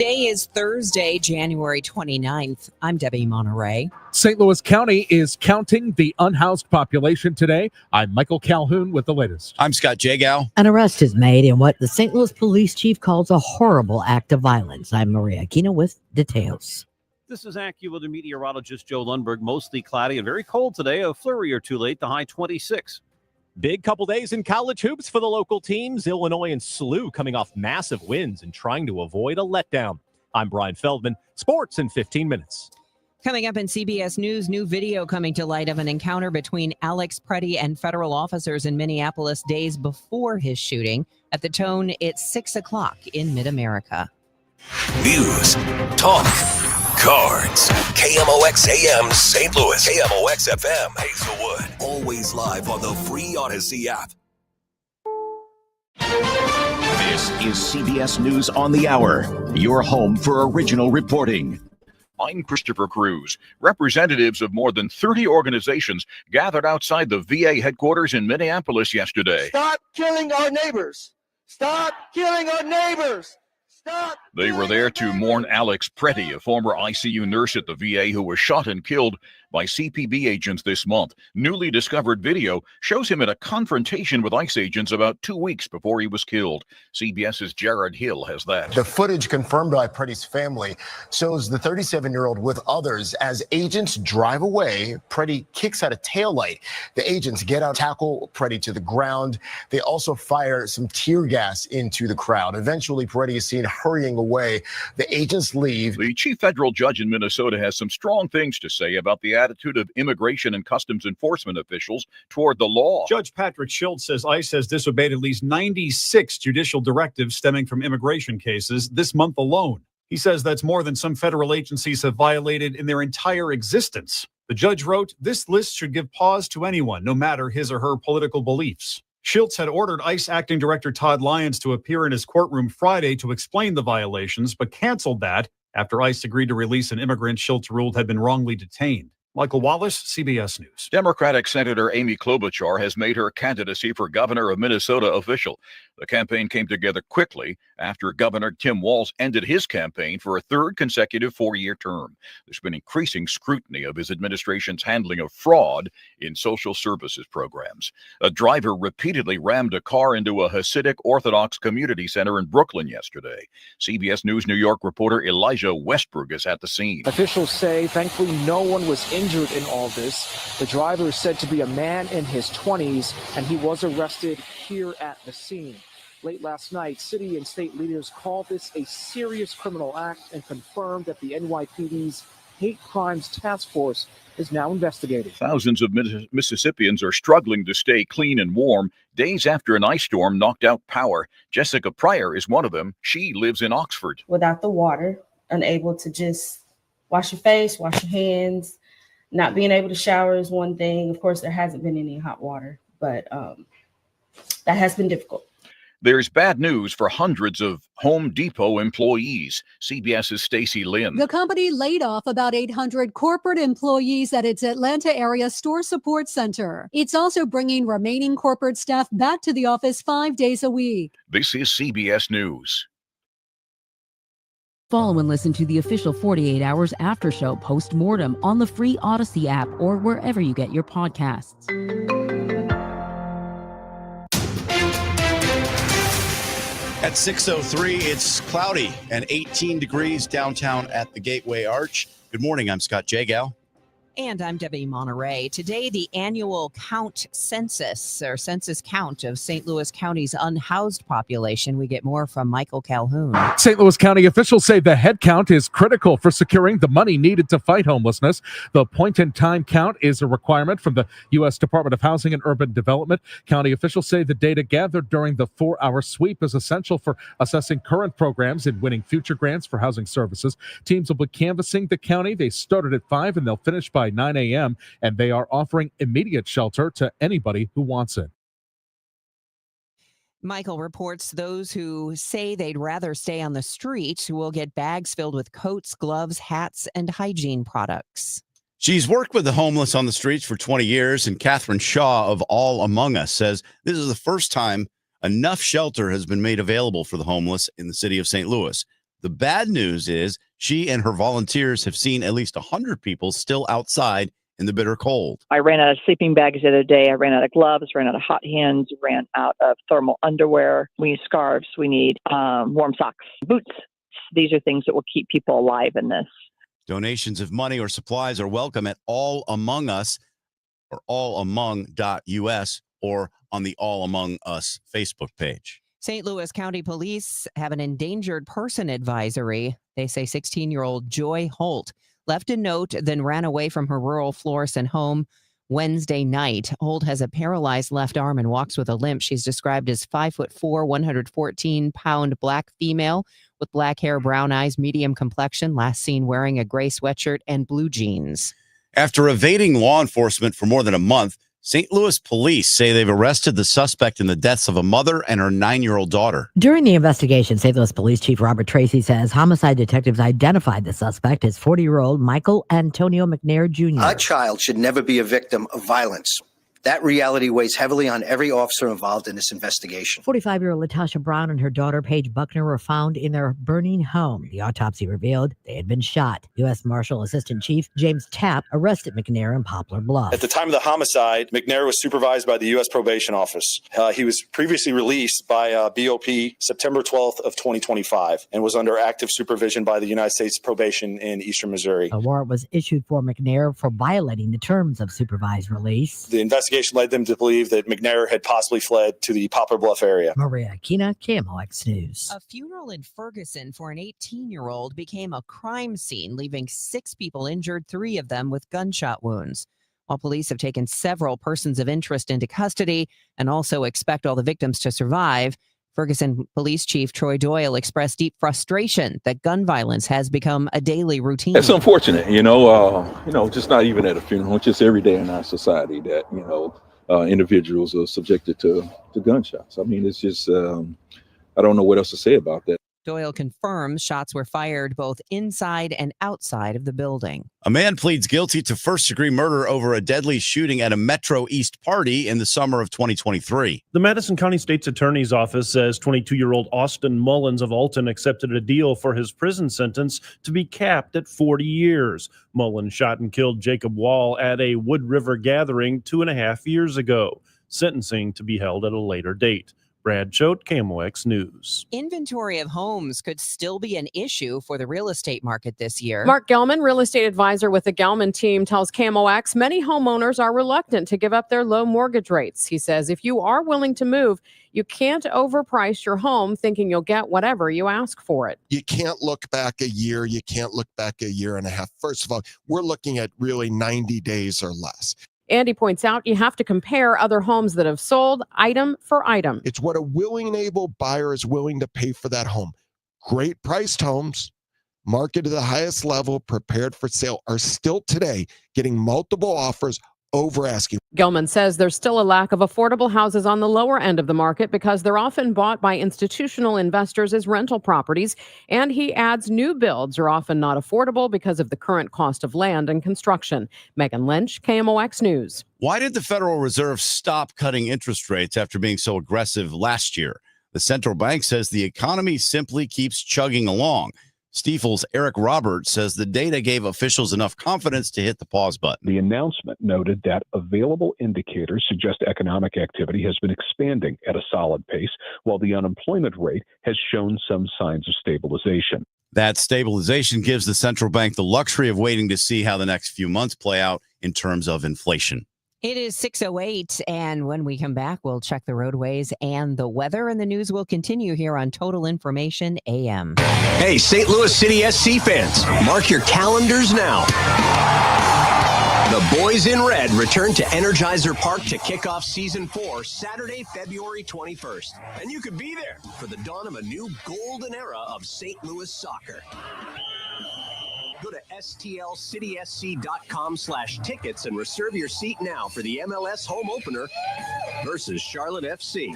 Today is Thursday, January 29th. I'm Debbie Monterrey. St. Louis County is counting the unhoused population today. I'm Michael Calhoun with the latest. I'm Scott Jagow. An arrest is made in what the St. Louis police chief calls a horrible act of violence. I'm Maria Aquino with details. This is AccuWeather meteorologist Joe Lundberg. Mostly cloudy and very cold today. A flurry or two late, the high 26. Big couple days in college hoops for the local teams. Illinois and SLU coming off massive wins and trying to avoid a letdown. I'm Brian Feldman. Sports in 15 minutes. Coming up in CBS News, new video coming to light of an encounter between Alex Preddy and federal officers in Minneapolis days before his shooting. At the Tone, it's 6 o'clock in Mid-America. News, talk, cards. KMOX AM St. Louis. KMOX FM Hazelwood. Always live on the free Odyssey app. This is CBS News on the Hour, your home for original reporting. I'm Christopher Cruz. Representatives of more than 30 organizations gathered outside the VA headquarters in Minneapolis yesterday. Stop killing our neighbors! Stop killing our neighbors! Stop! They were there to mourn Alex Preddy, a former ICU nurse at the VA who was shot and killed by CPB agents this month. Newly discovered video shows him in a confrontation with ICE agents about 2 weeks before he was killed. CBS's Jared Hill has that. The footage confirmed by Preddy's family shows the 37-year-old with others. As agents drive away, Preddy kicks out a taillight. The agents get out, tackle Preddy to the ground. They also fire some tear gas into the crowd. Eventually, Preddy is seen hurrying away. The agents leave. The chief federal judge in Minnesota has some strong things to say about the attitude of immigration and customs enforcement officials toward the law. Judge Patrick Schultz says ICE has disobeyed at least 96 judicial directives stemming from immigration cases this month alone. He says that's more than some federal agencies have violated in their entire existence. The judge wrote, "This list should give pause to anyone, no matter his or her political beliefs." Schultz had ordered ICE Acting Director Todd Lyons to appear in his courtroom Friday to explain the violations, but canceled that after ICE agreed to release an immigrant Schultz ruled had been wrongly detained. Michael Wallace, CBS News. Democratic Senator Amy Klobuchar has made her candidacy for governor of Minnesota official. The campaign came together quickly after Governor Tim Walz ended his campaign for a third consecutive four-year term. There's been increasing scrutiny of his administration's handling of fraud in social services programs. A driver repeatedly rammed a car into a Hasidic Orthodox community center in Brooklyn yesterday. CBS News New York reporter Elijah Westbrook is at the scene. Officials say thankfully no one was injured in all this. The driver is said to be a man in his 20s, and he was arrested here at the scene. Late last night, city and state leaders called this a serious criminal act and confirmed that the NYPD's Hate Crimes Task Force is now investigating. Thousands of Mississippians are struggling to stay clean and warm days after an ice storm knocked out power. Jessica Pryor is one of them. She lives in Oxford. Without the water, unable to just wash your face, wash your hands, not being able to shower is one thing. Of course, there hasn't been any hot water, but that has been difficult. There's bad news for hundreds of Home Depot employees. CBS's Stacey Lynn. The company laid off about 800 corporate employees at its Atlanta area store support center. It's also bringing remaining corporate staff back to the office 5 days a week. This is CBS News. Follow and listen to the official 48 Hours After Show post-mortem on the free Odyssey app or wherever you get your podcasts. At 6:03, it's cloudy and 18 degrees downtown at the Gateway Arch. Good morning. I'm Scott Jagow. And I'm Debbie Monterrey. Today, the annual census count of St. Louis County's unhoused population. We get more from Michael Calhoun. St. Louis County officials say the head count is critical for securing the money needed to fight homelessness. The point-in-time count is a requirement from the U.S. Department of Housing and Urban Development. County officials say the data gathered during the 4-hour sweep is essential for assessing current programs and winning future grants for housing services. Teams will be canvassing the county. They started at 5 and they'll finish by 9 a.m., and they are offering immediate shelter to anybody who wants it. Michael reports those who say they'd rather stay on the street will get bags filled with coats, gloves, hats, and hygiene products. She's worked with the homeless on the streets for 20 years, and Catherine Shaw of All Among Us says this is the first time enough shelter has been made available for the homeless in the city of St. Louis. The bad news is she and her volunteers have seen at least 100 people still outside in the bitter cold. I ran out of sleeping bags the other day. I ran out of gloves, ran out of hot hands, ran out of thermal underwear. We need scarves. We need warm socks, boots. These are things that will keep people alive in this. Donations of money or supplies are welcome at All Among Us or allamong.us or on the All Among Us Facebook page. St. Louis County Police have an endangered person advisory. They say 16-year-old Joy Holt left a note, then ran away from her rural Florissant home Wednesday night. Holt has a paralyzed left arm and walks with a limp. She's described as 5'4", 114-pound black female with black hair, brown eyes, medium complexion, last seen wearing a gray sweatshirt and blue jeans. After evading law enforcement for more than a month, St. Louis police say they've arrested the suspect in the deaths of a mother and her 9-year-old daughter. During the investigation, St. Louis Police Chief Robert Tracy says homicide detectives identified the suspect as 40-year-old Michael Antonio McNair Jr. A child should never be a victim of violence. That reality weighs heavily on every officer involved in this investigation. 45-year-old Latasha Brown and her daughter, Paige Buckner, were found in their burning home. The autopsy revealed they had been shot. U.S. Marshal Assistant Chief James Tapp arrested McNair in Poplar Bluff. At the time of the homicide, McNair was supervised by the U.S. Probation Office. He was previously released by BOP September 12th of 2025 and was under active supervision by the United States Probation in Eastern Missouri. A warrant was issued for McNair for violating the terms of supervised release. The investigation led them to believe that McNair had possibly fled to the Poplar Bluff area. Maria Aquina, KMOX News. A funeral in Ferguson for an 18-year-old became a crime scene, leaving 6 people injured, 3 of them with gunshot wounds. While police have taken several persons of interest into custody and also expect all the victims to survive, Ferguson Police Chief Troy Doyle expressed deep frustration that gun violence has become a daily routine. It's unfortunate, just not even at a funeral, just every day in our society that, individuals are subjected to gunshots. I mean, it's just, I don't know what else to say about that. Doyle confirms shots were fired both inside and outside of the building. A man pleads guilty to first-degree murder over a deadly shooting at a Metro East party in the summer of 2023. The Madison County State's Attorney's Office says 22-year-old Austin Mullins of Alton accepted a deal for his prison sentence to be capped at 40 years. Mullins shot and killed Jacob Wall at a Wood River gathering 2.5 years ago. Sentencing to be held at a later date. Brad Choate, KMOX News. Inventory of homes could still be an issue for the real estate market this year. Mark Gelman, real estate advisor with the Gelman team, tells KMOX many homeowners are reluctant to give up their low mortgage rates. He says if you are willing to move, you can't overprice your home thinking you'll get whatever you ask for it. You can't look back a year. You can't look back a year and a half. First of all, we're looking at really 90 days or less. Andy points out you have to compare other homes that have sold item for item. It's what a willing and able buyer is willing to pay for that home. Great priced homes, marketed to the highest level, prepared for sale, are still today getting multiple offers over asking. Gelman says there's still a lack of affordable houses on the lower end of the market because they're often bought by institutional investors as rental properties. And he adds new builds are often not affordable because of the current cost of land and construction. Megan Lynch, KMOX News. Why did the Federal Reserve stop cutting interest rates after being so aggressive last year? The central bank says the economy simply keeps chugging along. Stifel's Eric Roberts says the data gave officials enough confidence to hit the pause button. The announcement noted that available indicators suggest economic activity has been expanding at a solid pace, while the unemployment rate has shown some signs of stabilization. That stabilization gives the central bank the luxury of waiting to see how the next few months play out in terms of inflation. It is 6:08, and when we come back, we'll check the roadways and the weather, and the news will continue here on Total Information AM. Hey, St. Louis City SC fans, mark your calendars now. The Boys in Red return to Energizer Park to kick off Season 4 Saturday, February 21st. And you could be there for the dawn of a new golden era of St. Louis soccer. Go to stlcitysc.com/tickets and reserve your seat now for the MLS home opener versus Charlotte FC.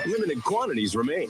Limited quantities remain.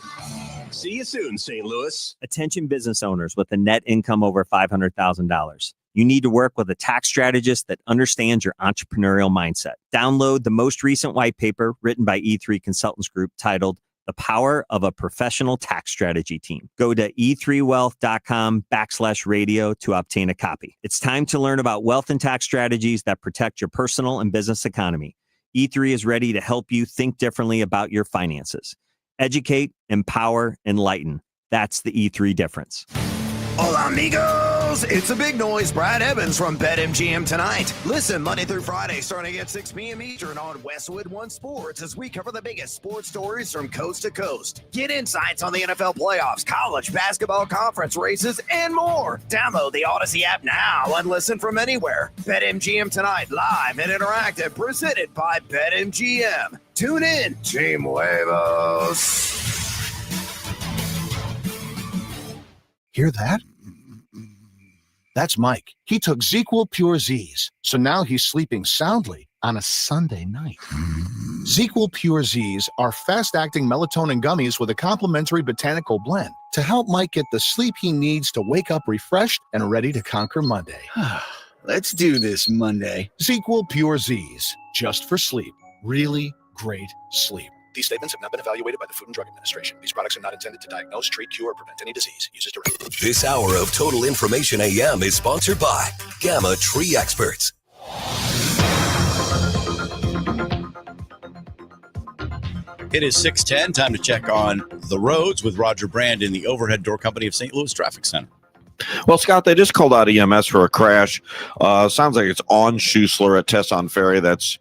See you soon, St. Louis. Attention business owners with a net income over $500,000. You need to work with a tax strategist that understands your entrepreneurial mindset. Download the most recent white paper written by E3 Consultants Group titled The power of a professional tax strategy team. Go to e3wealth.com/radio to obtain a copy. It's time to learn about wealth and tax strategies that protect your personal and business economy. E3 is ready to help you think differently about your finances. Educate, empower, enlighten. That's the E3 difference. Hola, amigos! It's a big noise. Brad Evans from BetMGM tonight. Listen Monday through Friday, starting at 6 p.m. Eastern on Westwood One Sports as we cover the biggest sports stories from coast to coast. Get insights on the NFL playoffs, college basketball conference races, and more. Download the Odyssey app now and listen from anywhere. BetMGM tonight, live and interactive, presented by BetMGM. Tune in, Team Huevos. Hear that? That's Mike. He took ZQL Pure Z's, so now he's sleeping soundly on a Sunday night. ZQL Pure Z's are fast-acting melatonin gummies with a complementary botanical blend to help Mike get the sleep he needs to wake up refreshed and ready to conquer Monday. Let's do this Monday. ZQL Pure Z's, just for sleep. Really great sleep. These statements have not been evaluated by the Food and Drug Administration. These products are not intended to diagnose, treat, cure, or prevent any disease. Use as directed. This hour of Total Information AM is sponsored by Gamma Tree Experts. It is 6:10. Time to check on the roads with Roger Brand in the Overhead Door Company of St. Louis Traffic Center. Well, Scott, they just called out EMS for a crash. Sounds like it's on Schuessler at Tesson Ferry. That's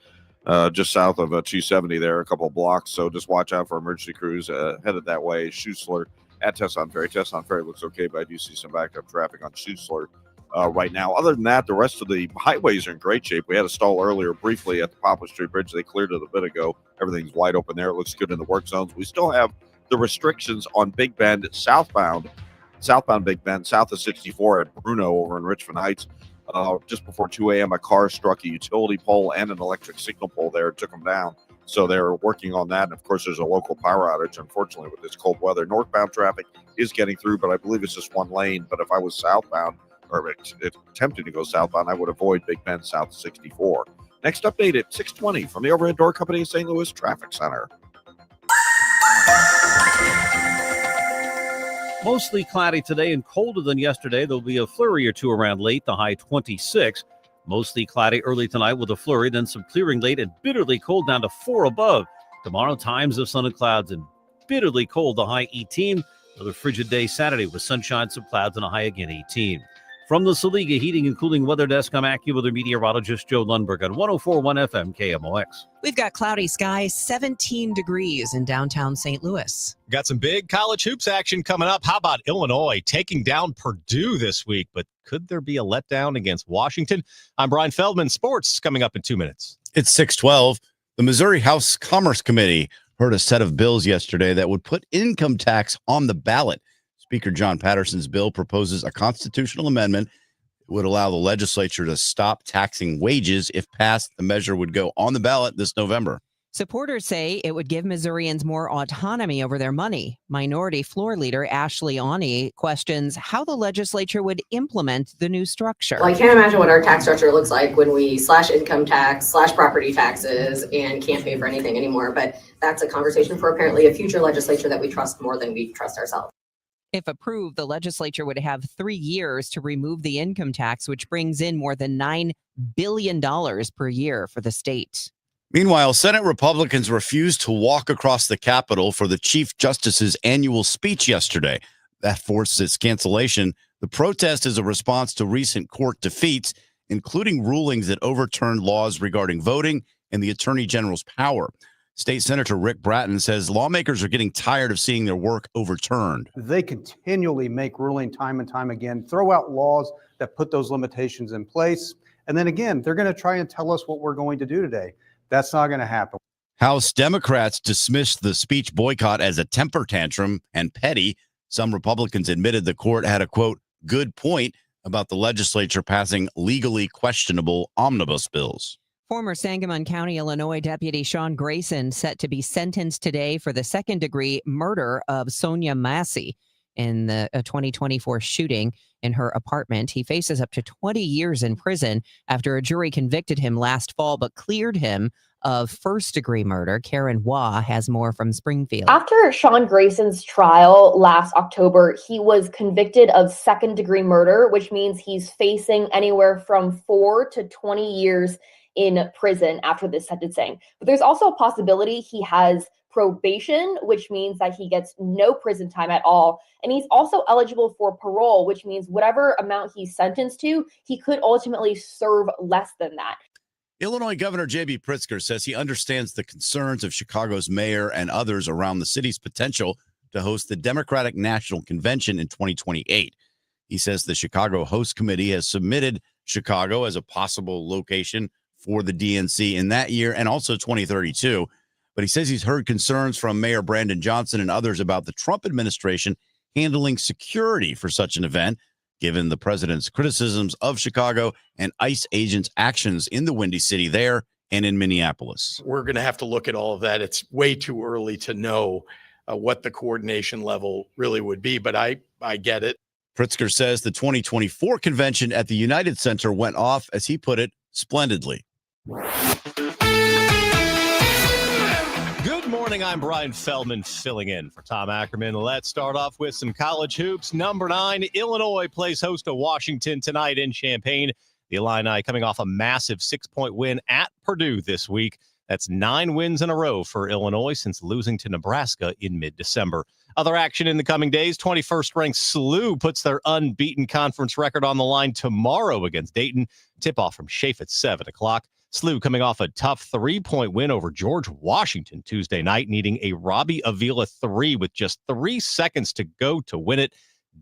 just south of 270 there, a couple of blocks. So just watch out for emergency crews headed that way. Schuessler at Tesson Ferry. Tesson Ferry looks okay, but I do see some backup traffic on Schuessler right now. Other than that, the rest of the highways are in great shape. We had a stall earlier briefly at the Poplar Street Bridge. They cleared it a bit ago. Everything's wide open there. It looks good in the work zones. We still have the restrictions on Big Bend southbound Big Bend, south of 64 at Bruno over in Richmond Heights. Just before 2 a.m., a car struck a utility pole and an electric signal pole there. It took them down. So they're working on that. And, of course, there's a local power outage, unfortunately, with this cold weather. Northbound traffic is getting through, but I believe it's just one lane. But if I was southbound or attempting to go southbound, I would avoid Big Bend south of 64. Next update at 6:20 from the Overhead Door Company of St. Louis Traffic Center. Mostly cloudy today and colder than yesterday. There'll be a flurry or two around late, the high 26. Mostly cloudy early tonight with a flurry, then some clearing late and bitterly cold down to 4 above. Tomorrow, times of sun and clouds and bitterly cold, the high 18. Another frigid day Saturday with sunshine, some clouds, and a high again 18. From the Saliga Heating and Cooling Weather Desk, I'm AccuWeather meteorologist Joe Lundberg on 104.1 FM KMOX. We've got cloudy skies, 17 degrees in downtown St. Louis. Got some big college hoops action coming up. How about Illinois taking down Purdue this week? But could there be a letdown against Washington? I'm Brian Feldman. Sports coming up in 2 minutes. It's 6:12. The Missouri House Commerce Committee heard a set of bills yesterday that would put income tax on the ballot. Speaker John Patterson's bill proposes a constitutional amendment that would allow the legislature to stop taxing wages. If passed, the measure would go on the ballot this November. Supporters say it would give Missourians more autonomy over their money. Minority Floor Leader Ashley Awney questions how the legislature would implement the new structure. Well, I can't imagine what our tax structure looks like when we slash income tax, slash property taxes, and can't pay for anything anymore. But that's a conversation for apparently a future legislature that we trust more than we trust ourselves. If approved, the legislature would have 3 years to remove the income tax, which brings in more than $9 billion per year for the state. Meanwhile, Senate Republicans refused to walk across the Capitol for the Chief Justice's annual speech yesterday. That forced its cancellation. The protest is a response to recent court defeats, including rulings that overturned laws regarding voting and the Attorney General's power. State Senator Rick Bratton says lawmakers are getting tired of seeing their work overturned. They continually make ruling time and time again, throw out laws that put those limitations in place. And then again, they're going to try and tell us what we're going to do today. That's not going to happen. House Democrats dismissed the speech boycott as a temper tantrum and petty. Some Republicans admitted the court had a, quote, good point about the legislature passing legally questionable omnibus bills. Former Sangamon County, Illinois Deputy Sean Grayson set to be sentenced today for the second-degree murder of Sonia Massey. in the 2024 shooting in her apartment. He faces up to 20 years in prison after a jury convicted him last fall but cleared him of first-degree murder. Karen Waugh has more from Springfield. After Sean Grayson's trial last October, he was convicted of second-degree murder, which means he's facing anywhere from 4 to 20 years in prison after this sentencing. But there's also a possibility he has probation, which means that he gets no prison time at all. And he's also eligible for parole, which means whatever amount he's sentenced to, he could ultimately serve less than that. Illinois Governor J.B. Pritzker says he understands the concerns of Chicago's mayor and others around the city's potential to host the Democratic National Convention in 2028. He says the Chicago Host Committee has submitted Chicago as a possible location for the DNC in that year and also 2032. But he says he's heard concerns from Mayor Brandon Johnson and others about the Trump administration handling security for such an event, given the president's criticisms of Chicago and ICE agents' actions in the Windy City there and in Minneapolis. We're going to have to look at all of that. It's way too early to know what the coordination level really would be, but I get it. Pritzker says the 2024 convention at the United Center went off, as he put it, splendidly. Good morning. I'm Brian Feldman filling in for Tom Ackerman. Let's start off with some college hoops. Number 9, Illinois plays host to Washington tonight in Champaign. The Illini coming off a massive 6-point win at Purdue this week. That's 9 wins in a row for Illinois since losing to Nebraska in mid-December. Other action in the coming days, 21st-ranked SLU puts their unbeaten conference record on the line tomorrow against Dayton. Tip-off from Chafe at 7 o'clock. SLU coming off a tough 3-point win over George Washington Tuesday night, needing a Robbie Avila 3 with just 3 seconds to go to win it.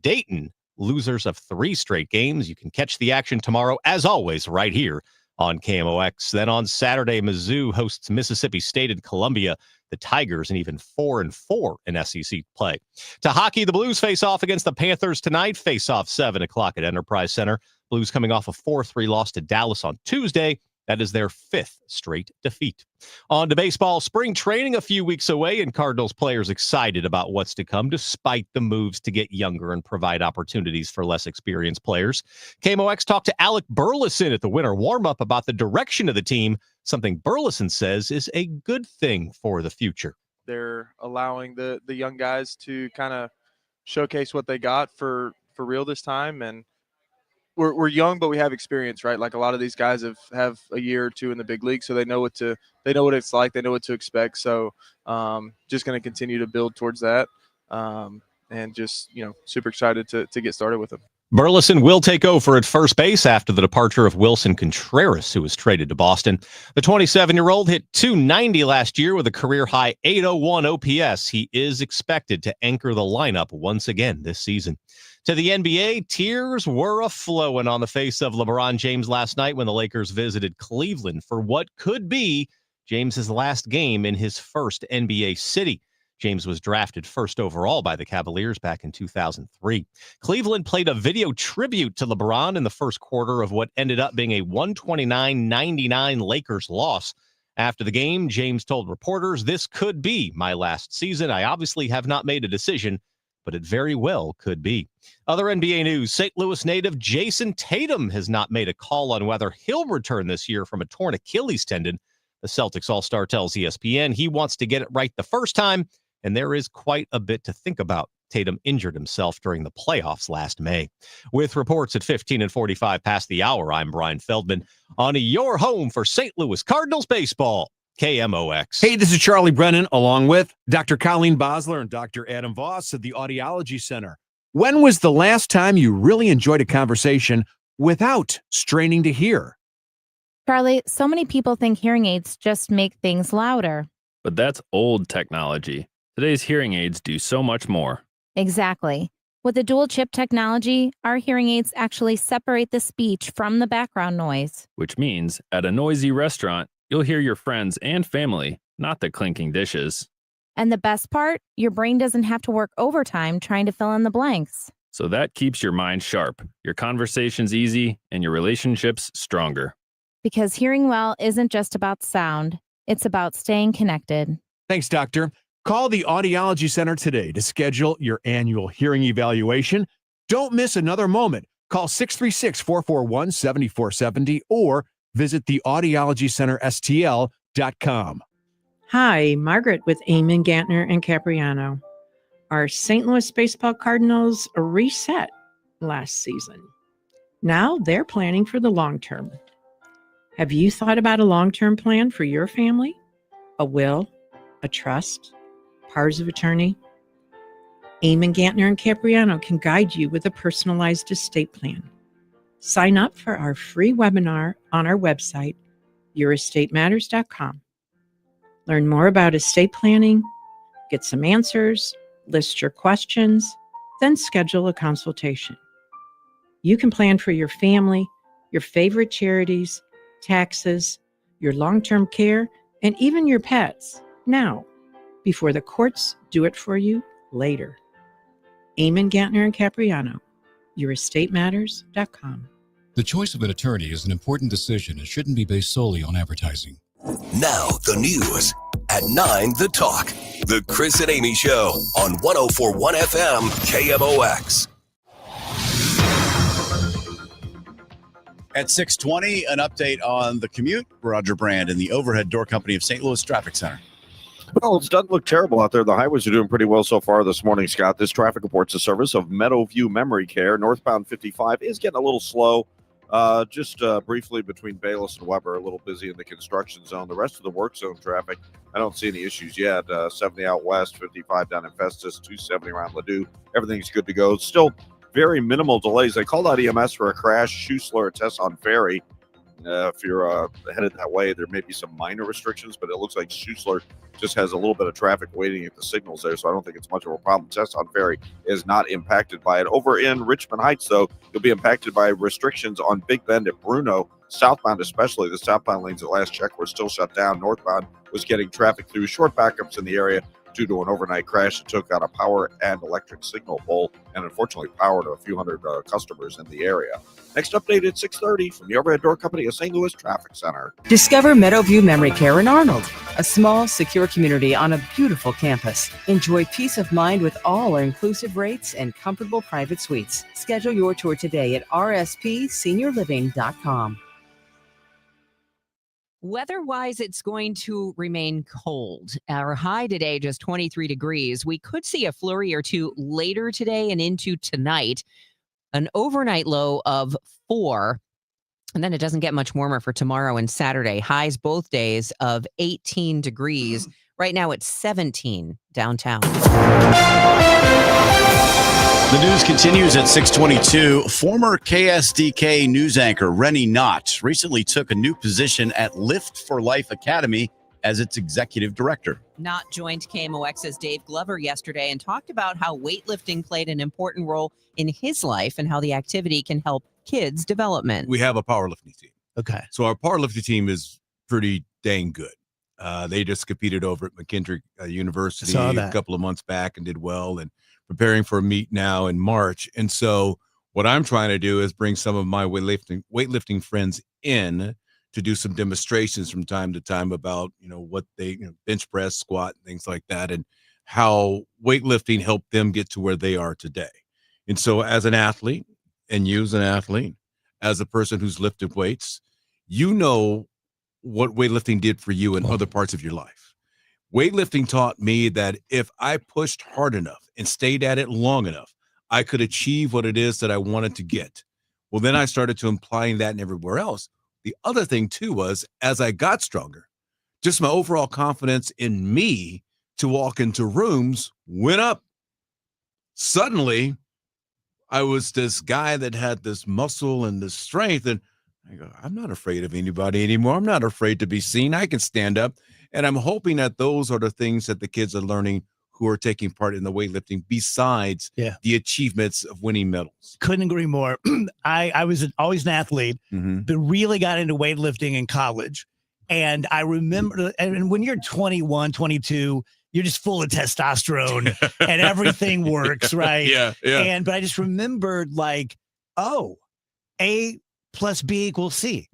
Dayton, losers of 3 straight games. You can catch the action tomorrow, as always, right here on KMOX. Then on Saturday, Mizzou hosts Mississippi State and Columbia. The Tigers and even 4-4 in SEC play. To hockey, the Blues face off against the Panthers tonight. Face off 7 o'clock at Enterprise Center. Blues coming off a 4-3 loss to Dallas on Tuesday. That is their 5th straight defeat. On to baseball, spring training a few weeks away, and Cardinals players excited about what's to come despite the moves to get younger and provide opportunities for less experienced players. KMOX talked to Alec Burleson at the winter warm-up about the direction of the team, something Burleson says is a good thing for the future. They're allowing the young guys to kind of showcase what they got for real this time, and we're young, but we have experience, right? Like a lot of these guys have a year or two in the big league, so they know what it's like, they know what to expect. So just going to continue to build towards that, and just super excited to get started with them. Burleson will take over at first base after the departure of Wilson Contreras, who was traded to Boston. The 27-year-old hit .290 last year with a career-high .801 OPS. He is expected to anchor the lineup once again this season. To the NBA, tears were a-flowing on the face of LeBron James last night when the Lakers visited Cleveland for what could be James's last game in his first NBA city. James was drafted first overall by the Cavaliers back in 2003. Cleveland played a video tribute to LeBron in the first quarter of what ended up being a 129-99 Lakers loss. After the game, James told reporters, "This could be my last season. I obviously have not made a decision, but it very well could be." Other NBA news, St. Louis native Jason Tatum has not made a call on whether he'll return this year from a torn Achilles tendon. The Celtics All-Star tells ESPN he wants to get it right the first time, and there is quite a bit to think about. Tatum injured himself during the playoffs last May. With reports at 15 and 45 past the hour, I'm Brian Feldman on your home for St. Louis Cardinals baseball, KMOX. Hey, this is Charlie Brennan, along with Dr. Colleen Bosler and Dr. Adam Voss at the Audiology Center. When was the last time you really enjoyed a conversation without straining to hear? Charlie, so many people think hearing aids just make things louder. But that's old technology. Today's hearing aids do so much more. Exactly. With the dual chip technology, our hearing aids actually separate the speech from the background noise. Which means at a noisy restaurant, you'll hear your friends and family, not the clinking dishes. And the best part, your brain doesn't have to work overtime trying to fill in the blanks. So that keeps your mind sharp, your conversations easy, and your relationships stronger. Because hearing well isn't just about sound, it's about staying connected. Thanks, Doctor. Call the Audiology Center today to schedule your annual hearing evaluation. Don't miss another moment. Call 636-441-7470 or visit theaudiologycenterstl.com. Hi, Margaret with Eamon, Gantner, and Capriano. Our St. Louis Baseball Cardinals reset last season. Now they're planning for the long term. Have you thought about a long-term plan for your family? A will, a trust, powers of attorney? Eamon, Gantner, and Capriano can guide you with a personalized estate plan. Sign up for our free webinar on our website, yourestateMatters.com. Learn more about estate planning, get some answers, list your questions, then schedule a consultation. You can plan for your family, your favorite charities, taxes, your long-term care, and even your pets now, before the courts do it for you later. Eamon, Gantner, and Capriano, yourestateMatters.com. The choice of an attorney is an important decision and shouldn't be based solely on advertising. Now the news at 9, The Talk. The Chris and Amy Show on 104.1 FM KMOX. At 6:20, an update on the commute. Roger Brand and the Overhead Door Company of St. Louis Traffic Center. Well, it doesn't look terrible out there. The highways are doing pretty well so far this morning, Scott. This traffic report's a service of Meadowview Memory Care. Northbound 55 is getting a little slow. Just briefly between Bayless and Weber, a little busy in the construction zone. The rest of the work zone traffic, I don't see any issues yet. 70 out west, 55 down in Festus, 270 around Ladue. Everything's good to go. Still very minimal delays. They called out EMS for a crash, Schuessler at Tesson Ferry. If you're headed that way, there may be some minor restrictions, but it looks like Schuessler just has a little bit of traffic waiting at the signals there, so I don't think it's much of a problem. Tesson Ferry is not impacted by it. Over in Richmond Heights, though, you'll be impacted by restrictions on Big Bend at Bruno, southbound especially. The southbound lanes at last check were still shut down. Northbound was getting traffic through. Short backups in the area due to an overnight crash that took out a power and electric signal pole and unfortunately powered a few hundred customers in the area. Next update at 6:30 from the Overhead Door Company of St. Louis Traffic Center. Discover Meadowview Memory Care in Arnold, a small, secure community on a beautiful campus. Enjoy peace of mind with all our inclusive rates and comfortable private suites. Schedule your tour today at rspseniorliving.com. Weather-wise, it's going to remain cold. Our high today, just 23 degrees. We could see a flurry or two later today and into tonight. An overnight low of 4. And then it doesn't get much warmer for tomorrow and Saturday. Highs both days of 18 degrees. Right now it's 17 downtown. The news continues at 6:22. Former KSDK news anchor Rennie Knott recently took a new position at Lift for Life Academy as its executive director. Knott joined KMOX's Dave Glover yesterday and talked about how weightlifting played an important role in his life and how the activity can help kids' development. We have a powerlifting team. Okay. So our powerlifting team is pretty dang good. They just competed over at McKendree University a couple of months back and did well, and preparing for a meet now in March. And so what I'm trying to do is bring some of my weightlifting friends in to do some demonstrations from time to time about, what they bench press, squat, things like that, and how weightlifting helped them get to where they are today. And so as an athlete, and you as an athlete, as a person who's lifted weights, what weightlifting did for you in other parts of your life. Weightlifting taught me that if I pushed hard enough and stayed at it long enough, I could achieve what it is that I wanted to get. Well, then I started to implying that in everywhere else. The other thing, too, was as I got stronger, just my overall confidence in me to walk into rooms went up. Suddenly, I was this guy that had this muscle and this strength, and I go, I'm not afraid of anybody anymore. I'm not afraid to be seen. I can stand up. And I'm hoping that those are the things that the kids are learning who are taking part in the weightlifting besides the achievements of winning medals. Couldn't agree more. I was always an athlete, but really got into weightlifting in college. And I remember, and when you're 21, 22, you're just full of testosterone and everything works, right? Yeah. But I just remembered A plus B equals C.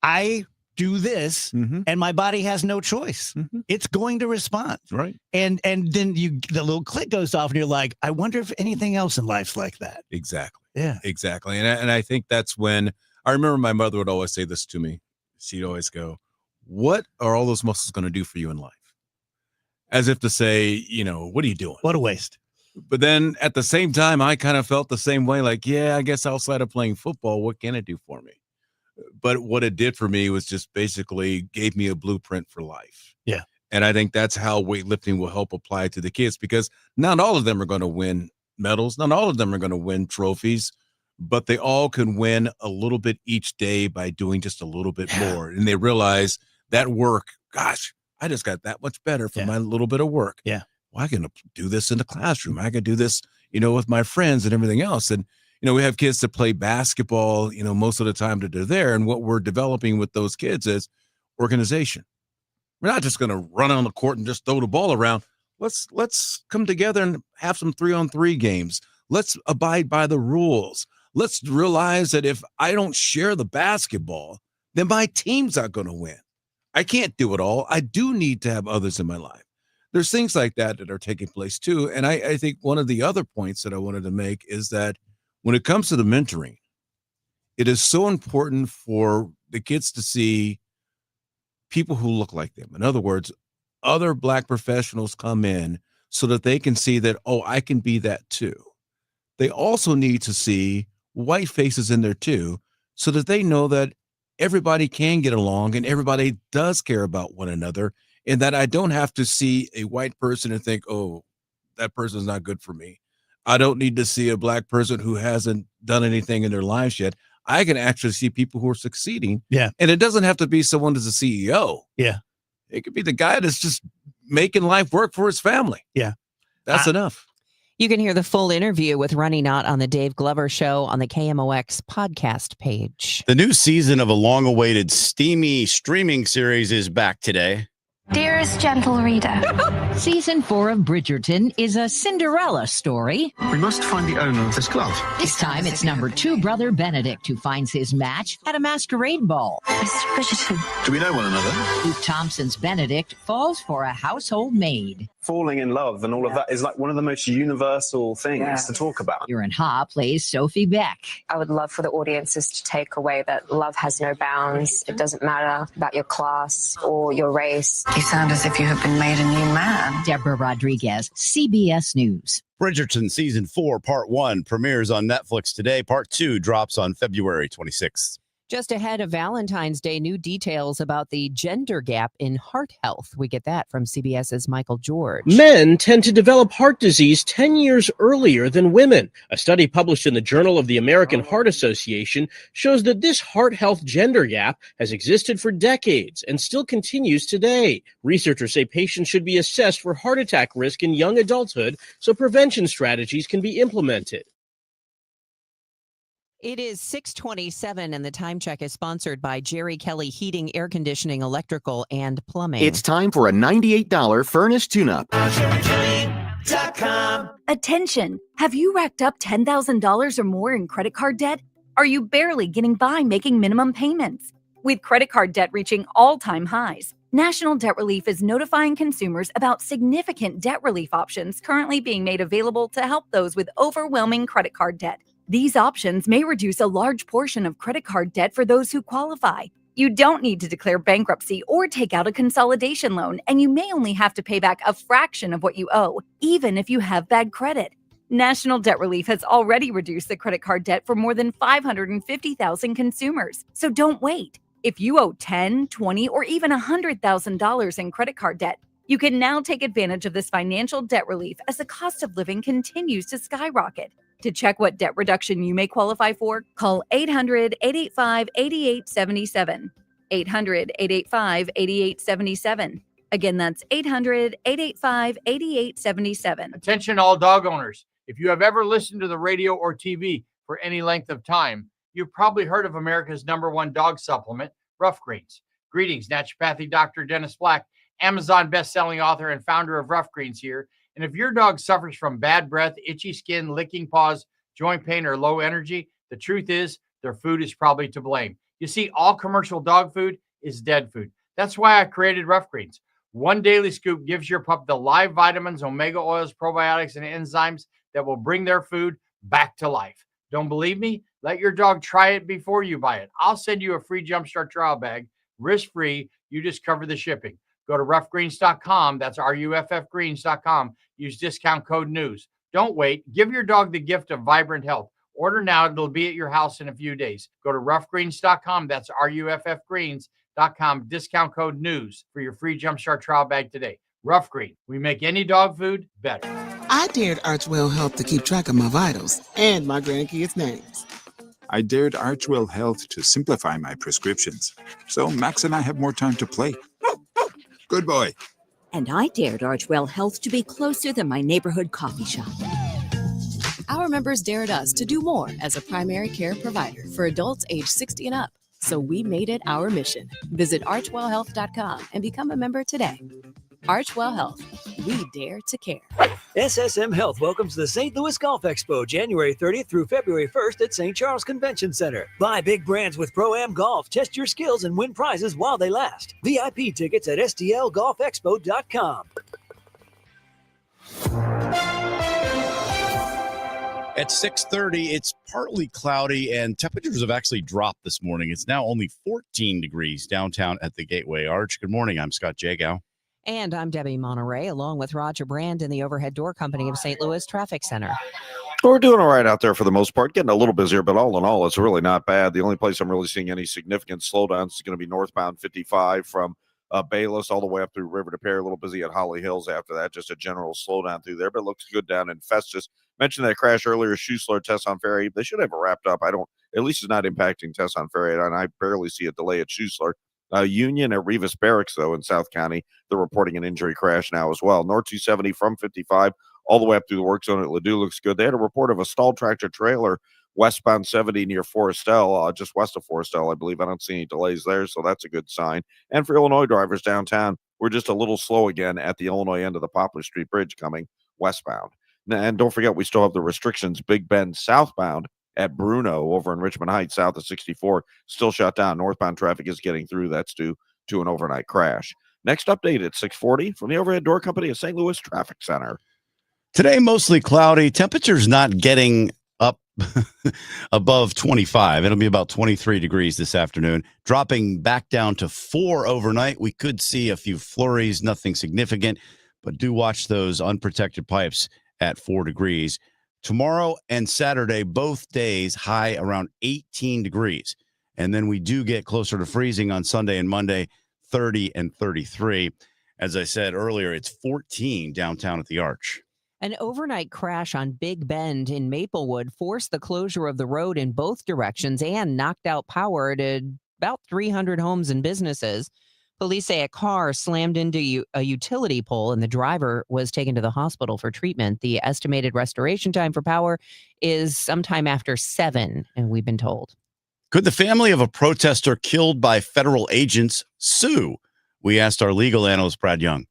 I do this, and my body has no choice. It's going to respond. Right. And then the little click goes off and you're like, I wonder if anything else in life's like that. Exactly. Yeah. Exactly. And I think that's when I remember my mother would always say this to me. She'd always go, what are all those muscles going to do for you in life? As if to say, what are you doing? What a waste. But then at the same time, I kind of felt the same way. Like, yeah, I guess outside of playing football, what can it do for me? But what it did for me was just basically gave me a blueprint for life. Yeah. And I think that's how weightlifting will help apply to the kids, because not all of them are going to win medals. Not all of them are going to win trophies, but they all can win a little bit each day by doing just a little bit more. And they realize that work, gosh, I just got that much better from my little bit of work. Yeah. Well, I can do this in the classroom. I can do this, with my friends and everything else. And, we have kids that play basketball, most of the time that they're there. And what we're developing with those kids is organization. We're not just going to run on the court and just throw the ball around. Let's come together and have some 3-on-3 games. Let's abide by the rules. Let's realize that if I don't share the basketball, then my team's not going to win. I can't do it all. I do need to have others in my life. There's things like that are taking place too. And I think one of the other points that I wanted to make is that when it comes to the mentoring, it is so important for the kids to see people who look like them. In other words, other Black professionals come in so that they can see that, oh, I can be that too. They also need to see white faces in there too, so that they know that everybody can get along and everybody does care about one another, and that I don't have to see a white person and think, oh, that person's not good for me. I don't need to see a Black person who hasn't done anything in their lives yet. I can actually see people who are succeeding. Yeah. And it doesn't have to be someone that's a CEO. Yeah. It could be the guy that's just making life work for his family. Yeah. That's enough. You can hear the full interview with Running Knot on the Dave Glover Show on the KMOX podcast page. The new season of a long-awaited steamy streaming series is back today. Dearest gentle reader, Season 4 of Bridgerton is a Cinderella story. We must find the owner of this glove. This time it's number 2 brother Benedict who finds his match at a masquerade ball. Mr. Bridgerton. Do we know one another? Luke Thompson's Benedict falls for a household maid. Falling in love and all of that is like one of the most universal things to talk about. Yurin Ha plays Sophie Beck. I would love for the audiences to take away that love has no bounds. It doesn't matter about your class or your race. You sound as if you have been made a new man. Deborah Rodriguez, CBS News. Bridgerton Season 4, Part 1 premieres on Netflix today. Part 2 drops on February 26th. Just ahead of Valentine's Day, new details about the gender gap in heart health. We get that from CBS's Michael George. Men tend to develop heart disease 10 years earlier than women. A study published in the Journal of the American Heart Association shows that this heart health gender gap has existed for decades and still continues today. Researchers say patients should be assessed for heart attack risk in young adulthood so prevention strategies can be implemented. It is 6:27, and the time check is sponsored by Jerry Kelly Heating, Air Conditioning, Electrical, and Plumbing. It's time for a $98 furnace tune-up. Attention! Have you racked up $10,000 or more in credit card debt? Are you barely getting by making minimum payments? With credit card debt reaching all-time highs, National Debt Relief is notifying consumers about significant debt relief options currently being made available to help those with overwhelming credit card debt. These options may reduce a large portion of credit card debt for those who qualify. You don't need to declare bankruptcy or take out a consolidation loan, and you may only have to pay back a fraction of what you owe, even if you have bad credit. National Debt Relief has already reduced the credit card debt for more than 550,000 consumers. So don't wait. If you owe $10,000, $20,000, or even $100,000 in credit card debt, you can now take advantage of this financial debt relief as the cost of living continues to skyrocket. To check what debt reduction you may qualify for, call 800-885-8877. 800-885-8877. Again, that's 800-885-8877. Attention all dog owners. If you have ever listened to the radio or TV for any length of time, you've probably heard of America's #1 dog supplement, Rough Greens. Greetings, naturopathic Dr. Dennis Black, Amazon best-selling author and founder of Rough Greens here. And if your dog suffers from bad breath, itchy skin, licking paws, joint pain, or low energy, the truth is their food is probably to blame. You see, all commercial dog food is dead food. That's why I created Rough Greens. One daily scoop gives your pup the live vitamins, omega oils, probiotics, and enzymes that will bring their food back to life. Don't believe me? Let your dog try it before you buy it. I'll send you a free Jumpstart trial bag, risk-free. You just cover the shipping. Go to roughgreens.com. That's ruffgreens.com. Use discount code NEWS. Don't wait. Give your dog the gift of vibrant health. Order now. It'll be at your house in a few days. Go to roughgreens.com. That's ruffgreens.com. Discount code NEWS for your free Jumpstart trial bag today. Rough Green. We make any dog food better. I dared Archwell Health to keep track of my vitals and my grandkids' names. I dared Archwell Health to simplify my prescriptions, so Max and I have more time to play. Good boy. And I dared Archwell Health to be closer than my neighborhood coffee shop. Our members dared us to do more as a primary care provider for adults age 60 and up. So we made it our mission. Visit archwellhealth.com and become a member today. Archwell Health. We dare to care. SSM Health welcomes the St. Louis Golf Expo January 30th through February 1st at St. Charles Convention Center. Buy big brands with Pro-Am Golf, test your skills, and win prizes while they last. VIP tickets at stlgolfexpo.com. At 6:30, it's partly cloudy and temperatures have actually dropped this morning. It's now only 14 degrees downtown at the Gateway Arch. Good morning. I'm Scott Jagow. And I'm Debbie Monterrey, along with Roger Brand in the Overhead Door Company of St. Louis Traffic Center. We're doing all right out there for the most part. Getting a little busier, but all in all, it's really not bad. The only place I'm really seeing any significant slowdowns is going to be northbound 55 from Bayless all the way up through River to Perry. A little busy at Holly Hills after that. Just a general slowdown through there, but it looks good down in Festus. Mentioned that crash earlier, Schuessler, Tesson Ferry. They should have it wrapped up. At least it's not impacting Tesson Ferry, and I barely see a delay at Schuessler. Union at Rivas Barracks, though, in South County, they're reporting an injury crash now as well. North 270 from 55 all the way up through the work zone at Ladue looks good. They had a report of a stalled tractor trailer westbound 70 near Forestel, just west of Forestel, I believe. I don't see any delays there, so that's a good sign. And for Illinois drivers downtown, we're just a little slow again at the Illinois end of the Poplar Street Bridge coming westbound. And don't forget, we still have the restrictions. Big Bend southbound at Bruno over in Richmond Heights, south of 64, still shut down. Northbound traffic is getting through. That's due to an overnight crash. Next update at 6:40 from the Overhead Door Company of St. Louis Traffic Center. Today, mostly cloudy. Temperatures not getting up above 25. It'll be about 23 degrees this afternoon, dropping back down to 4 overnight. We could see a few flurries, nothing significant, but do watch those unprotected pipes at 4 degrees. Tomorrow and Saturday, both days, high around 18 degrees. And then we do get closer to freezing on Sunday and Monday, 30 and 33. As I said earlier, it's 14 downtown at the Arch. An overnight crash on Big Bend in Maplewood forced the closure of the road in both directions and knocked out power to about 300 homes and businesses. Police say a car slammed into a utility pole and the driver was taken to the hospital for treatment. The estimated restoration time for power is sometime after 7, and we've been told. Could the family of a protester killed by federal agents sue? We asked our legal analyst, Brad Young.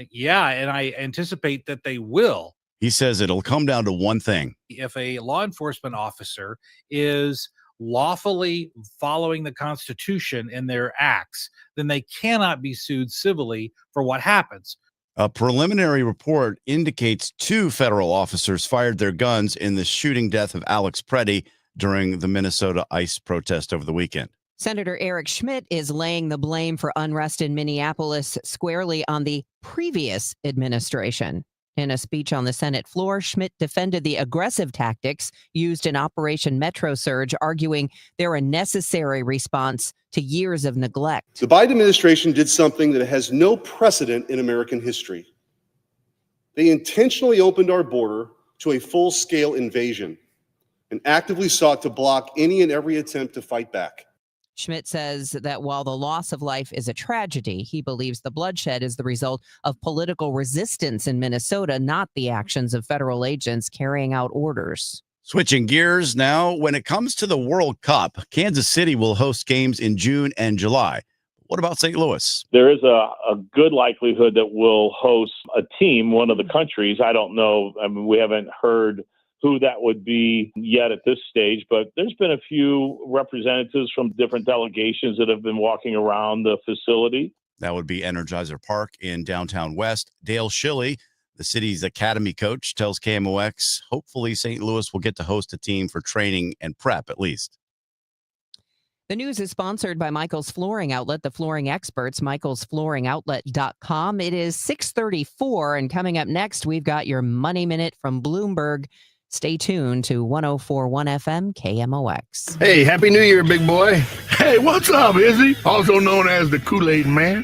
Yeah, and I anticipate that they will. He says it'll come down to one thing. If a law enforcement officer is lawfully following the Constitution in their acts, then they cannot be sued civilly for what happens. A preliminary report indicates 2 federal officers fired their guns in the shooting death of Alex Preddy during the Minnesota ICE protest over the weekend. Senator Eric Schmidt is laying the blame for unrest in Minneapolis squarely on the previous administration. In a speech on the Senate floor, Schmidt defended the aggressive tactics used in Operation Metro Surge, arguing they're a necessary response to years of neglect. The Biden administration did something that has no precedent in American history. They intentionally opened our border to a full-scale invasion and actively sought to block any and every attempt to fight back. Schmidt says that while the loss of life is a tragedy, he believes the bloodshed is the result of political resistance in Minnesota, not the actions of federal agents carrying out orders. Switching gears now, when it comes to the World Cup, Kansas City will host games in June and July. What about St. Louis? There is a good likelihood that we'll host a team, one of the countries. I don't know. I mean, we haven't heard who that would be yet at this stage, but there's been a few representatives from different delegations that have been walking around the facility. That would be Energizer Park in downtown West. Dale Schilly, the city's academy coach, tells KMOX hopefully St. Louis will get to host a team for training and prep at least. The news is sponsored by Michael's Flooring Outlet, the flooring experts, michaelsflooringoutlet.com. It is 6:34, and coming up next, we've got your Money Minute from Bloomberg. Stay tuned to 104.1 FM KMOX. Hey, Happy New Year, big boy. Hey, what's up, Izzy? Also known as the Kool-Aid Man.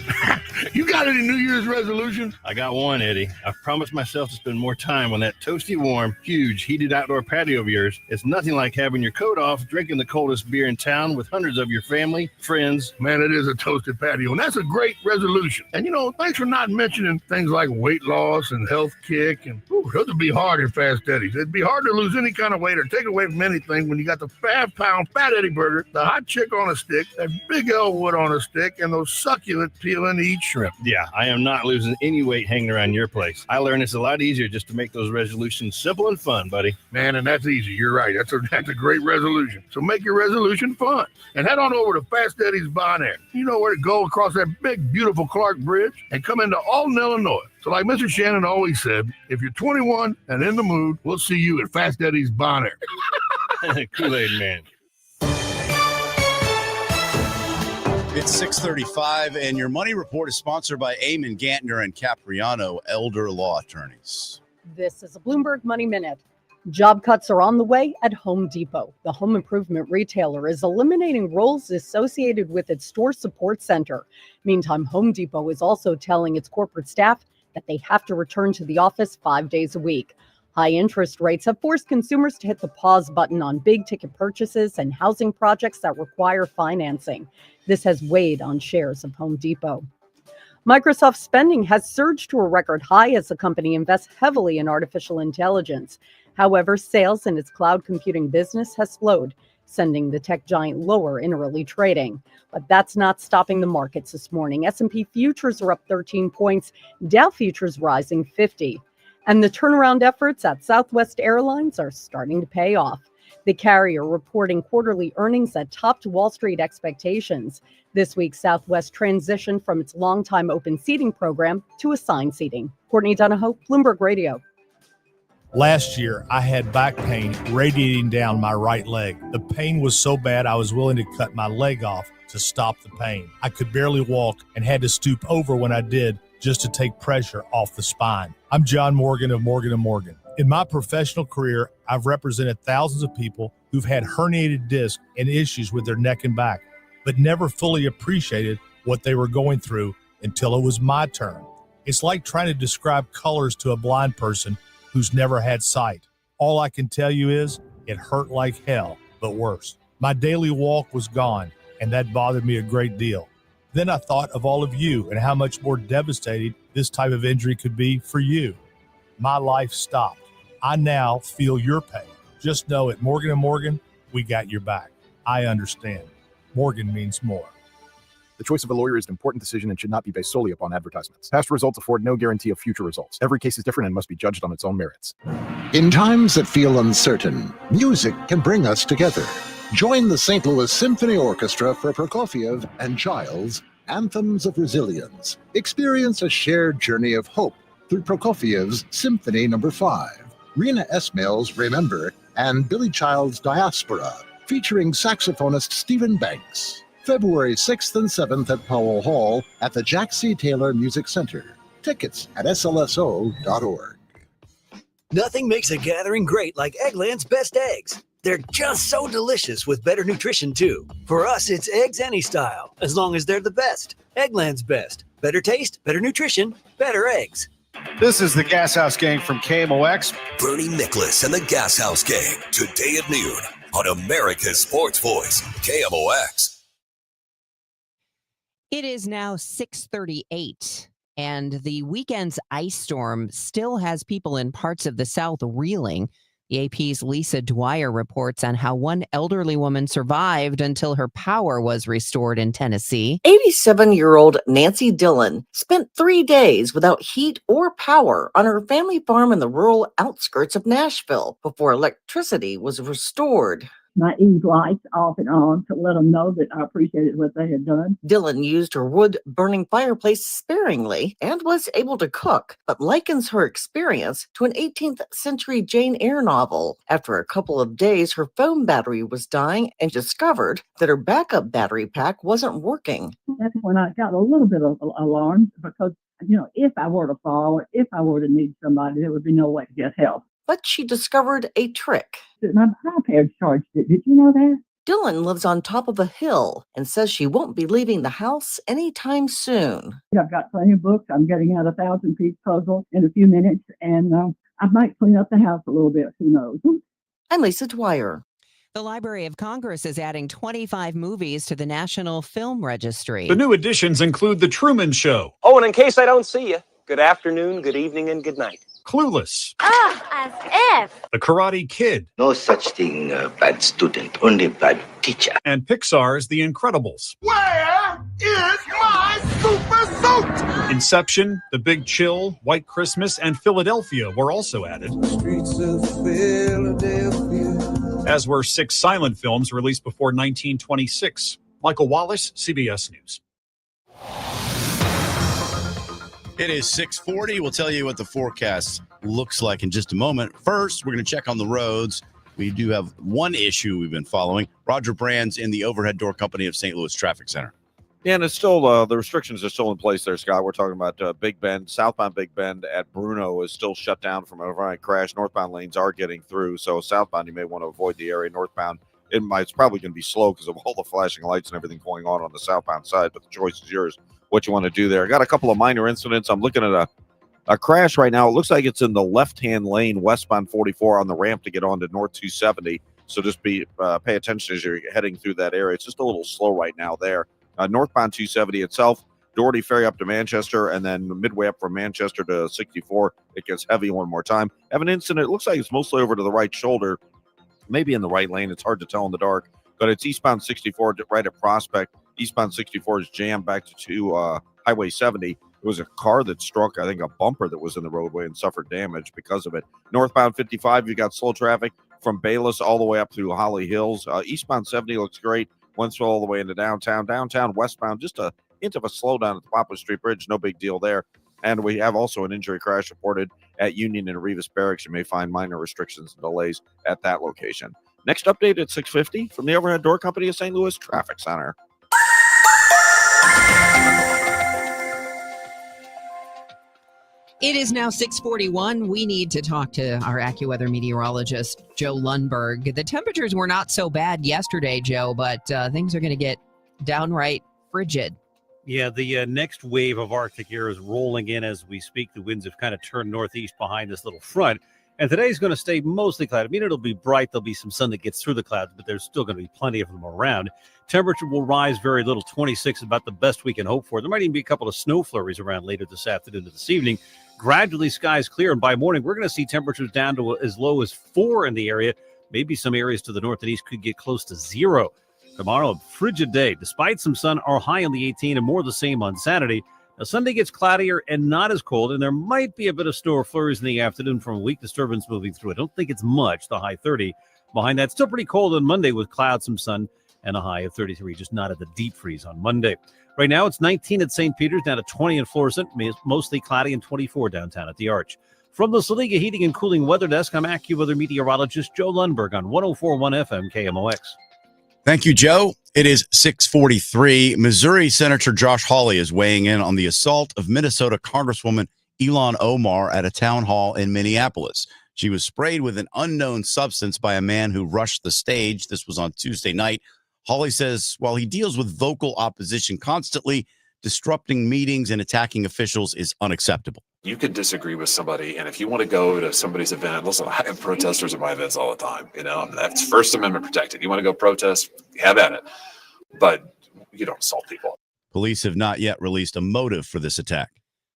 You got any New Year's resolutions? I got one, Eddie. I've promised myself to spend more time on that toasty, warm, huge, heated outdoor patio of yours. It's nothing like having your coat off, drinking the coldest beer in town with hundreds of your family, friends. Man, it is a toasted patio, and that's a great resolution. And, thanks for not mentioning things like weight loss and health kick. And those would be hard in Fast Eddie's. It'd be hard to lose any kind of weight or take away from anything when you got the 5-pound Fat Eddie burger, the hot chick on a stick, that big Elwood on a stick, and those succulent peel and eat shrimp. Yeah, I am not losing any weight hanging around your place. I learned it's a lot easier just to make those resolutions simple and fun, buddy. Man, and that's easy. You're right. That's a great resolution. So make your resolution fun. And head on over to Fast Eddie's Bon Air. You know where to go across that big, beautiful Clark Bridge and come into Alton, Illinois. So like Mr. Shannon always said, if you're 21 and in the mood, we'll see you at Fast Eddie's Bon Air. Kool-Aid Man. It's 6:35, and your money report is sponsored by Eamon Gantner and Capriano, elder law attorneys. This is a Bloomberg Money Minute. Job cuts are on the way at Home Depot. The home improvement retailer is eliminating roles associated with its store support center. Meantime, Home Depot is also telling its corporate staff that they have to return to the office 5 days a week. High interest rates have forced consumers to hit the pause button on big ticket purchases and housing projects that require financing. This has weighed on shares of Home Depot. Microsoft spending has surged to a record high as the company invests heavily in artificial intelligence. However, sales in its cloud computing business has slowed, sending the tech giant lower in early trading. But that's not stopping the markets this morning. S&P futures are up 13 points, Dow futures rising 50. And the turnaround efforts at Southwest Airlines are starting to pay off. The carrier reporting quarterly earnings that topped Wall Street expectations. This week, Southwest transitioned from its longtime open seating program to assigned seating. Courtney Donahoe, Bloomberg Radio. Last year, I had back pain radiating down my right leg. The pain was so bad I was willing to cut my leg off to stop the pain. I could barely walk and had to stoop over when I did just to take pressure off the spine. I'm John Morgan of Morgan & Morgan. In my professional career, I've represented thousands of people who've had herniated discs and issues with their neck and back, but never fully appreciated what they were going through until it was my turn. It's like trying to describe colors to a blind person who's never had sight. All I can tell you is it hurt like hell, but worse. My daily walk was gone, and that bothered me a great deal. Then I thought of all of you and how much more devastating this type of injury could be for you. My life stopped. I now feel your pain. Just know at Morgan & Morgan, we got your back. I understand. Morgan means more. The choice of a lawyer is an important decision and should not be based solely upon advertisements. Past results afford no guarantee of future results. Every case is different and must be judged on its own merits. In times that feel uncertain, music can bring us together. Join the St. Louis Symphony Orchestra for Prokofiev and Child's Anthems of Resilience. Experience a shared journey of hope through Prokofiev's Symphony No. 5, Rena Esmail's Remember, and Billy Child's Diaspora, featuring saxophonist Stephen Banks. February 6th and 7th at Powell Hall at the Jack C. Taylor Music Center. Tickets at slso.org. Nothing makes a gathering great like Eggland's Best Eggs. They're just so delicious with better nutrition, too. For us, it's eggs any style, as long as they're the best. Eggland's Best. Better taste, better nutrition, better eggs. This is the Gas House Gang from KMOX. Bernie Nicholas and the Gas House Gang, today at noon on America's Sports Voice, KMOX. It is now 6:38, and the weekend's ice storm still has people in parts of the South reeling. The AP's Lisa Dwyer reports on how one elderly woman survived until her power was restored in Tennessee. 87-year-old Nancy Dillon spent 3 days without heat or power on her family farm in the rural outskirts of Nashville before electricity was restored. My Eve lights off and on to let them know that I appreciated what they had done. Dillon used her wood-burning fireplace sparingly and was able to cook, but likens her experience to an 18th century Jane Eyre novel. After a couple of days, her phone battery was dying and discovered that her backup battery pack wasn't working. That's when I got a little bit of alarmed because, if I were to fall, or if I were to need somebody, there would be no way to get help. But she discovered a trick. My iPad charged it. Did you know that? Dillon lives on top of a hill and says she won't be leaving the house anytime soon. I've got plenty of books. I'm getting out a 1,000-piece puzzle in a few minutes, and I might clean up the house a little bit. Who knows? I'm Lisa Dwyer. The Library of Congress is adding 25 movies to the National Film Registry. The new additions include The Truman Show. Oh, and in case I don't see you, good afternoon, good evening, and good night. Clueless. As if. The Karate Kid. No such thing, bad student, only bad teacher. And Pixar's The Incredibles. Where is my super suit? Inception, The Big Chill, White Christmas, and Philadelphia were also added. Streets of Philadelphia. As were 6 silent films released before 1926. Michael Wallace, CBS News. It is 6:40. We'll tell you what the forecast looks like in just a moment. First, we're going to check on the roads. We do have one issue we've been following. Roger Brand's in the overhead door company of St. Louis Traffic Center. Yeah, and it's still, the restrictions are still in place there, Scott. We're talking about Big Bend. Southbound Big Bend at Bruno is still shut down from an overnight crash. Northbound lanes are getting through. So southbound, you may want to avoid the area. Northbound, it's probably going to be slow because of all the flashing lights and everything going on the southbound side, but the choice is yours. What you want to do there. I got a couple of minor incidents. I'm looking at a crash right now. It looks like it's in the left-hand lane, westbound 44 on the ramp to get onto North 270. So just pay attention as you're heading through that area. It's just a little slow right now there. Northbound 270 itself, Doherty Ferry up to Manchester, and then midway up from Manchester to 64, it gets heavy one more time. Have an incident. It looks like it's mostly over to the right shoulder, maybe in the right lane. It's hard to tell in the dark, but it's eastbound 64 right at Prospect. Eastbound 64 is jammed back to Highway 70. It was a car that struck, I think, a bumper that was in the roadway and suffered damage because of it. Northbound 55, you got slow traffic from Bayless all the way up through Holly Hills. Eastbound 70 looks great. Wentzville all the way into downtown. Downtown westbound, just a hint of a slowdown at the Poplar Street Bridge. No big deal there. And we have also an injury crash reported at Union and Rivas Barracks. You may find minor restrictions and delays at that location. Next update at 6:50 from the overhead door company of St. Louis Traffic Center. It is now 6:41. We need to talk to our AccuWeather meteorologist, Joe Lundberg. The temperatures were not so bad yesterday, Joe, but things are going to get downright frigid. Yeah, the next wave of Arctic air is rolling in as we speak. The winds have kind of turned northeast behind this little front. And today's going to stay mostly cloudy. I mean, it'll be bright. There'll be some sun that gets through the clouds, but there's still going to be plenty of them around. Temperature will rise very little. 26 is about the best we can hope for. There might even be a couple of snow flurries around later this afternoon to this evening. Gradually, skies clear, and by morning, we're going to see temperatures down to as low as 4 in the area. Maybe some areas to the north and east could get close to 0. Tomorrow, a frigid day. Despite some sun, our high on the 18 and more the same on Saturday. Now, Sunday gets cloudier and not as cold, and there might be a bit of snow flurries in the afternoon from a weak disturbance moving through. I don't think it's much, the high 30. Behind that, still pretty cold on Monday with clouds, some sun, and a high of 33, just not at the deep freeze on Monday. Right now, it's 19 at St. Peter's, down to 20 in Florissant, mostly cloudy, and 24 downtown at the Arch. From the Saliga Heating and Cooling Weather Desk, I'm AccuWeather meteorologist Joe Lundberg on 104.1 FM KMOX. Thank you, Joe. It is 6:43. Missouri Senator Josh Hawley is weighing in on the assault of Minnesota Congresswoman Ilhan Omar at a town hall in Minneapolis. She was sprayed with an unknown substance by a man who rushed the stage. This was on Tuesday night. Hawley says while he deals with vocal opposition constantly, disrupting meetings and attacking officials is unacceptable. You could disagree with somebody, and if you want to go to somebody's event, listen, I have protesters at my events all the time, and that's First Amendment protected. You want to go protest, have at it, but you don't assault people. Police have not yet released a motive for this attack.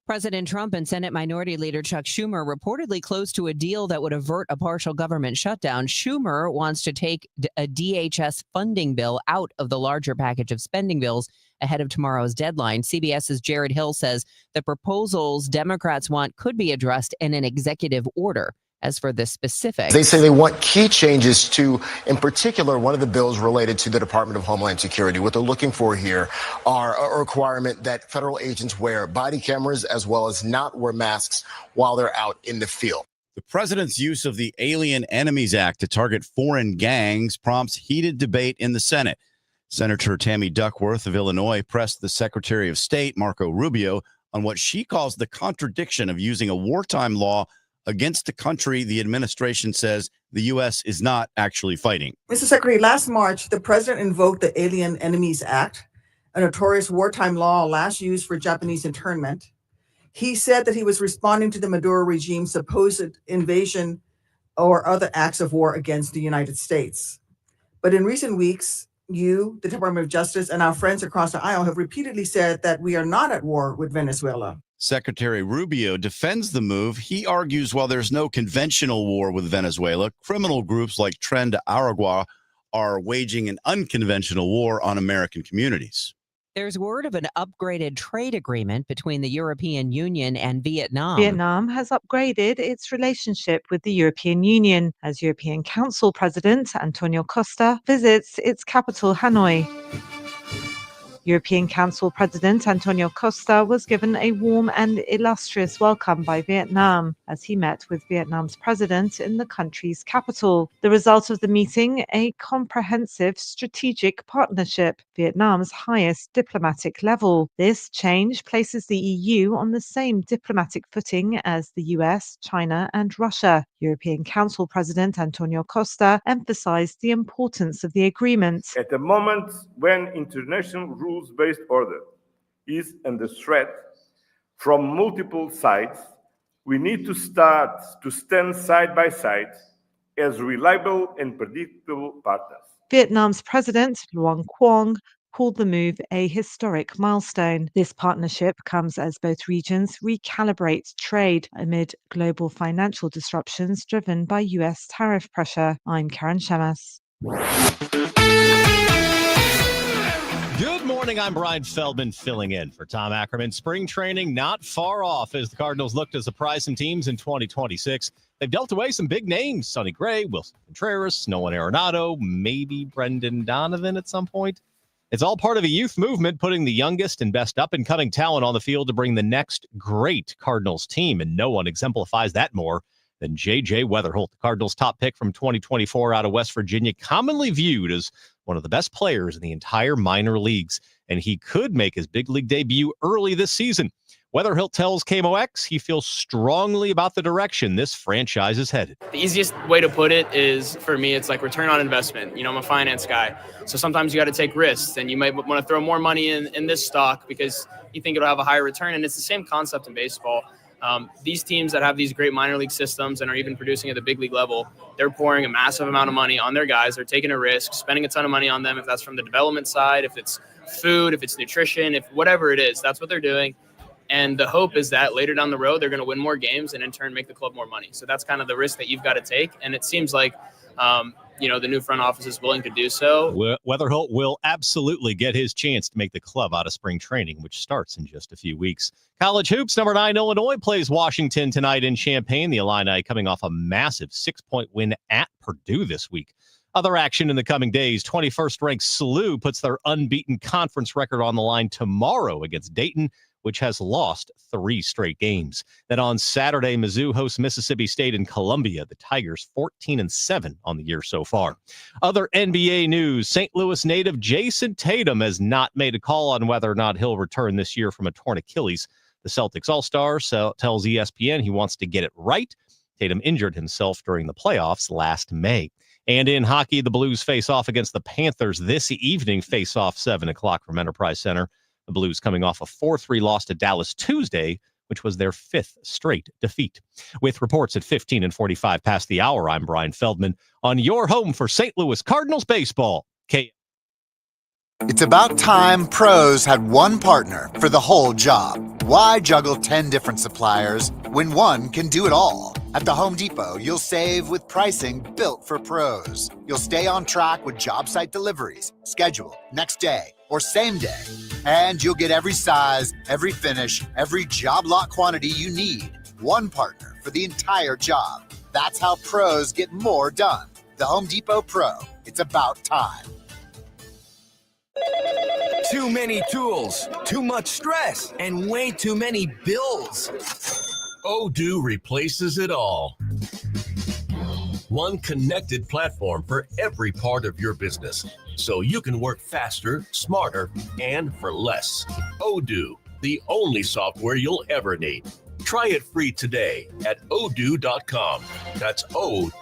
President Trump and Senate Minority Leader Chuck Schumer reportedly close to a deal that would avert a partial government shutdown. Schumer wants to take a DHS funding bill out of the larger package of spending bills ahead of tomorrow's deadline. CBS's Jared Hill says the proposals Democrats want could be addressed in an executive order. As for the specifics, they say they want key changes to, in particular, one of the bills related to the Department of Homeland Security. What they're looking for here are a requirement that federal agents wear body cameras as well as not wear masks while they're out in the field. The president's use of the Alien Enemies Act to target foreign gangs prompts heated debate in the Senate. Senator Tammy Duckworth of Illinois pressed the Secretary of State, Marco Rubio, on what she calls the contradiction of using a wartime law against a country the administration says the U.S. is not actually fighting. Mr. Secretary, last March, the president invoked the Alien Enemies Act, a notorious wartime law last used for Japanese internment. He said that he was responding to the Maduro regime's supposed invasion or other acts of war against the United States. But in recent weeks, you, the Department of Justice, and our friends across the aisle have repeatedly said that we are not at war with Venezuela. Secretary Rubio defends the move. He argues while there's no conventional war with Venezuela, criminal groups like Tren de Aragua are waging an unconventional war on American communities. There's word of an upgraded trade agreement between the European Union and Vietnam. Vietnam has upgraded its relationship with the European Union as European Council President Antonio Costa visits its capital, Hanoi. European Council President Antonio Costa was given a warm and illustrious welcome by Vietnam as he met with Vietnam's president in the country's capital. The result of the meeting, a comprehensive strategic partnership, Vietnam's highest diplomatic level. This change places the EU on the same diplomatic footing as the US, China, and Russia. European Council President Antonio Costa emphasized the importance of the agreement. At a moment when international rules-based order is under threat from multiple sides, we need to start to stand side by side as reliable and predictable partners. Vietnam's President Luong Quang called the move a historic milestone. This partnership comes as both regions recalibrate trade amid global financial disruptions driven by US tariff pressure. I'm Karen Shemas. Good morning. I'm Brian Feldman filling in for Tom Ackerman. Spring training not far off as the Cardinals look to surprise some teams in 2026. They've dealt away some big names: Sonny Gray, Wilson Contreras, Nolan Arenado, maybe Brendan Donovan at some point. It's all part of a youth movement, putting the youngest and best up-and-coming talent on the field to bring the next great Cardinals team, and no one exemplifies that more than J.J. Weatherholt, the Cardinals' top pick from 2024 out of West Virginia, commonly viewed as one of the best players in the entire minor leagues, and he could make his big league debut early this season. Weatherholt tells KMOX he feels strongly about the direction this franchise is headed. The easiest way to put it is, for me, it's like return on investment. You know, I'm a finance guy, so sometimes you got to take risks, and you might want to throw more money in this stock because you think it'll have a higher return, and it's the same concept in baseball. These teams that have these great minor league systems and are even producing at the big league level, they're pouring a massive amount of money on their guys. They're taking a risk, spending a ton of money on them, if that's from the development side, if it's food, if it's nutrition, if whatever it is, that's what they're doing. And the hope is that later down the road, they're going to win more games and in turn make the club more money. So that's kind of the risk that you've got to take. And it seems like, the new front office is willing to do so. Weatherholt will absolutely get his chance to make the club out of spring training, which starts in just a few weeks. College hoops, number 9 Illinois plays Washington tonight in Champaign. The Illini coming off a massive 6-point win at Purdue this week. Other action in the coming days: 21st-ranked SLU puts their unbeaten conference record on the line tomorrow against Dayton, which has lost 3 straight games. Then on Saturday, Mizzou hosts Mississippi State in Columbia. The Tigers 14-7 on the year so far. Other NBA news: St. Louis native Jason Tatum has not made a call on whether or not he'll return this year from a torn Achilles. The Celtics All-Star tells ESPN he wants to get it right. Tatum injured himself during the playoffs last May. And in hockey, the Blues face off against the Panthers this evening. Face off 7 o'clock from Enterprise Center. The Blues coming off a 4-3 loss to Dallas Tuesday, which was their 5th straight defeat. With reports at 15 and 45 past the hour, I'm Brian Feldman on your home for St. Louis Cardinals baseball. It's about time pros had one partner for the whole job. why juggle 10 different suppliers when one can do it all? At the Home Depot, you'll save with pricing built for pros. You'll stay on track with job site deliveries, schedule, next day, or same day. And you'll get every size, every finish, every job lot quantity you need. One partner for the entire job. That's how pros get more done. The Home Depot Pro. It's about time. Too many tools, too much stress, and way too many bills. Odoo replaces it all. One connected platform for every part of your business, so you can work faster, smarter, and for less. Odoo, the only software you'll ever need. Try it free today at odoo.com. That's ODOO.com.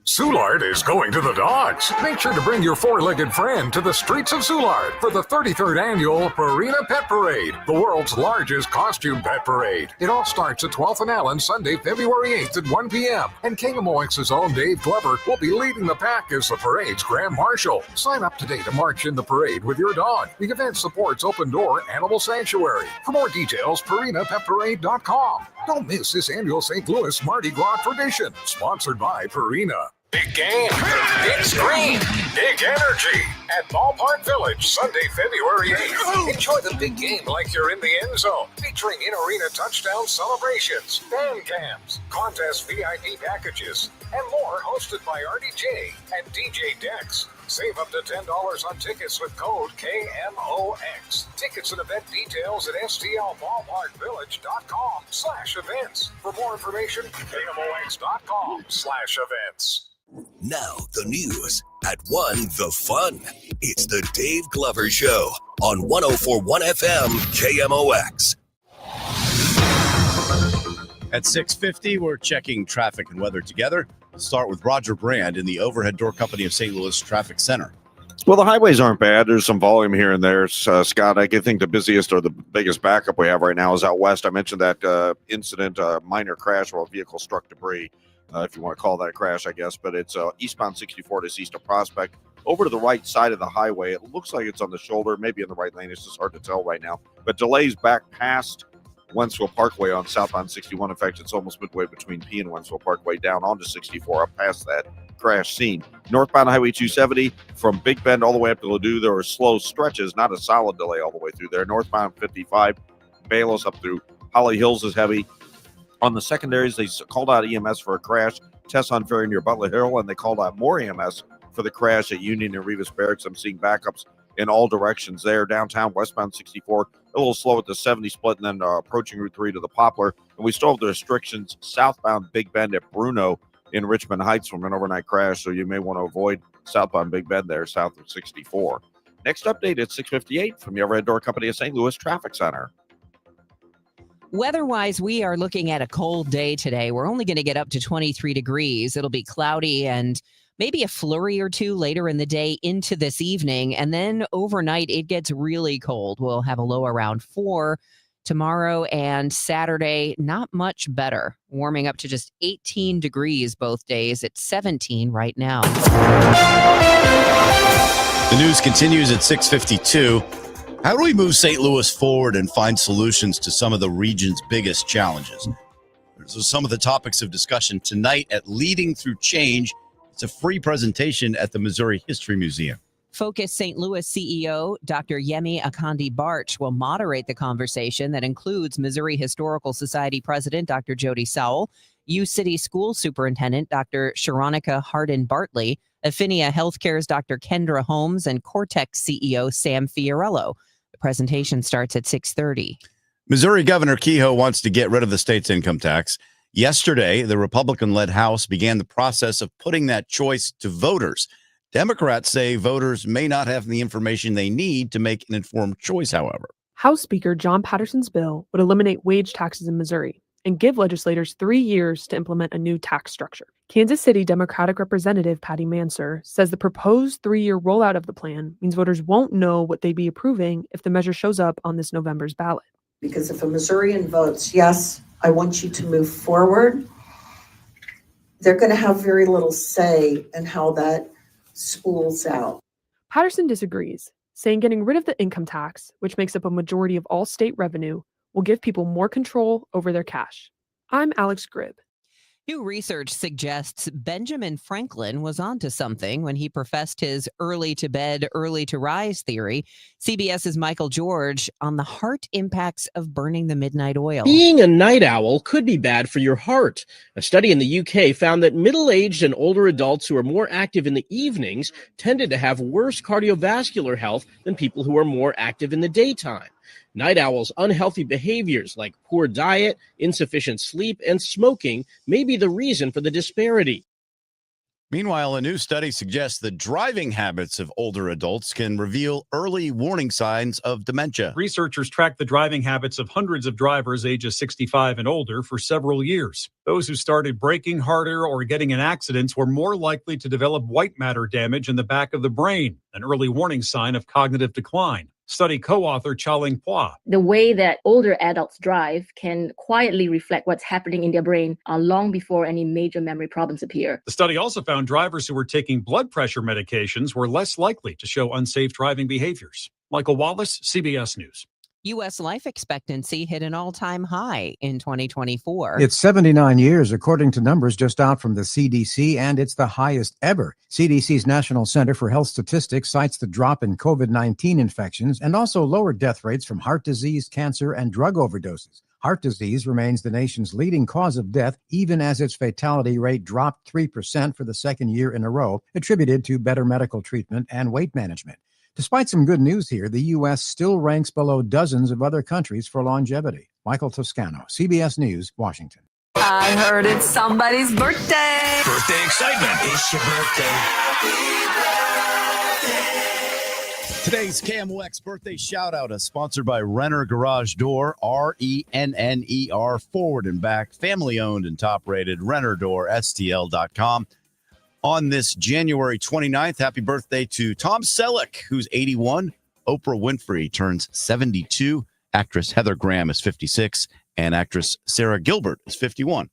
Soulard is going to the dogs. Make sure to bring your four-legged friend to the streets of Soulard for the 33rd annual Purina Pet Parade, the world's largest costume pet parade. It all starts at 12th and Allen, Sunday, February 8th at 1 p.m. And KMOX's own Dave Glover will be leading the pack as the parade's Grand Marshal. Sign up today to march in the parade with your dog. The event supports Open Door Animal Sanctuary. For more details, PurinaPetParade.com. Don't miss this annual St. Louis Mardi Gras tradition, sponsored by Purina. Big game, big screen, big energy at Ballpark Village, Sunday, February 8th. Enjoy the big game like you're in the end zone, featuring in-arena touchdown celebrations, band cams, contest VIP packages, and more, hosted by RDJ and DJ Dex. Save up to $10 on tickets with code KMOX. Tickets and event details at stlballparkvillage.com/events. For more information, KMOX.com/events. Now the news at 1 The Fun. It's the Dave Glover Show on 104.1 FM KMOX. At 6:50, we're checking traffic and weather together. We'll start with Roger Brand in the Overhead Door Company of St. Louis Traffic Center. Well, the highways aren't bad. There's some volume here and there. Scott, I think the busiest or the biggest backup we have right now is out west. I mentioned that incident, minor crash where a vehicle struck debris. If you want to call that a crash, I guess, but it's eastbound 64 to east of Prospect, over to the right side of the highway. It looks like it's on the shoulder, maybe in the right lane. It's just hard to tell right now. But delays back past Wentzville Parkway on southbound 61. In fact, it's almost midway between P and Wentzville Parkway down onto 64, up past that crash scene. Northbound Highway 270 from Big Bend all the way up to Ladue, there are slow stretches, not a solid delay all the way through there. Northbound 55, Bayless up through Holly Hills is heavy. On the secondaries, they called out EMS for a crash. Tesson Ferry near Butler Hill, and they called out more EMS for the crash at Union and Rivas Barracks. I'm seeing backups in all directions there. Downtown, westbound 64, a little slow at the 70 split, and then approaching Route 3 to the Poplar. And we still have the restrictions southbound Big Bend at Bruno in Richmond Heights from an overnight crash, so you may want to avoid southbound Big Bend there, south of 64. Next update at 6:58 from the Overhead Door Company of St. Louis Traffic Center. Weather-wise, we are looking at a cold day today. We're only going to get up to 23 degrees. It'll be cloudy and maybe a flurry or two later in the day into this evening. And then overnight, it gets really cold. We'll have a low around 4 tomorrow and Saturday. Not much better. Warming up to just 18 degrees both days. It's 17 right now. The news continues at 6:52. How do we move St. Louis forward and find solutions to some of the region's biggest challenges? Those are some of the topics of discussion tonight at Leading Through Change. It's a free presentation at the Missouri History Museum. Focus St. Louis CEO Dr. Yemi Akandi-Barch will moderate the conversation that includes Missouri Historical Society President Dr. Jody Sowell, U City School Superintendent Dr. Sharonica Hardin-Bartley, Affinia Healthcare's Dr. Kendra Holmes, and Cortex CEO Sam Fiorello. The presentation starts at 6:30. Missouri Governor Kehoe wants to get rid of the state's income tax. Yesterday, the Republican-led House began the process of putting that choice to voters. Democrats say voters may not have the information they need to make an informed choice, however. House Speaker John Patterson's bill would eliminate wage taxes in Missouri and give legislators 3 years to implement a new tax structure. Kansas City Democratic Representative Patty Manser says the proposed 3-year rollout of the plan means voters won't know what they'd be approving if the measure shows up on this November's ballot. Because if a Missourian votes, yes, I want you to move forward, they're going to have very little say in how that spools out. Patterson disagrees, saying getting rid of the income tax, which makes up a majority of all state revenue, will give people more control over their cash. I'm Alex Gribb. New research suggests Benjamin Franklin was onto something when he professed his early to bed, early to rise theory. CBS's Michael George on the heart impacts of burning the midnight oil. Being a night owl could be bad for your heart. A study in the UK found that middle-aged and older adults who are more active in the evenings tended to have worse cardiovascular health than people who are more active in the daytime. Night owls' unhealthy behaviors like poor diet, insufficient sleep, and smoking may be the reason for the disparity. Meanwhile, a new study suggests the driving habits of older adults can reveal early warning signs of dementia. Researchers tracked the driving habits of hundreds of drivers ages 65 and older for several years. Those who started braking harder or getting in accidents were more likely to develop white matter damage in the back of the brain, an early warning sign of cognitive decline. Study co-author Cha-Ling Hua. The way that older adults drive can quietly reflect what's happening in their brain long before any major memory problems appear. The study also found drivers who were taking blood pressure medications were less likely to show unsafe driving behaviors. Michael Wallace, CBS News. U.S. life expectancy hit an all-time high in 2024. It's 79 years, according to numbers just out from the CDC, and it's the highest ever. CDC's National Center for Health Statistics cites the drop in COVID-19 infections and also lower death rates from heart disease, cancer, and drug overdoses. Heart disease remains the nation's leading cause of death, even as its fatality rate dropped 3% for the second year in a row, attributed to better medical treatment and weight management. Despite some good news here, the U.S. still ranks below dozens of other countries for longevity. Michael Toscano, CBS News, Washington. I heard it's somebody's birthday. Birthday excitement. It's your birthday. Today's KMOX birthday shout out is sponsored by Renner Garage Door, RENNER, forward and back, family owned and top rated, RennerDoorSTL.com. On this January 29th, happy birthday to Tom Selleck, who's 81. Oprah Winfrey turns 72. Actress Heather Graham is 56. And actress Sarah Gilbert is 51.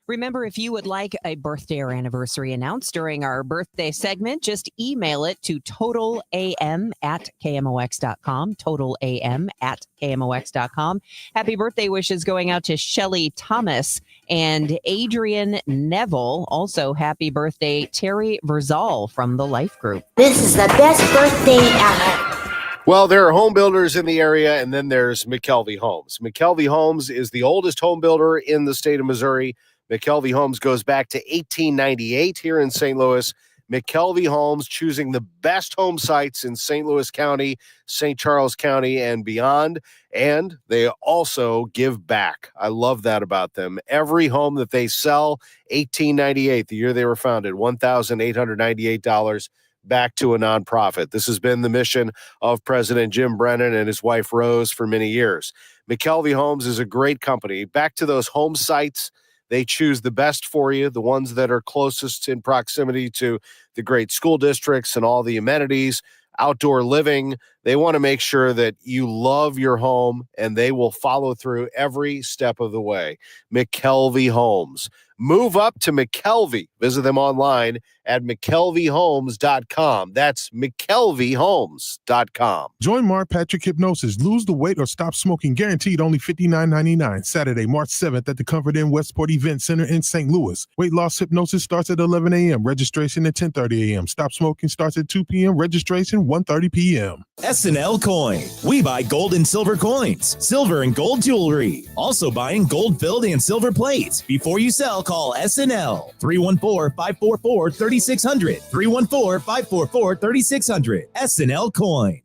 Remember, if you would like a birthday or anniversary announced during our birthday segment, just email it to totalam@kmox.com, totalam@kmox.com. Happy birthday wishes going out to Shelly Thomas and Adrian Neville. Also, happy birthday, Terry Verzal from the Life Group. This is the best birthday ever. Well, there are home builders in the area, and then there's McKelvey Homes. McKelvey Homes is the oldest home builder in the state of Missouri. McKelvey Homes goes back to 1898 here in St. Louis. McKelvey Homes choosing the best home sites in St. Louis County, St. Charles County, and beyond. And they also give back. I love that about them. Every home that they sell, 1898, the year they were founded, $1,898 back to a nonprofit. This has been the mission of President Jim Brennan and his wife Rose for many years. McKelvey Homes is a great company. Back to those home sites. They choose the best for you, the ones that are closest in proximity to the great school districts and all the amenities, outdoor living. They want to make sure that you love your home, and they will follow through every step of the way. McKelvey Homes. Move up to McKelvey. Visit them online at McKelveyHomes.com. That's McKelveyHomes.com. Join Mark Patrick Hypnosis. Lose the weight or stop smoking. Guaranteed only $59.99. Saturday, March 7th at the Comfort Inn Westport Event Center in St. Louis. Weight loss hypnosis starts at 11 a.m. Registration at 10:30 a.m. Stop smoking starts at 2 p.m. Registration 1:30 p.m. SNL Coin. We buy gold and silver coins, silver and gold jewelry. Also buying gold-filled and silver plates. Before you sell, call SNL 314-544-3600. 314-544-3600. SNL Coin.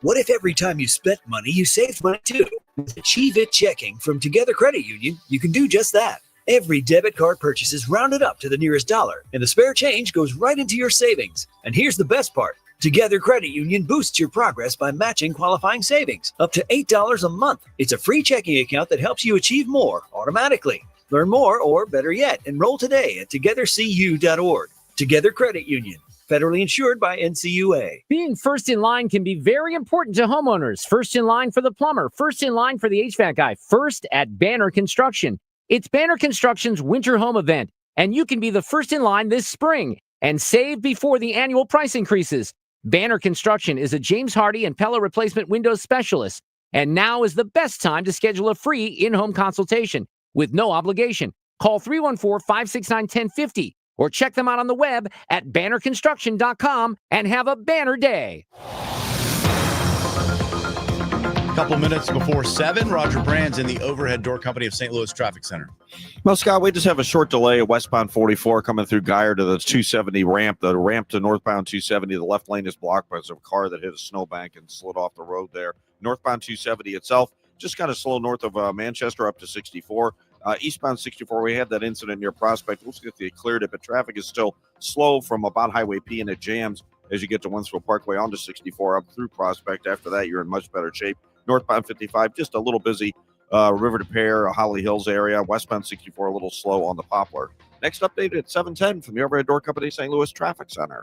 What if every time you spent money, you saved money too? With Achieve It Checking from Together Credit Union, you can do just that. Every debit card purchase is rounded up to the nearest dollar, and the spare change goes right into your savings. And here's the best part. Together Credit Union boosts your progress by matching qualifying savings up to $8 a month. It's a free checking account that helps you achieve more automatically. Learn more, or better yet, enroll today at togethercu.org. Together Credit Union, federally insured by NCUA. Being first in line can be very important to homeowners. First in line for the plumber, first in line for the HVAC guy, first at Banner Construction. It's Banner Construction's winter home event, and you can be the first in line this spring and save before the annual price increases. Banner Construction is a James Hardy and Pella replacement windows specialist. And now is the best time to schedule a free in-home consultation with no obligation. Call 314-569-1050 or check them out on the web at bannerconstruction.com and have a banner day. A couple minutes before 7, Roger Brand's in the overhead door company of St. Louis Traffic Center. Well, Scott, we just have a short delay at westbound 44 coming through Geyer to the 270 ramp. The ramp to northbound 270, the left lane is blocked by a car that hit a snowbank and slid off the road there. Northbound 270 itself, just kind of slow north of Manchester up to 64. Eastbound 64, we had that incident near Prospect. Looks like they cleared it, but traffic is still slow from about Highway P, and it jams as you get to Wentzville Parkway onto 64 up through Prospect. After that, you're in much better shape. Northbound 55, just a little busy. River to Pear, Holly Hills area. Westbound 64, a little slow on the Poplar. Next update at 7:10 from the Overhead Door Company, St. Louis Traffic Center.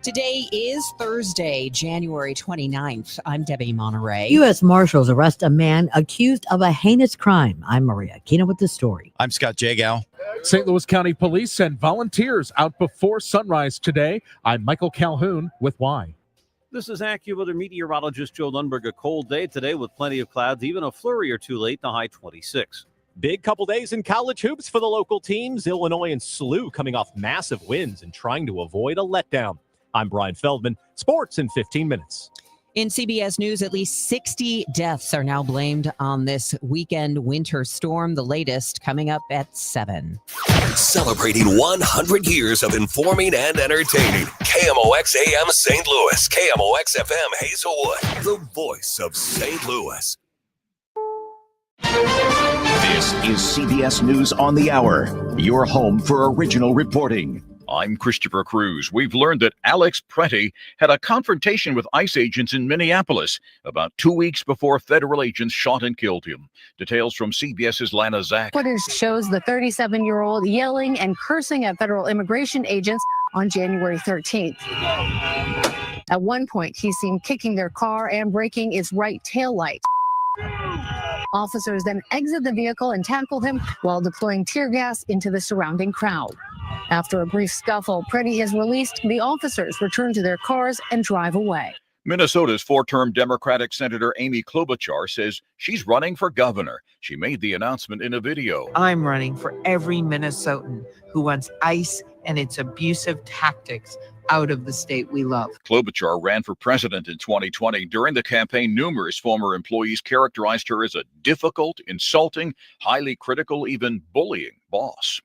Today is Thursday, January 29th. I'm Debbie Monterrey. U.S. Marshals arrest a man accused of a heinous crime. I'm Maria Aquino with the story. I'm Scott Jagow. St. Louis County Police sent volunteers out before sunrise today. I'm Michael Calhoun with Why. This is AccuWeather meteorologist Joe Lundberg. A cold day today with plenty of clouds, even a flurry or two late, the high 26. Big couple days in college hoops for the local teams. Illinois and SLU coming off massive wins and trying to avoid a letdown. I'm Brian Feldman. Sports in 15 minutes. In CBS News, at least 60 deaths are now blamed on this weekend winter storm, the latest coming up at 7. Celebrating 100 years of informing and entertaining. KMOX AM St. Louis. KMOX FM Hazelwood. The voice of St. Louis. This is CBS News on the Hour, your home for original reporting. I'm Christopher Cruz. We've learned that Alex Pretty had a confrontation with ICE agents in Minneapolis about 2 weeks before federal agents shot and killed him. Details from CBS's Lana Zach. Footage shows the 37-year-old yelling and cursing at federal immigration agents on January 13th. At one point, he's seen kicking their car and breaking its right taillight. Officers then exit the vehicle and tackle him while deploying tear gas into the surrounding crowd. After a brief scuffle, Pretty is released. The officers return to their cars and drive away. Minnesota's four-term Democratic Senator Amy Klobuchar says she's running for governor. She made the announcement in a video. I'm running for every Minnesotan who wants ICE and its abusive tactics out of the state we love. Klobuchar ran for president in 2020. During the campaign, numerous former employees characterized her as a difficult, insulting, highly critical, even bullying boss.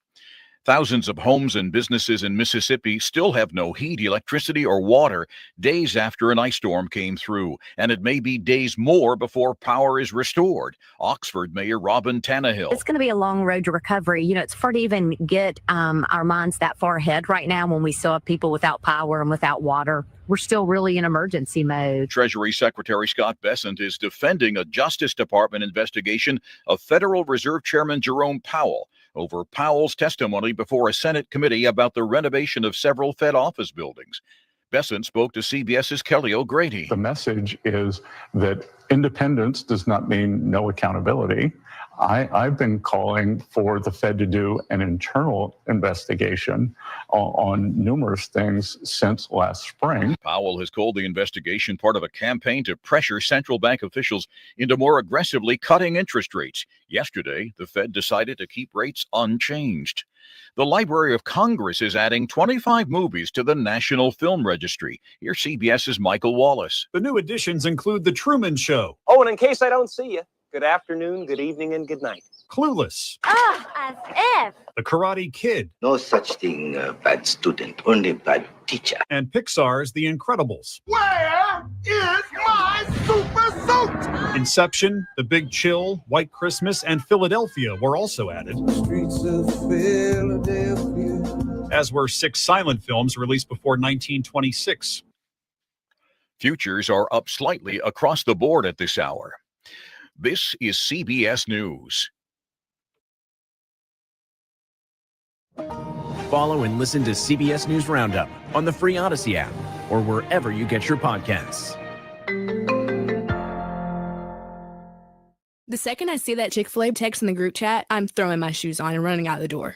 Thousands of homes and businesses in Mississippi still have no heat, electricity, or water days after an ice storm came through, and it may be days more before power is restored. Oxford Mayor Robin Tannehill. It's going to be a long road to recovery. You know, it's hard to even get our minds that far ahead right now when we still have people without power and without water. We're still really in emergency mode. Treasury Secretary Scott Bessent is defending a Justice Department investigation of Federal Reserve Chairman Jerome Powell over Powell's testimony before a Senate committee about the renovation of several Fed office buildings. Bessent spoke to CBS's Kelly O'Grady. The message is that independence does not mean no accountability. I've been calling for the Fed to do an internal investigation on numerous things since last spring. Powell has called the investigation part of a campaign to pressure central bank officials into more aggressively cutting interest rates. Yesterday, the Fed decided to keep rates unchanged. The Library of Congress is adding 25 movies to the National Film Registry. Here's CBS's Michael Wallace. The new additions include The Truman Show. Oh, and in case I don't see you, good afternoon, good evening, and good night. Clueless. As if. The Karate Kid. No such thing, bad student, only bad teacher. And Pixar's The Incredibles. Where is my super suit? Inception, The Big Chill, White Christmas, and Philadelphia were also added. Streets of Philadelphia. As were 6 silent films released before 1926. Futures are up slightly across the board at this hour. This is CBS News. Follow and listen to CBS News Roundup on the free Odyssey app or wherever you get your podcasts. The second I see that Chick-fil-A text in the group chat, I'm throwing my shoes on and running out the door.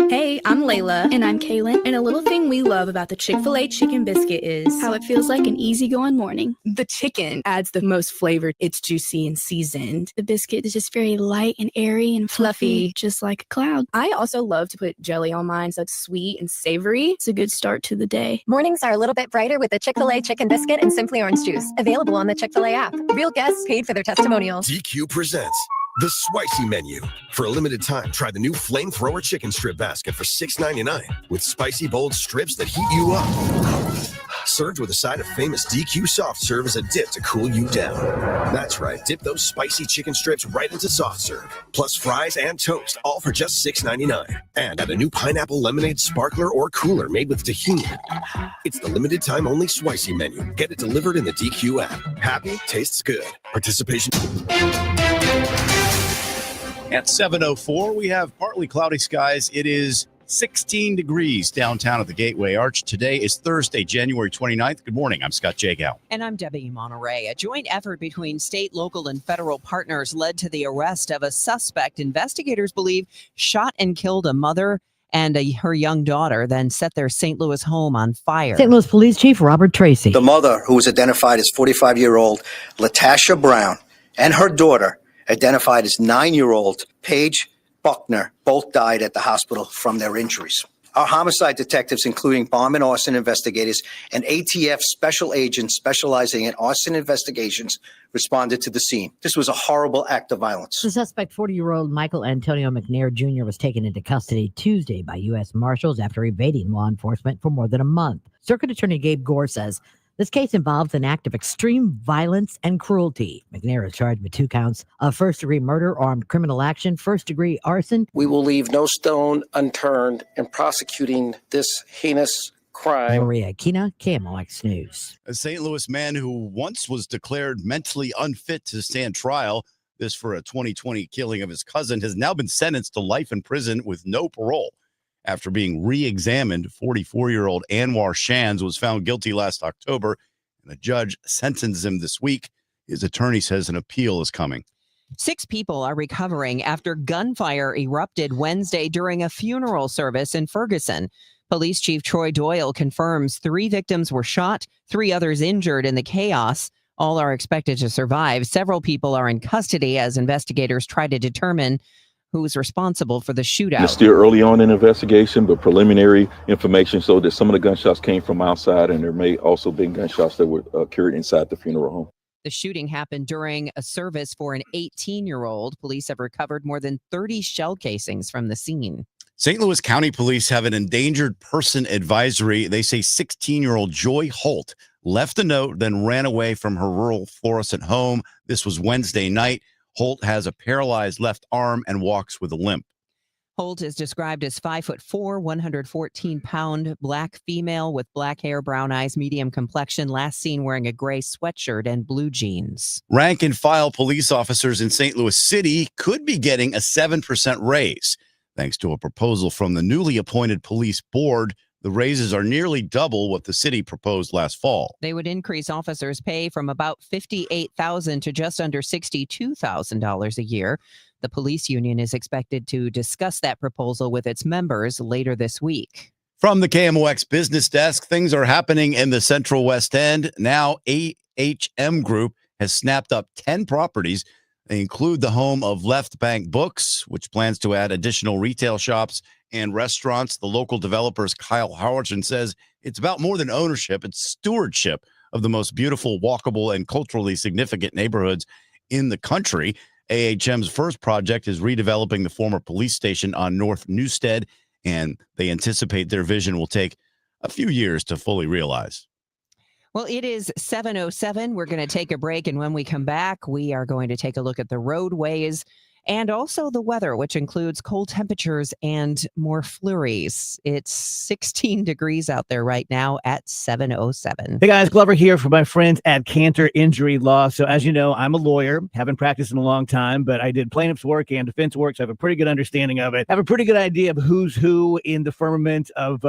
Hey, Hi, I'm Layla. And I'm Kaylin. And a little thing we love about the Chick-fil-A chicken biscuit is how it feels like an easygoing morning. The chicken adds the most flavor. It's juicy and seasoned. The biscuit is just very light and airy and fluffy, just like a cloud. I also love to put jelly on mine so it's sweet and savory. It's a good start to the day. Mornings are a little bit brighter with the Chick-fil-A chicken biscuit and Simply Orange juice. Available on the Chick-fil-A app. Real guests paid for their testimonials. DQ presents the Spicy Menu. For a limited time, try the new Flamethrower Chicken Strip Basket for $6.99 with spicy, bold strips that heat you up. Served with a side of famous DQ soft serve as a dip to cool you down. That's right, dip those spicy chicken strips right into soft serve, plus fries and toast, all for just $6.99. And add a new pineapple lemonade sparkler or cooler made with tahini. It's the limited time only Spicy Menu. Get it delivered in the DQ app. Happy, tastes good. Participation. At 7:04, we have partly cloudy skies. It is 16 degrees downtown at the Gateway Arch. Today is Thursday, January 29th. Good morning. I'm Scott Jagow. And I'm Debbie Monterrey. A joint effort between state, local, and federal partners led to the arrest of a suspect investigators believe shot and killed a mother and her young daughter, then set their St. Louis home on fire. St. Louis Police Chief Robert Tracy. The mother, who was identified as 45-year-old Latasha Brown, and her daughter, identified as 9-year-old Paige Buckner, both died at the hospital from their injuries. Our homicide detectives, including bomb and arson investigators and ATF special agents specializing in arson investigations, responded to the scene. This was a horrible act of violence. The suspect, 40-year-old Michael Antonio McNair Jr., was taken into custody Tuesday by U.S. Marshals after evading law enforcement for more than a month. Circuit Attorney Gabe Gore says this case involves an act of extreme violence and cruelty. McNair is charged with 2 counts of first-degree murder, armed criminal action, first-degree arson. We will leave no stone unturned in prosecuting this heinous crime. Maria Kina, KMOX News. A St. Louis man who once was declared mentally unfit to stand trial, this for a 2020 killing of his cousin, has now been sentenced to life in prison with no parole. After being re-examined, 44-year-old Anwar Shands was found guilty last October, and a judge sentenced him this week. His attorney says an appeal is coming. 6 people are recovering after gunfire erupted Wednesday during a funeral service in Ferguson. Police Chief Troy Doyle confirms 3 victims were shot, 3 others injured in the chaos. All are expected to survive. Several people are in custody as investigators try to determine who's responsible for the shootout. It's still early on in the investigation, but preliminary information showed that some of the gunshots came from outside, and there may also be gunshots that were occurred inside the funeral home. The shooting happened during a service for an 18-year-old. Police have recovered more than 30 shell casings from the scene. St. Louis County Police have an endangered person advisory. They say 16-year-old Joy Holt left a note, then ran away from her rural Florissant home. This was Wednesday night. Holt has a paralyzed left arm and walks with a limp. Holt is described as 5'4", 114-pound black female with black hair, brown eyes, medium complexion, last seen wearing a gray sweatshirt and blue jeans. Rank and file police officers in St. Louis City could be getting a 7% raise. Thanks to a proposal from the newly appointed police board, the raises are nearly double what the city proposed last fall. They would increase officers' pay from about $58,000 to just under $62,000 a year. The police union is expected to discuss that proposal with its members later this week. From the KMOX business desk, things are happening in the Central West End. Now, AHM Group has snapped up 10 properties. They include the home of Left Bank Books, which plans to add additional retail shops and restaurants. The local developer's Kyle Howerton says it's about more than ownership. It's stewardship of the most beautiful, walkable, and culturally significant neighborhoods in the country. AHM's first project is redeveloping the former police station on North Newstead, and they anticipate their vision will take a few years to fully realize. Well, it is 7:07. We're going to take a break, and when we come back, we are going to take a look at the roadways and also the weather, which includes cold temperatures and more flurries. It's 16 degrees out there right now at 7:07. Hey guys, Glover here for my friends at Cantor Injury Law. So as you know, I'm a lawyer, haven't practiced in a long time, but I did plaintiff's work and defense work, so I have a pretty good understanding of it. I have a pretty good idea of who's who in the firmament of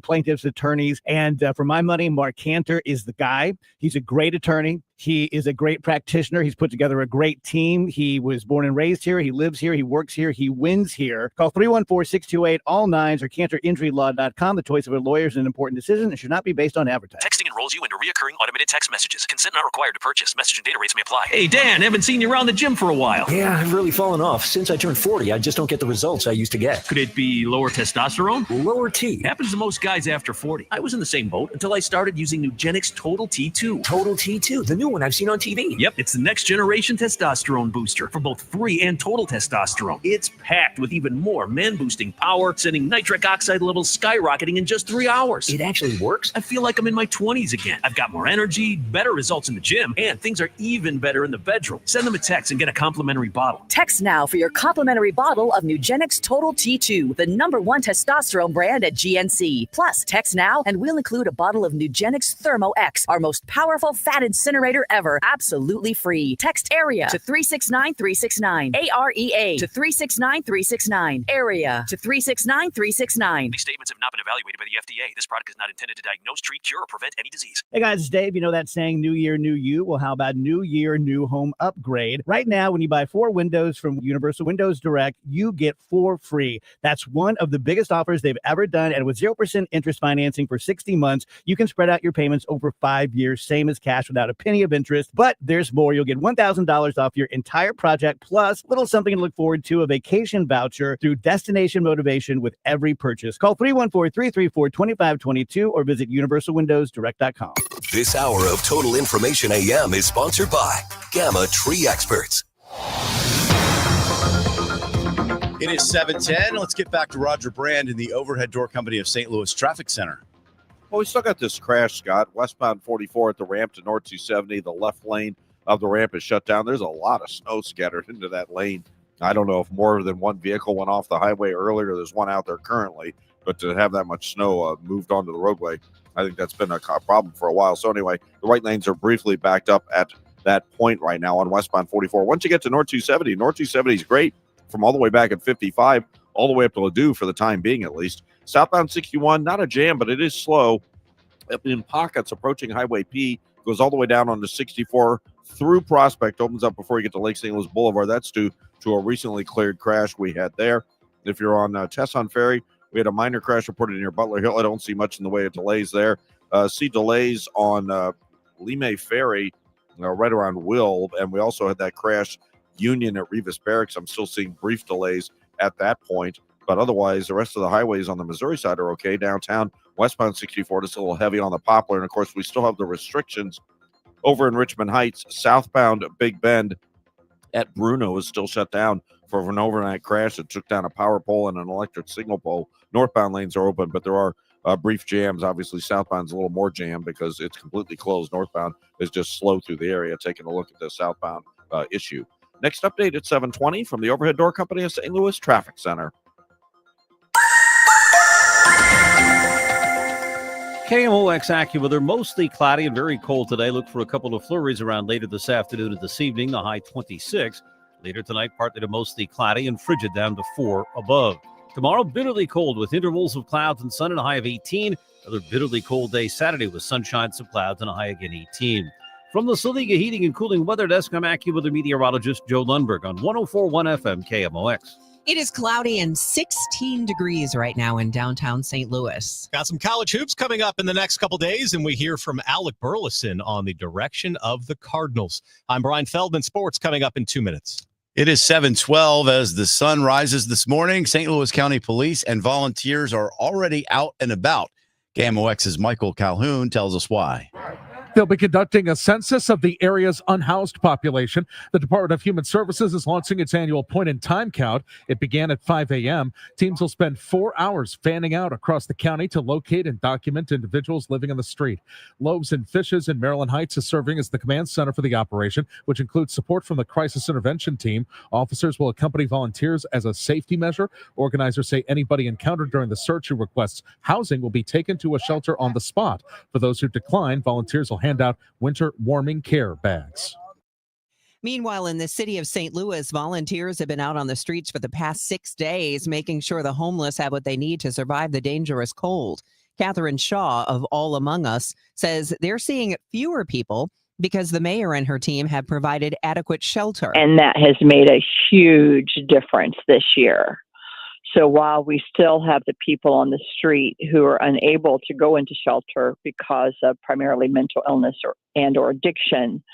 plaintiffs' attorneys. And for my money, Mark Cantor is the guy. He's a great attorney. He is a great practitioner. He's put together a great team. He was born and raised here. He lives here. He works here. He wins here. Call 314-628-ALL-9s or CantorInjuryLaw.com. The choice of a lawyer is an important decision and should not be based on advertising. Texting enrolls you into recurring automated text messages. Consent not required to purchase. Message and data rates may apply. Hey, Dan, haven't seen you around the gym for a while. Yeah, I've really fallen off. Since I turned 40, I just don't get the results I used to get. Could it be lower testosterone? Lower T. Happens to most guys after 40. I was in the same boat until I started using Nugenix Total T2. Total T2, the new one I've seen on TV. Yep, it's the next generation testosterone booster for both free and total testosterone. It's packed with even more man-boosting power, sending nitric oxide levels skyrocketing in just 3 hours. It actually works? I feel like I'm in my 20s again. I've got more energy, better results in the gym, and things are even better in the bedroom. Send them a text and get a complimentary bottle. Text now for your complimentary bottle of Nugenix Total T2, the #1 testosterone brand at GNC. Plus, text now and we'll include a bottle of Nugenix Thermo X, our most powerful fat incinerator ever, absolutely free. Text AREA to 369-369. AREA to 369-369. AREA to 369-369. These statements have not been evaluated by the FDA. This product is not intended to diagnose, treat, cure, or prevent any disease. Hey guys, it's Dave. You know that saying, new year, new you? Well, how about new year, new home upgrade? Right now, when you buy 4 windows from Universal Windows Direct, you get 4 free. That's one of the biggest offers they've ever done. And with 0% interest financing for 60 months, you can spread out your payments over 5 years, same as cash without a penny of interest. But there's more. You'll get $1,000 off your entire project, plus a little something to look forward to, a vacation voucher through Destination Motivation with every purchase. Call 314-334-2522 or visit universalwindowsdirect.com. This hour of Total Information AM is sponsored by Gamma Tree Experts. It is 7:10. Let's get back to Roger Brand in the Overhead Door Company of St. Louis Traffic Center. Well, we still got this crash, Scott. Westbound 44 at the ramp to North 270. The left lane of the ramp is shut down. There's a lot of snow scattered into that lane. I don't know if more than one vehicle went off the highway earlier. There's one out there currently, but to have that much snow moved onto the roadway, I think that's been a problem for a while. So anyway, the right lanes are briefly backed up at that point right now on westbound 44. Once you get to North 270, North 270 is great from all the way back at 55 all the way up to Ladue for the time being at least. Southbound 61, not a jam, but it is slow in pockets approaching Highway P. Goes all the way down onto 64 through Prospect, opens up before you get to Lake St. Louis Boulevard. That's due to a recently cleared crash we had there. If you're on Tesson Ferry, we had a minor crash reported near Butler Hill. I don't see much in the way of delays there. See delays on Lemay Ferry right around Will, and we also had that crash Union at Revis Barracks. I'm still seeing brief delays at that point, but otherwise the rest of the highways on the Missouri side are okay. Downtown, westbound 64, just a little heavy on the Poplar, and of course we still have the restrictions over in Richmond Heights. Southbound Big Bend at Bruno is still shut down for an overnight crash that took down a power pole and an electric signal pole. Northbound lanes are open, but there are brief jams. Obviously, southbound's a little more jammed because it's completely closed. Northbound is just slow through the area. Taking a look at the southbound issue. Next update at 7:20 from the Overhead Door Company of St. Louis Traffic Center. KMOX AccuWeather, mostly cloudy and very cold today. Look for a couple of flurries around later this afternoon and this evening, the high 26. Later tonight, partly to mostly cloudy and frigid down to 4 above. Tomorrow, bitterly cold with intervals of clouds and sun and a high of 18. Another bitterly cold day Saturday with sunshine, some clouds, and a high again 18. From the Saliga Heating and Cooling Weather Desk, I'm AccuWeather meteorologist Joe Lundberg on 104.1 FM KMOX. It is cloudy and 16 degrees right now in downtown St. Louis. Got some college hoops coming up in the next couple days, and we hear from Alec Burleson on the direction of the Cardinals. I'm Brian Feldman. Sports coming up in 2 minutes. It is 7:12 as the sun rises this morning. St. Louis County Police and volunteers are already out and about. KMOX's Michael Calhoun tells us why. They'll be conducting a census of the area's unhoused population. The Department of Human Services is launching its annual point-in-time count. It began at 5 a.m. Teams will spend 4 hours fanning out across the county to locate and document individuals living on the street. Loaves and Fishes in Maryland Heights is serving as the command center for the operation, which includes support from the crisis intervention team. Officers will accompany volunteers as a safety measure. Organizers say anybody encountered during the search who requests housing will be taken to a shelter on the spot. For those who decline, volunteers will hand out winter warming care bags. Meanwhile, in the city of St. Louis, volunteers have been out on the streets for the past 6 days, making sure the homeless have what they need to survive the dangerous cold. Catherine Shaw of All Among Us says they're seeing fewer people, Because the mayor and her team have provided adequate shelter. And that has made a huge difference this year. So while we still have the people on the street who are unable to go into shelter because of primarily mental illness or addiction,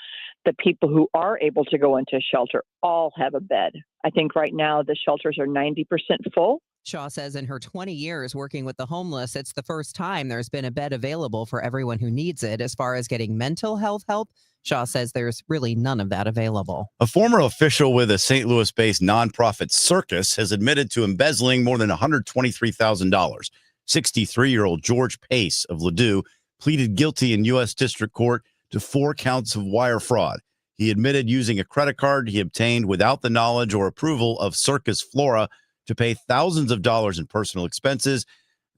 the people who are able to go into shelter all have a bed. I think right now the shelters are 90% full. Shaw says in her 20 years working with the homeless, it's the first time there's been a bed available for everyone who needs it. As far as getting mental health help, Shaw says there's really none of that available. A former official with a St. Louis-based nonprofit circus has admitted to embezzling more than $123,000. 63-year-old George Pace of Ladue pleaded guilty in U.S. District Court to 4 counts of wire fraud. He admitted using a credit card he obtained without the knowledge or approval of Circus Flora to pay thousands of dollars in personal expenses.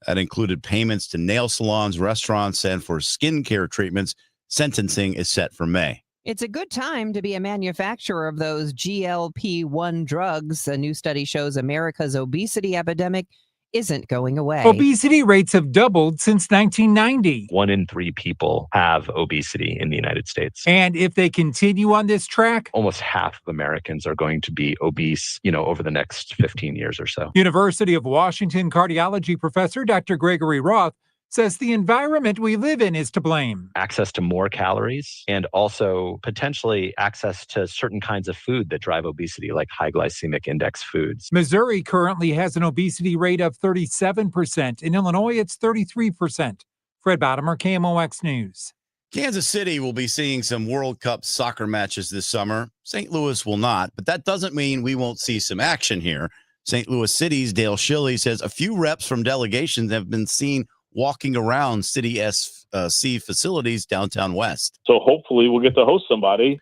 That included payments to nail salons, restaurants, and for skincare treatments. Sentencing is set for May. It's a good time to be a manufacturer of those GLP-1 drugs. A new study shows America's obesity epidemic isn't going away. Obesity rates have doubled since 1990. 1 in 3 people have obesity in the United States. And if they continue on this track, almost half of Americans are going to be obese, over the next 15 years or so. University of Washington cardiology professor Dr. Gregory Roth says the environment we live in is to blame. Access to more calories and also potentially access to certain kinds of food that drive obesity, like high glycemic index foods. Missouri currently has an obesity rate of 37%. In Illinois, it's 33%. Fred Bottomer, KMOX News. Kansas City will be seeing some World Cup soccer matches this summer. St. Louis will not, but that doesn't mean we won't see some action here. St. Louis City's Dale Schilly says a few reps from delegations have been seen walking around City SC facilities downtown West. So hopefully we'll get to host somebody,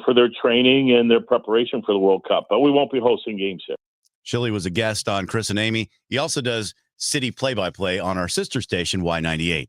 for their training and their preparation for the World Cup. But we won't be hosting games here. Schilly was a guest on Chris and Amy. He also does city play-by-play on our sister station, Y98.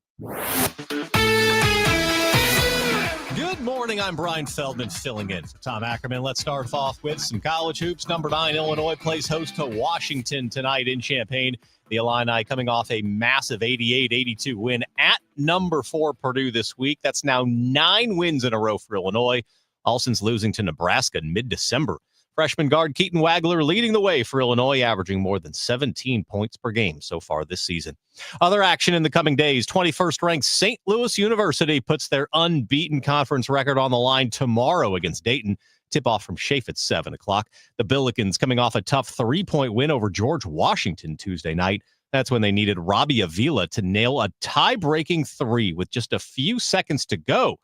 Good morning. I'm Brian Feldman filling in for Tom Ackerman. Let's start off with some college hoops. Number 9, Illinois plays host to Washington tonight in Champaign. The Illini coming off a massive 88-82 win at number 4 Purdue this week. That's now 9 wins in a row for Illinois, all since losing to Nebraska in mid-December. Freshman guard Keaton Wagler leading the way for Illinois, averaging more than 17 points per game so far this season. Other action in the coming days, 21st-ranked St. Louis University puts their unbeaten conference record on the line tomorrow against Dayton. Tip-off from Schaff at 7 o'clock. The Billikens coming off a tough 3-point win over George Washington Tuesday night. That's when they needed Robbie Avila to nail a tie-breaking 3 with just a few seconds to go.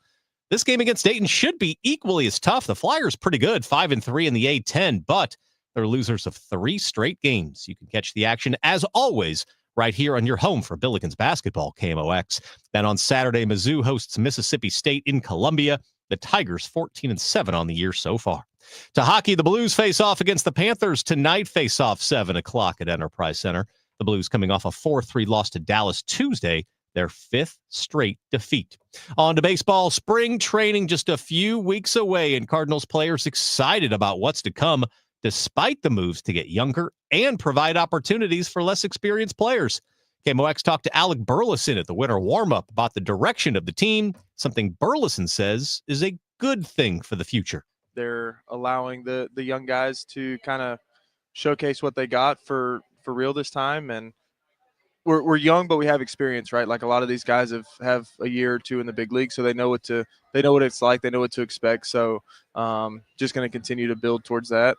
This game against Dayton should be equally as tough. The Flyers pretty good, 5-3 in the A-10, but they're losers of 3 straight games. You can catch the action, as always, right here on your home for Billikens basketball, KMOX. Then on Saturday, Mizzou hosts Mississippi State in Columbia. The Tigers 14-7 on the year so far. To hockey, the Blues face off against the Panthers tonight. Face off 7 o'clock at Enterprise Center. The Blues coming off a 4-3 loss to Dallas Tuesday, their 5th straight defeat. On to baseball, spring training just a few weeks away, and Cardinals players excited about what's to come, despite the moves to get younger and provide opportunities for less experienced players. KMOX talked to Alec Burleson at the winter warm-up about the direction of the team, something Burleson says is a good thing for the future. They're allowing the young guys to kind of showcase what they got for real this time, and we're young, but we have experience, right? Like a lot of these guys have a year or 2 in the big league, so they know what it's like, they know what to expect. So just going to continue to build towards that.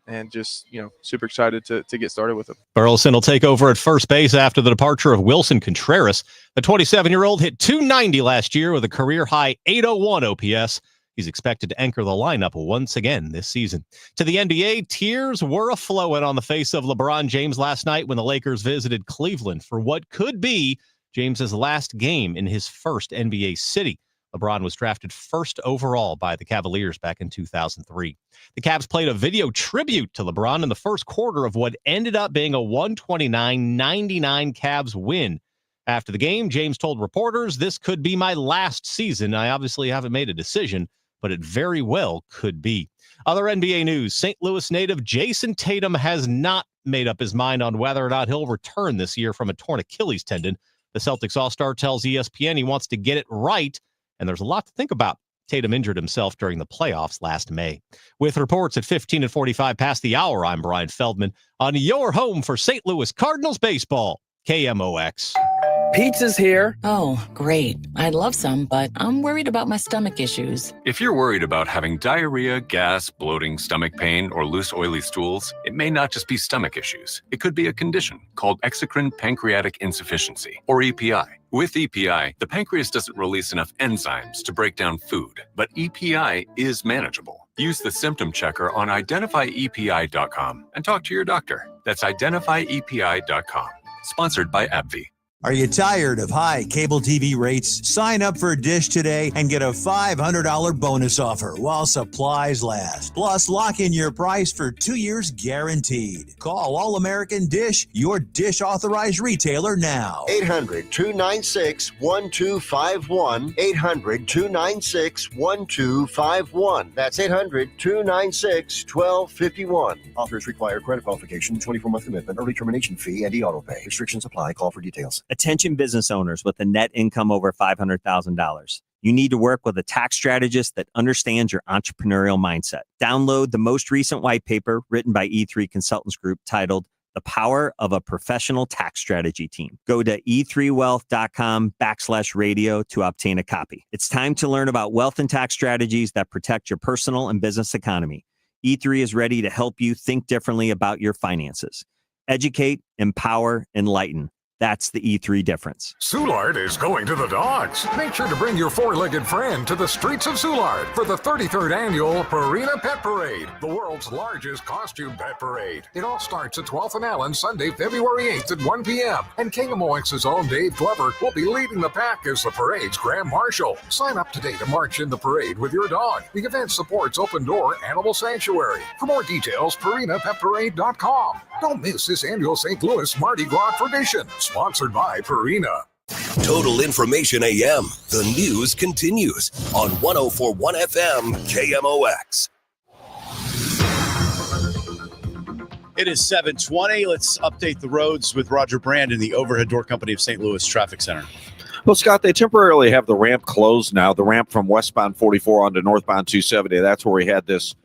And just, super excited to get started with him. Burleson will take over at first base after the departure of Wilson Contreras. The 27-year-old hit .290 last year with a career-high .801 OPS. He's expected to anchor the lineup once again this season. To the NBA, tears were a-flowing on the face of LeBron James last night when the Lakers visited Cleveland for what could be James's last game in his first NBA city. LeBron was drafted 1st overall by the Cavaliers back in 2003. The Cavs played a video tribute to LeBron in the first quarter of what ended up being a 129-99 Cavs win. After the game, James told reporters, "This could be my last season. I obviously haven't made a decision, but it very well could be." Other NBA news, St. Louis native Jason Tatum has not made up his mind on whether or not he'll return this year from a torn Achilles tendon. The Celtics All-Star tells ESPN he wants to get it right and there's a lot to think about. Tatum injured himself during the playoffs last May. With reports at 15 and 45 past the hour, I'm Brian Feldman on your home for St. Louis Cardinals baseball, KMOX. Pizza's here. Oh, great. I'd love some, but I'm worried about my stomach issues. If you're worried about having diarrhea, gas, bloating, stomach pain, or loose, oily stools, it may not just be stomach issues. It could be a condition called exocrine pancreatic insufficiency, or EPI. With EPI, the pancreas doesn't release enough enzymes to break down food, but EPI is manageable. Use the symptom checker on identifyepi.com and talk to your doctor. That's identifyepi.com. Sponsored by AbbVie. Are you tired of high cable TV rates? Sign up for Dish today and get a $500 bonus offer while supplies last. Plus, lock in your price for 2 years guaranteed. Call All American Dish, your Dish authorized retailer now. 800-296-1251. 800-296-1251. That's 800-296-1251. Offers require credit qualification, 24-month commitment, early termination fee, and e-auto pay. Restrictions apply. Call for details. Attention business owners with a net income over $500,000. You need to work with a tax strategist that understands your entrepreneurial mindset. Download the most recent white paper written by E3 Consultants Group titled The Power of a Professional Tax Strategy Team. Go to e3wealth.com/radio to obtain a copy. It's time to learn about wealth and tax strategies that protect your personal and business economy. E3 is ready to help you think differently about your finances. Educate, empower, enlighten. That's the E3 difference. Soulard is going to the dogs. Make sure to bring your four-legged friend to the streets of Soulard for the 33rd annual Purina Pet Parade, the world's largest costume pet parade. It all starts at 12th and Allen, Sunday, February 8th at 1 p.m. And KMOX's own Dave Glover will be leading the pack as the parade's Grand Marshal. Sign up today to march in the parade with your dog. The event supports Open Door Animal Sanctuary. For more details, PurinaPetParade.com. Don't miss this annual St. Louis Mardi Gras tradition. Sponsored by Purina. Total Information AM. The news continues on 104.1 FM KMOX. It is 7:20. Let's update the roads with Roger Brand in the Overhead Door Company of St. Louis Traffic Center. Well, Scott, they temporarily have the ramp closed now. The ramp from westbound 44 onto northbound 270. That's where we had this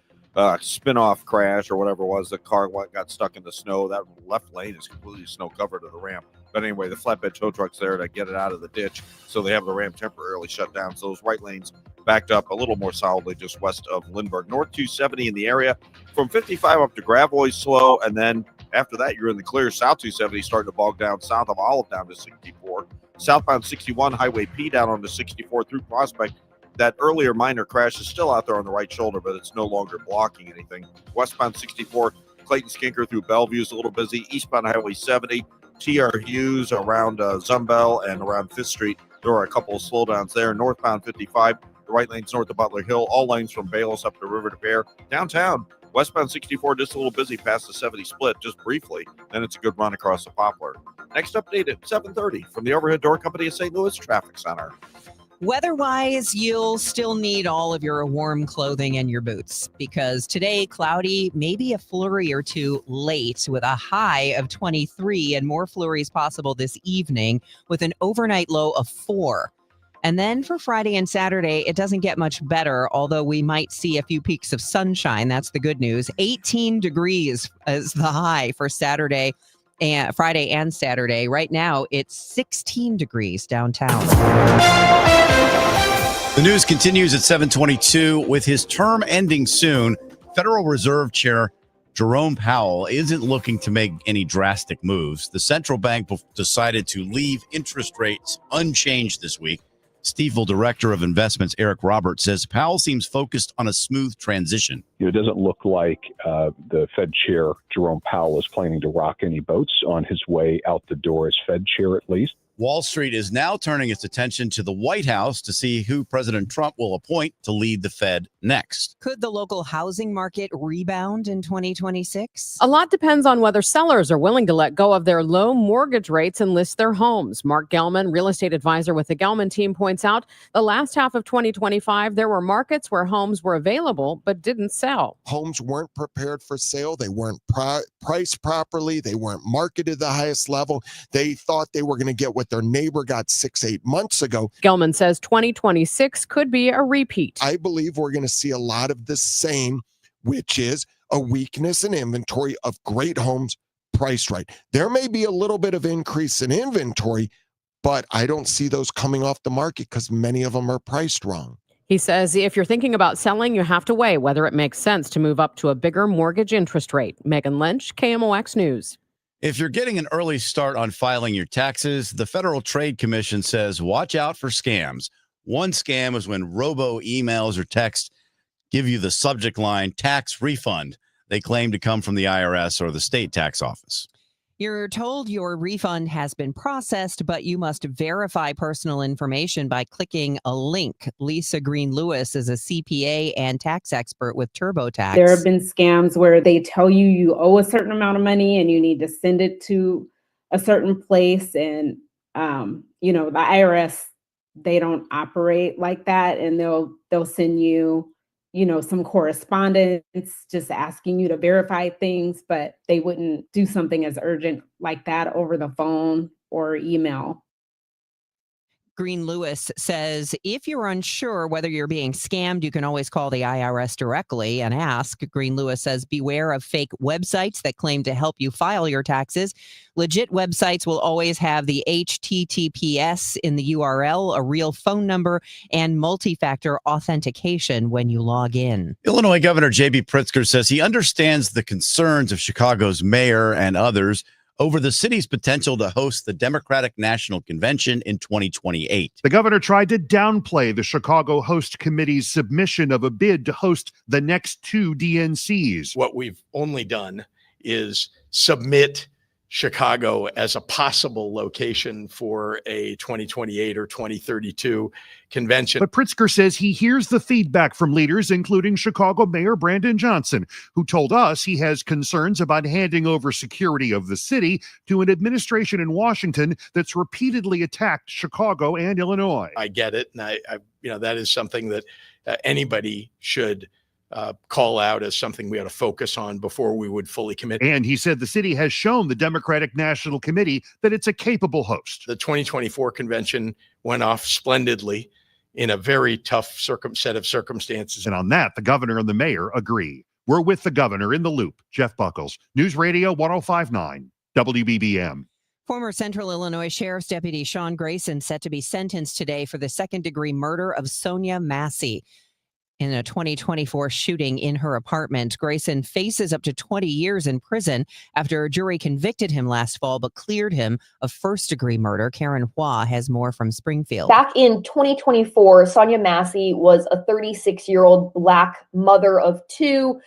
spin-off crash or whatever it was. The car got stuck in the snow. That left lane is completely snow-covered to the ramp. But anyway, the flatbed tow truck's there to get it out of the ditch, so they have the ramp temporarily shut down. So those right lanes backed up a little more solidly just west of Lindbergh. North 270 in the area. From 55 up to Gravois slow, and then after that, you're in the clear. South 270 starting to bog down south of Olive down to 64. Southbound 61, Highway P down on the 64 through Prospect. That earlier minor crash is still out there on the right shoulder, but it's no longer blocking anything. Westbound 64, Clayton Skinker through Bellevue is a little busy. Eastbound Highway 70, T.R. Hughes around Zumbel and around 5th Street. There are a couple of slowdowns there. Northbound 55, the right lane's north of Butler Hill. All lanes from Bayless up to River de Pere. Downtown, westbound 64, just a little busy past the 70 split, just briefly. Then it's a good run across the Poplar. Next update at 7:30 from the Overhead Door Company of St. Louis Traffic Center. Weather-wise, you'll still need all of your warm clothing and your boots because today, cloudy, maybe a flurry or two late with a high of 23 and more flurries possible this evening with an overnight low of 4. And then for Friday and Saturday, it doesn't get much better, although we might see a few peaks of sunshine. That's the good news. 18 degrees is the high for Saturday and Friday and Saturday. Right now, it's 16 degrees downtown. The news continues at 7:22. With his term ending soon, Federal Reserve Chair Jerome Powell isn't looking to make any drastic moves. The central bank decided to leave interest rates unchanged this week. Stifel Director of Investments Eric Roberts says Powell seems focused on a smooth transition. It doesn't look like the Fed Chair, Jerome Powell, is planning to rock any boats on his way out the door as Fed Chair, at least. Wall Street is now turning its attention to the White House to see who President Trump will appoint to lead the Fed next. Could the local housing market rebound in 2026? A lot depends on whether sellers are willing to let go of their low mortgage rates and list their homes. Mark Gelman, real estate advisor with the Gelman team, points out the last half of 2025, there were markets where homes were available but didn't sell. Homes weren't prepared for sale. They weren't priced properly. They weren't marketed at the highest level. They thought they were going to get what their neighbor got 6-8 months ago. Gelman says 2026 could be a repeat. I believe we're going to see a lot of the same, which is a weakness in inventory of great homes priced right. There may be a little bit of increase in inventory, but I don't see those coming off the market because many of them are priced wrong. He says if you're thinking about selling, you have to weigh whether it makes sense to move up to a bigger mortgage interest rate. Megan Lynch, KMOX News. If you're getting an early start on filing your taxes, the Federal Trade Commission says watch out for scams. One scam is when robo emails or texts give you the subject line tax refund. They claim to come from the IRS or the state tax office. You're told your refund has been processed, but you must verify personal information by clicking a link. Lisa Green-Lewis is a CPA and tax expert with TurboTax. There have been scams where they tell you you owe a certain amount of money and you need to send it to a certain place. And, the IRS, they don't operate like that. And they'll send you some correspondence just asking you to verify things, but they wouldn't do something as urgent like that over the phone or email. Green-Lewis says if you're unsure whether you're being scammed, you can always call the IRS directly and ask. Green-Lewis says beware of fake websites that claim to help you file your taxes. Legit websites will always have the HTTPS in the URL, a real phone number, and multi-factor authentication when you log in. Illinois Governor J.B. Pritzker says he understands the concerns of Chicago's mayor and others over the city's potential to host the Democratic National Convention in 2028. The governor tried to downplay the Chicago Host Committee's submission of a bid to host the next two DNCs. What we've only done is submit Chicago as a possible location for a 2028 or 2032 convention. But Pritzker says he hears the feedback from leaders, including Chicago Mayor Brandon Johnson, who told us he has concerns about handing over security of the city to an administration in Washington that's repeatedly attacked Chicago and Illinois. I get it. And I that is something that anybody should call out as something we ought to focus on before we would fully commit. And he said the city has shown the Democratic National Committee that it's a capable host. The 2024 convention went off splendidly in a very tough set of circumstances. And on that, the governor and the mayor agree. We're with the governor in the loop. Jeff Buckles, News Radio 105.9 WBBM. Former Central Illinois Sheriff's Deputy Sean Grayson set to be sentenced today for the second-degree murder of Sonia Massey. In a 2024 shooting in her apartment, Grayson faces up to 20 years in prison after a jury convicted him last fall but cleared him of first-degree murder. Karen Hua has more from Springfield. Back in 2024, Sonia Massey was a 36-year-old Black mother of two,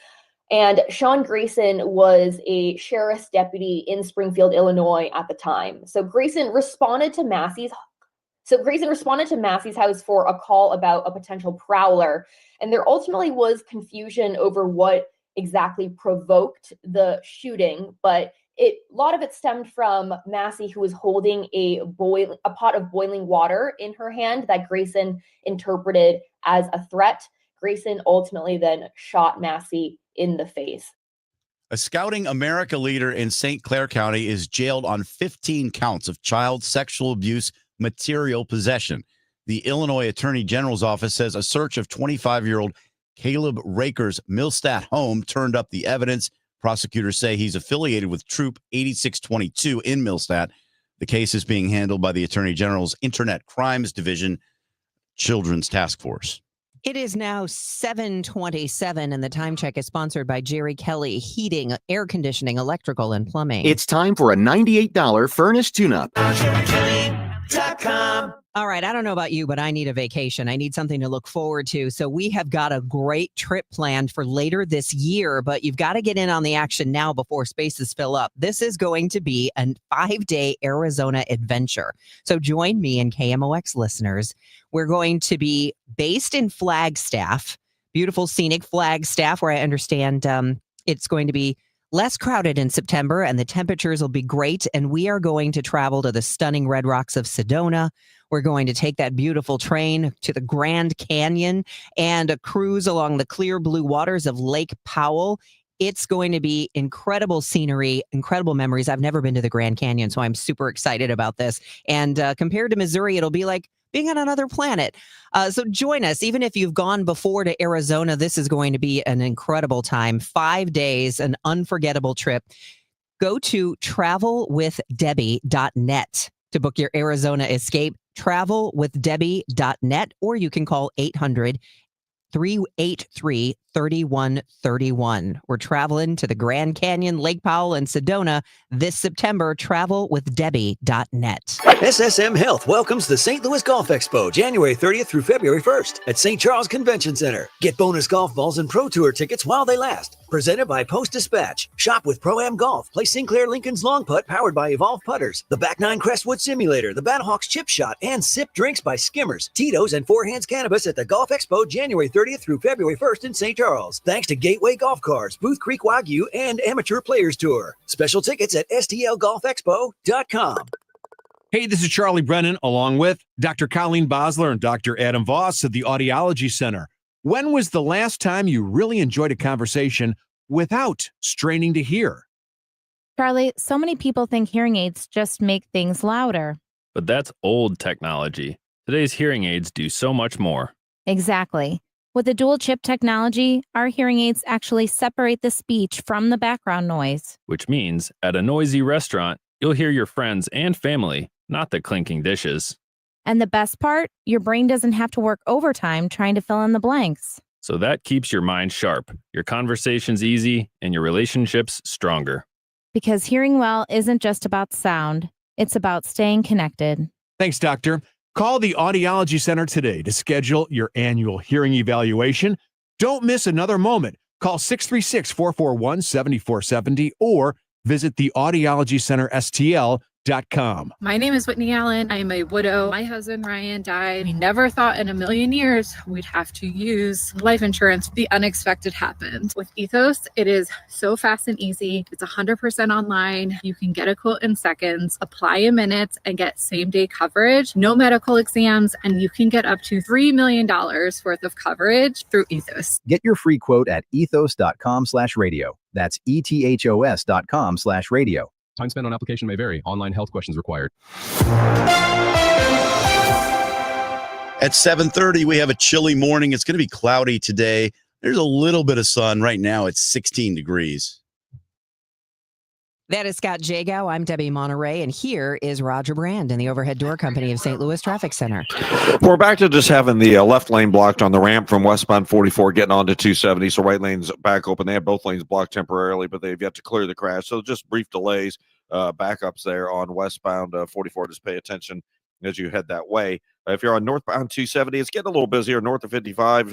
and Sean Grayson was a sheriff's deputy in Springfield, Illinois at the time. So Grayson responded to Massey's house for a call about a potential prowler. And there ultimately was confusion over what exactly provoked the shooting, but a lot of it stemmed from Massey, who was holding a pot of boiling water in her hand that Grayson interpreted as a threat. Grayson ultimately then shot Massey in the face. A Scouting America leader in St. Clair County is jailed on 15 counts of child sexual abuse material possession. The Illinois Attorney General's office says a search of 25-year-old Caleb Raker's Millstadt home turned up the evidence. Prosecutors say he's affiliated with Troop 8622 in Millstadt. The case is being handled by the Attorney General's Internet Crimes Division Children's Task Force. It is now 7:27, and the time check is sponsored by Jerry Kelly Heating, Air Conditioning, Electrical, and Plumbing. It's time for a $98 furnace tune-up. All right, I don't know about you, but I need a vacation. I need something to look forward to. So we have got a great trip planned for later this year, but you've got to get in on the action now before spaces fill up. This is going to be a 5-day Arizona adventure. So join me and KMOX listeners. We're going to be based in Flagstaff, beautiful scenic Flagstaff, where I understand it's going to be less crowded in September and the temperatures will be great. And we are going to travel to the stunning Red Rocks of Sedona. We're going to take that beautiful train to the Grand Canyon and a cruise along the clear blue waters of Lake Powell. It's going to be incredible scenery, incredible memories. I've never been to the Grand Canyon, so I'm super excited about this. And compared to Missouri, it'll be like being on another planet. So join us. Even if you've gone before to Arizona, this is going to be an incredible time. 5 days, an unforgettable trip. Go to travelwithdebbie.net to book your Arizona escape. Travelwithdebbie.net, or you can call 800-383-3131. We're traveling to the Grand Canyon, Lake Powell, and Sedona this September. Travelwithdebbie.net. SSM Health welcomes the St. Louis Golf Expo, January 30th through February 1st at St. Charles Convention Center. Get bonus golf balls and Pro Tour tickets while they last. Presented by Post Dispatch. Shop with Pro-Am Golf. Play Sinclair Lincoln's Long Putt powered by Evolve Putters. The Back 9 Crestwood Simulator. The Battlehawks Chip Shot. And sip drinks by Skimmers, Tito's, and Four Hands Cannabis at the Golf Expo, January 30th through February 1st in St. Charles. Thanks to Gateway Golf Cars, Booth Creek Wagyu, and Amateur Players Tour. Special tickets at stlgolfexpo.com. Hey, this is Charlie Brennan, along with Dr. Colleen Bosler and Dr. Adam Voss at the Audiology Center. When was the last time you really enjoyed a conversation without straining to hear? Charlie, so many people think hearing aids just make things louder. But that's old technology. Today's hearing aids do so much more. Exactly. With the dual chip technology, our hearing aids actually separate the speech from the background noise. Which means at a noisy restaurant, you'll hear your friends and family, not the clinking dishes. And the best part, your brain doesn't have to work overtime trying to fill in the blanks. So that keeps your mind sharp, your conversations easy, and your relationships stronger. Because hearing well isn't just about sound, it's about staying connected. Thanks, Doctor. Call the Audiology Center today to schedule your annual hearing evaluation. Don't miss another moment. Call 636-441-7470 or visit the Audiology Center STL.com. My name is Whitney Allen. I am a widow. My husband, Ryan, died. We never thought in a million years we'd have to use life insurance. The unexpected happened. With Ethos, it is so fast and easy. It's 100% online. You can get a quote in seconds, apply in minutes, and get same-day coverage, no medical exams, and you can get up to $3 million worth of coverage through Ethos. Get your free quote at ethos.com/radio. That's ethos.com/radio. Time spent on application may vary. Online health questions required. At 7:30, we have a chilly morning. It's going to be cloudy today. There's a little bit of sun. Right now, it's 16 degrees. That is Scott Jagow. I'm Debbie Monterrey, and here is Roger Brand in the Overhead Door Company of St. Louis Traffic Center. We're back to just having the left lane blocked on the ramp from westbound 44 getting onto 270. So right lane's back open. They have both lanes blocked temporarily, but they've yet to clear the crash. So just brief delays, backups there on westbound 44. Just pay attention as you head that way. If you're on northbound 270, it's getting a little busier north of 55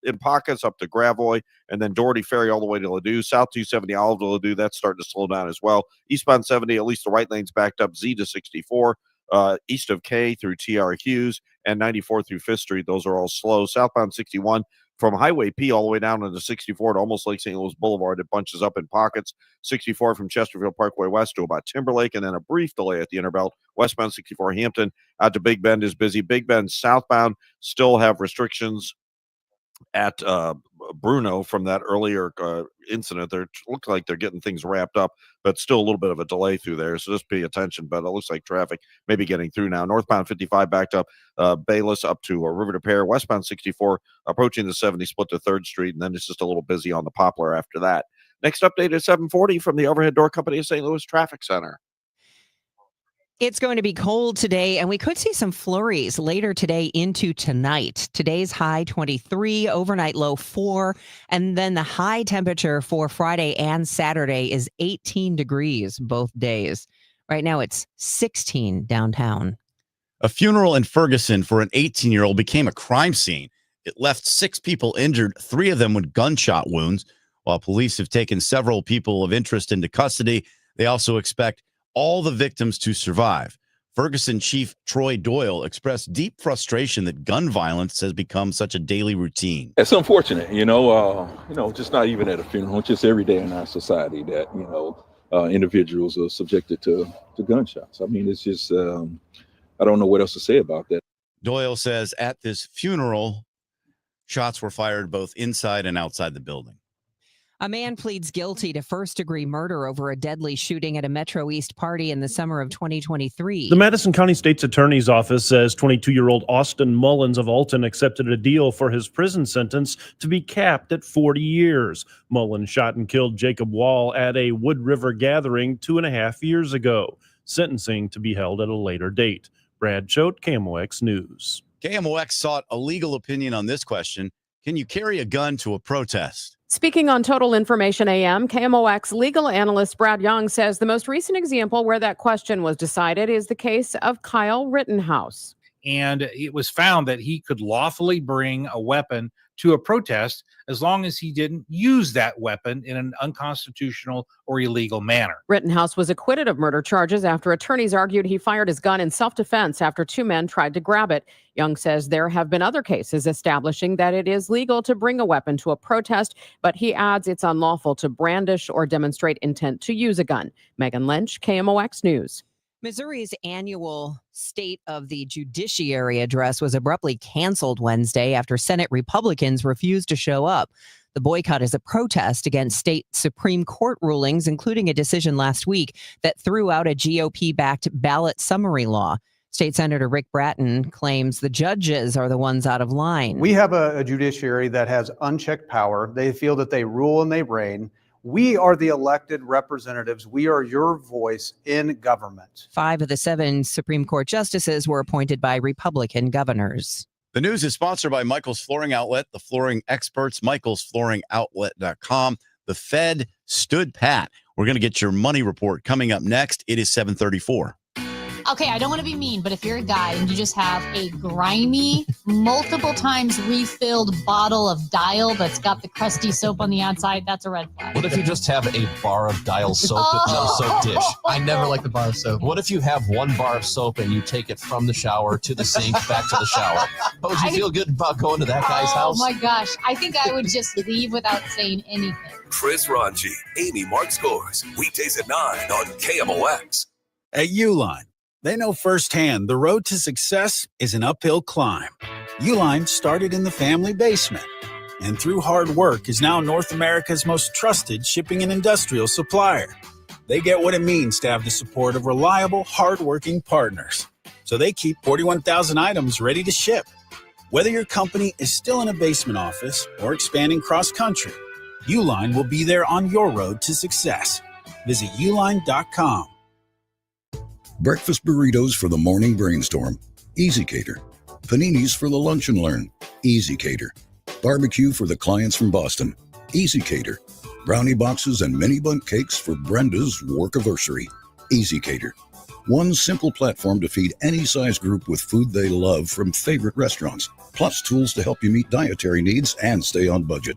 in pockets up to Gravois and then Doherty Ferry all the way to Ladue. South 270 Olive to Ladue, that's starting to slow down as well. Eastbound 70, at least the right lane's backed up. Z to 64, east of K through TR Hughes and 94 through 5th Street. Those are all slow. Southbound 61 from Highway P all the way down into 64 to almost Lake St. Louis Boulevard. It bunches up in pockets. 64 from Chesterfield Parkway West to about Timberlake, and then a brief delay at the Interbelt. Westbound 64 Hampton out to Big Bend is busy. Big Bend southbound still have restrictions at Bruno from that earlier incident. They look like they're getting things wrapped up, but still a little bit of a delay through there. So just pay attention. But it looks like traffic may be getting through now. Northbound 55 backed up Bayless up to River to Pear. Westbound 64 approaching the 70 split to 3rd Street, and then it's just a little busy on the Poplar after that. Next update is 740 from the Overhead Door Company of St. Louis Traffic Center. It's going to be cold today, and we could see some flurries later today into tonight. Today's high 23, overnight low 4, and then the high temperature for Friday and Saturday is 18 degrees both days. Right now it's 16 downtown. A funeral in Ferguson for an 18-year-old became a crime scene. It left 6 people injured, 3 of them with gunshot wounds. While police have taken several people of interest into custody, they also expect all the victims to survive. Ferguson Chief Troy Doyle expressed deep frustration that gun violence has become such a daily routine. It's unfortunate, just not even at a funeral, just every day in our society that, individuals are subjected to gunshots. I mean, it's just, I don't know what else to say about that. Doyle says at this funeral, shots were fired both inside and outside the building. A man pleads guilty to first-degree murder over a deadly shooting at a Metro East party in the summer of 2023. The Madison County State's Attorney's Office says 22-year-old Austin Mullins of Alton accepted a deal for his prison sentence to be capped at 40 years. Mullins shot and killed Jacob Wall at a Wood River gathering 2.5 years ago. Sentencing to be held at a later date. Brad Choate, KMOX News. KMOX sought a legal opinion on this question. Can you carry a gun to a protest? Speaking on Total Information AM, KMOX legal analyst Brad Young says the most recent example where that question was decided is the case of Kyle Rittenhouse. And it was found that he could lawfully bring a weapon to a protest as long as he didn't use that weapon in an unconstitutional or illegal manner. Rittenhouse was acquitted of murder charges after attorneys argued he fired his gun in self-defense after two men tried to grab it. Young says there have been other cases establishing that it is legal to bring a weapon to a protest, but he adds it's unlawful to brandish or demonstrate intent to use a gun. Megan Lynch, KMOX News. Missouri's annual State of the Judiciary address was abruptly canceled Wednesday after Senate Republicans refused to show up. The boycott is a protest against state Supreme Court rulings, including a decision last week that threw out a GOP-backed ballot summary law. State Senator Rick Bratton claims the judges are the ones out of line. We have a judiciary that has unchecked power. They feel that they rule and they reign. We are the elected representatives. We are your voice in government. 5 of the 7 Supreme Court justices were appointed by Republican governors. The news is sponsored by Michael's Flooring Outlet, the flooring experts, michaelsflooringoutlet.com. The Fed stood pat. We're going to get your money report coming up next. It is 7:34. Okay, I don't want to be mean, but if you're a guy and you just have a grimy, multiple times refilled bottle of Dial that's got the crusty soap on the outside, that's a red flag. What if you just have a bar of Dial soap with no soap dish? I never like the bar of soap. What if you have one bar of soap and you take it from the shower to the sink, back to the shower? How would you feel good about going to that guy's house? Oh my gosh, I think I would just leave without saying anything. Chris Ranji, Amy Mark Scores, weekdays at 9 on KMOX. At Uline, they know firsthand the road to success is an uphill climb. Uline started in the family basement and through hard work is now North America's most trusted shipping and industrial supplier. They get what it means to have the support of reliable, hardworking partners. So they keep 41,000 items ready to ship. Whether your company is still in a basement office or expanding cross-country, Uline will be there on your road to success. Visit uline.com. Breakfast burritos for the morning brainstorm. Easy Cater. Paninis for the lunch and learn. Easy Cater. Barbecue for the clients from Boston. Easy Cater. Brownie boxes and mini bundt cakes for Brenda's workiversary. Easy Cater. One simple platform to feed any size group with food they love from favorite restaurants, plus tools to help you meet dietary needs and stay on budget.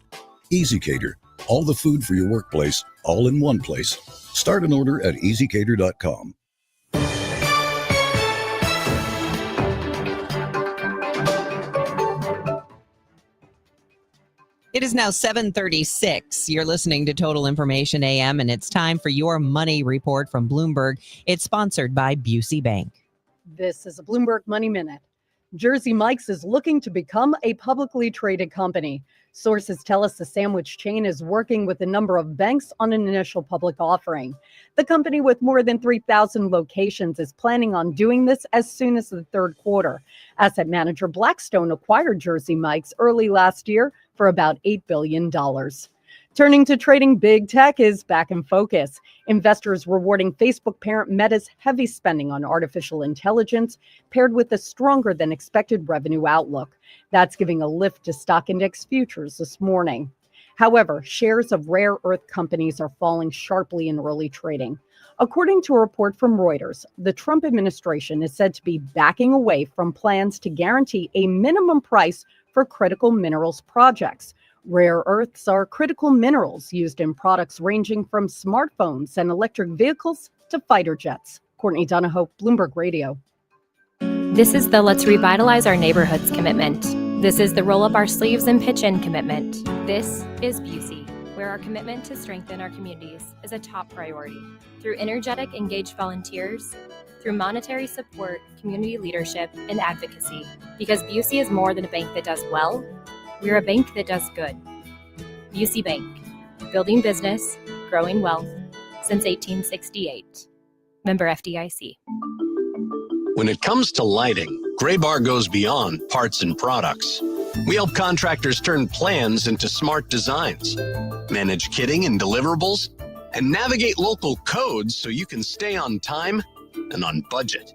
Easy Cater. All the food for your workplace, all in one place. Start an order at easycater.com. It is now 7:36. You're listening to Total Information AM, and it's time for your money report from Bloomberg. It's sponsored by Busey Bank. This is a Bloomberg Money Minute. Jersey Mike's is looking to become a publicly traded company. Sources tell us the sandwich chain is working with a number of banks on an initial public offering. The company, with more than 3,000 locations, is planning on doing this as soon as the third quarter. Asset manager Blackstone acquired Jersey Mike's early last year for about $8 billion. Turning to trading, big tech is back in focus. Investors rewarding Facebook parent Meta's heavy spending on artificial intelligence, paired with a stronger than expected revenue outlook. That's giving a lift to stock index futures this morning. However, shares of rare earth companies are falling sharply in early trading. According to a report from Reuters, the Trump administration is said to be backing away from plans to guarantee a minimum price for critical minerals projects. Rare earths are critical minerals used in products ranging from smartphones and electric vehicles to fighter jets. Courtney Donahoe, Bloomberg Radio. This is the Let's Revitalize Our Neighborhoods commitment. This is the Roll Up Our Sleeves and Pitch In commitment. This is Busey, where our commitment to strengthen our communities is a top priority. Through energetic, engaged volunteers, through monetary support, community leadership, and advocacy. Because Busey is more than a bank that does well, we're a bank that does good. Busey Bank. building business, growing wealth since 1868. Member FDIC. When it comes to lighting, Graybar goes beyond parts and products. We help contractors turn plans into smart designs, manage kitting and deliverables, and navigate local codes so you can stay on time and on budget.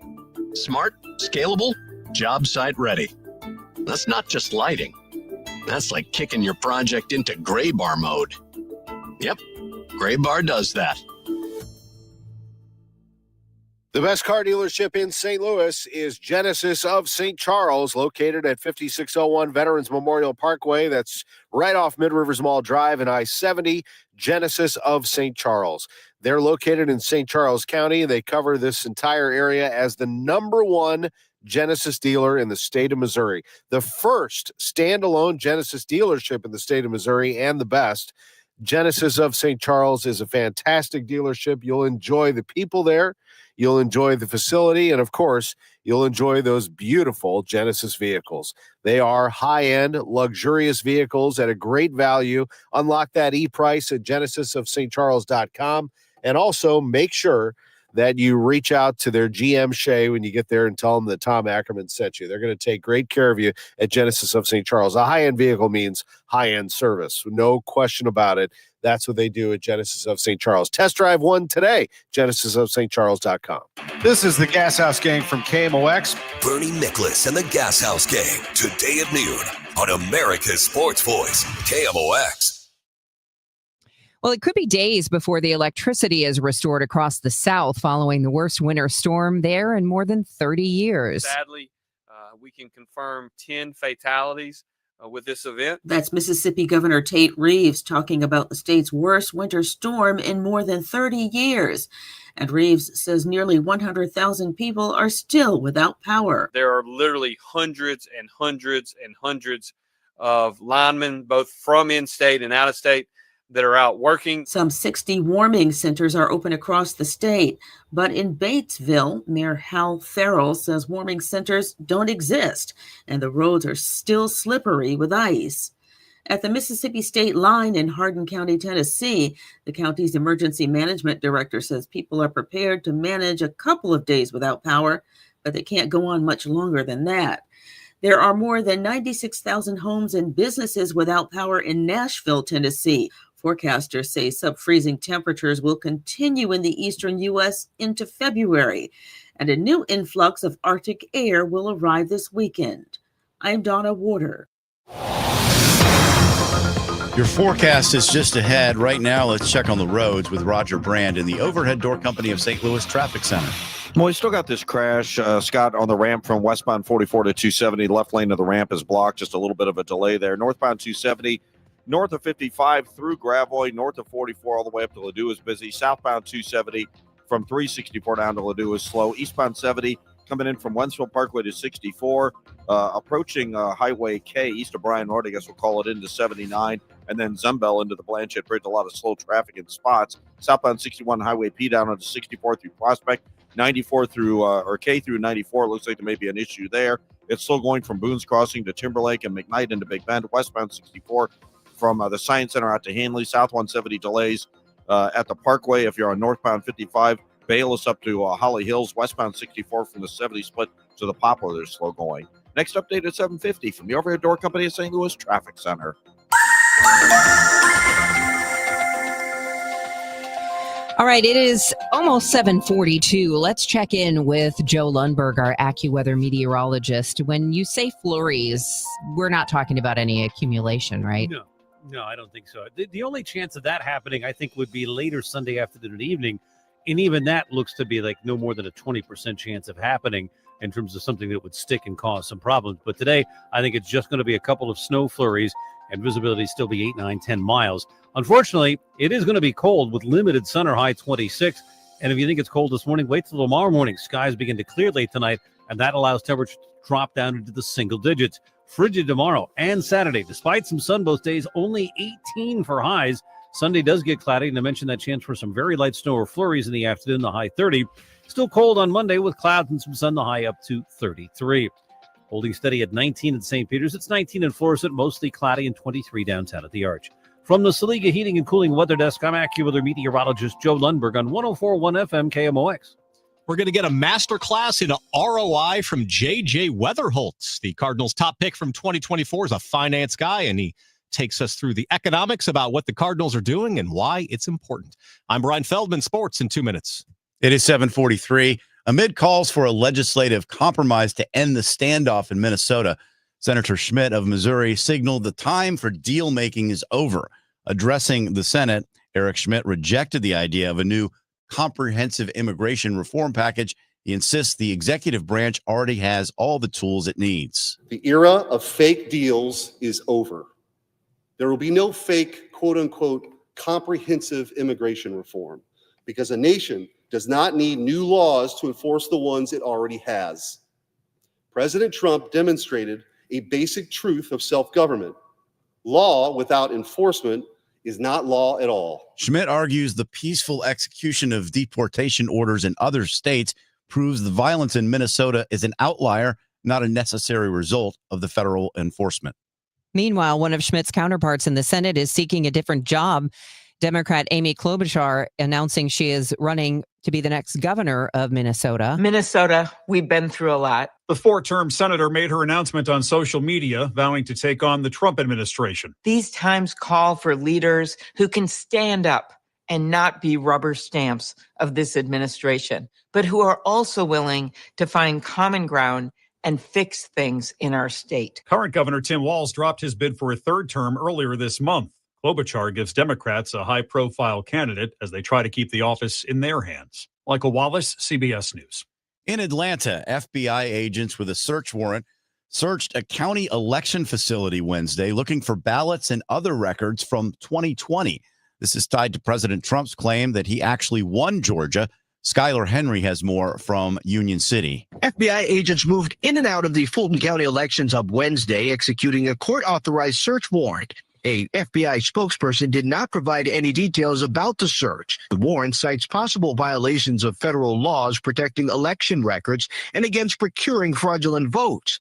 Smart, scalable, job site ready. That's not just lighting. That's like kicking your project into Graybar mode. Yep, Graybar does that. The best car dealership in St. Louis is Genesis of St. Charles, located at 5601 Veterans Memorial Parkway. That's right off Mid-Rivers Mall Drive and I-70, Genesis of St. Charles. They're located in St. Charles County. They cover this entire area as the #1 Genesis dealer in the state of Missouri. The first standalone Genesis dealership in the state of Missouri and the best. Genesis of St. Charles is a fantastic dealership. You'll enjoy the people there. You'll enjoy the facility. And, of course, you'll enjoy those beautiful Genesis vehicles. They are high-end, luxurious vehicles at a great value. Unlock that e-price at genesisofstcharles.com. And also make sure that you reach out to their GM, Shay, when you get there and tell them that Tom Ackerman sent you. They're going to take great care of you at Genesis of St. Charles. A high-end vehicle means high-end service. No question about it. That's what they do at Genesis of St. Charles. Test drive one today, genesisofstcharles.com. This is the Gas House Gang from KMOX. Bernie Nicholas and the Gas House Gang, today at noon on America's Sports Voice, KMOX. Well, it could be days before the electricity is restored across the South following the worst winter storm there in more than 30 years. Sadly, we can confirm 10 fatalities with this event. That's Mississippi Governor Tate Reeves talking about the state's worst winter storm in more than 30 years. And Reeves says nearly 100,000 people are still without power. There are literally hundreds and hundreds and hundreds of linemen, both from in-state and out-of-state, that are out working. Some 60 warming centers are open across the state, but in Batesville, Mayor Hal Farrell says warming centers don't exist and the roads are still slippery with ice. At the Mississippi state line in Hardin County, Tennessee, the county's emergency management director says people are prepared to manage a couple of days without power, but they can't go on much longer than that. There are more than 96,000 homes and businesses without power in Nashville, Tennessee. Forecasters say sub-freezing temperatures will continue in the eastern U.S. into February, and a new influx of Arctic air will arrive this weekend. I'm Donna Warder. Your forecast is just ahead. Right now, let's check on the roads with Roger Brand in the Overhead Door Company of St. Louis Traffic Center. Well, we still got this crash, Scott, on the ramp from westbound 44 to 270. Left lane of the ramp is blocked. Just a little bit of a delay there. Northbound 270, north of 55 through Gravois, north of 44 all the way up to Ladue is busy. Southbound 270 from 364 down to Ladue is slow. Eastbound 70 coming in from Wentzville Parkway to 64, approaching Highway K east of Bryan Road, I guess we'll call it, into 79, and then Zumbel into the Blanchette Bridge. A lot of slow traffic in spots. Southbound 61 Highway P down onto 64 through Prospect. 94 through or K through 94. Looks like there may be an issue there. It's still going from Boone's Crossing to Timberlake and McKnight into Big Bend. Westbound 64 from the Science Center out to Hanley. South 170 delays at the Parkway. If you're on northbound 55, Bayless up to Holly Hills. Westbound 64 from the 70 split to the Poplar. They're slow going. Next update at 7:50 from the Overhead Door Company of St. Louis Traffic Center. All right, it is almost 7:42. Let's check in with Joe Lundberg, our AccuWeather meteorologist. When you say flurries, we're not talking about any accumulation, right? No, I don't think so. The only chance of that happening, I think, would be later Sunday afternoon and evening. And even that looks to be like no more than a 20% chance of happening in terms of something that would stick and cause some problems. But today, I think it's just going to be a couple of snow flurries and visibility still be 8, 9, 10 miles. Unfortunately, it is going to be cold with limited sun or high 26. And if you think it's cold this morning, wait till tomorrow morning. Skies begin to clear late tonight, and that allows temperature to drop down into the single digits. Frigid tomorrow and Saturday. Despite some sun both days, only 18 for highs. Sunday does get cloudy, and I mentioned that chance for some very light snow or flurries in the afternoon, the high 30. Still cold on Monday with clouds and some sun, the high up to 33. Holding steady at 19 at St. Peter's. It's 19 in Florissant, mostly cloudy, and 23 downtown at the Arch. From the Saliga Heating and Cooling Weather Desk, I'm AccuWeather meteorologist Joe Lundberg on 104.1 FM KMOX. We're going to get a master class in ROI from J.J. Weatherholt. The Cardinals' top pick from 2024 is a finance guy, and he takes us through the economics about what the Cardinals are doing and why it's important. I'm Brian Feldman, sports in 2 minutes. It is 7:43. Amid calls for a legislative compromise to end the standoff in Minnesota, Senator Schmidt of Missouri signaled the time for deal-making is over. Addressing the Senate, Eric Schmidt rejected the idea of a new comprehensive immigration reform package. He insists the executive branch already has all the tools it needs. The era of fake deals is over. There will be no fake, quote-unquote, comprehensive immigration reform because a nation does not need new laws to enforce the ones it already has. President Trump demonstrated a basic truth of self-government. Law without enforcement is not law at all. Schmidt argues the peaceful execution of deportation orders in other states proves the violence in Minnesota is an outlier, not a necessary result of the federal enforcement. Meanwhile, one of Schmidt's counterparts in the Senate is seeking a different job. Democrat Amy Klobuchar announcing she is running to be the next governor of Minnesota. Minnesota, we've been through a lot. The four-term senator made her announcement on social media, vowing to take on the Trump administration. These times call for leaders who can stand up and not be rubber stamps of this administration, but who are also willing to find common ground and fix things in our state. Current Governor Tim Walz dropped his bid for a third term earlier this month. Klobuchar gives Democrats a high-profile candidate as they try to keep the office in their hands. Michael Wallace, CBS News. In Atlanta, FBI agents with a search warrant searched a county election facility Wednesday looking for ballots and other records from 2020. This is tied to President Trump's claim that he actually won Georgia. Skylar Henry has more from Union City. FBI agents moved in and out of the Fulton County elections up Wednesday, executing a court-authorized search warrant. A FBI spokesperson did not provide any details about the search. The warrant cites possible violations of federal laws protecting election records and against procuring fraudulent votes.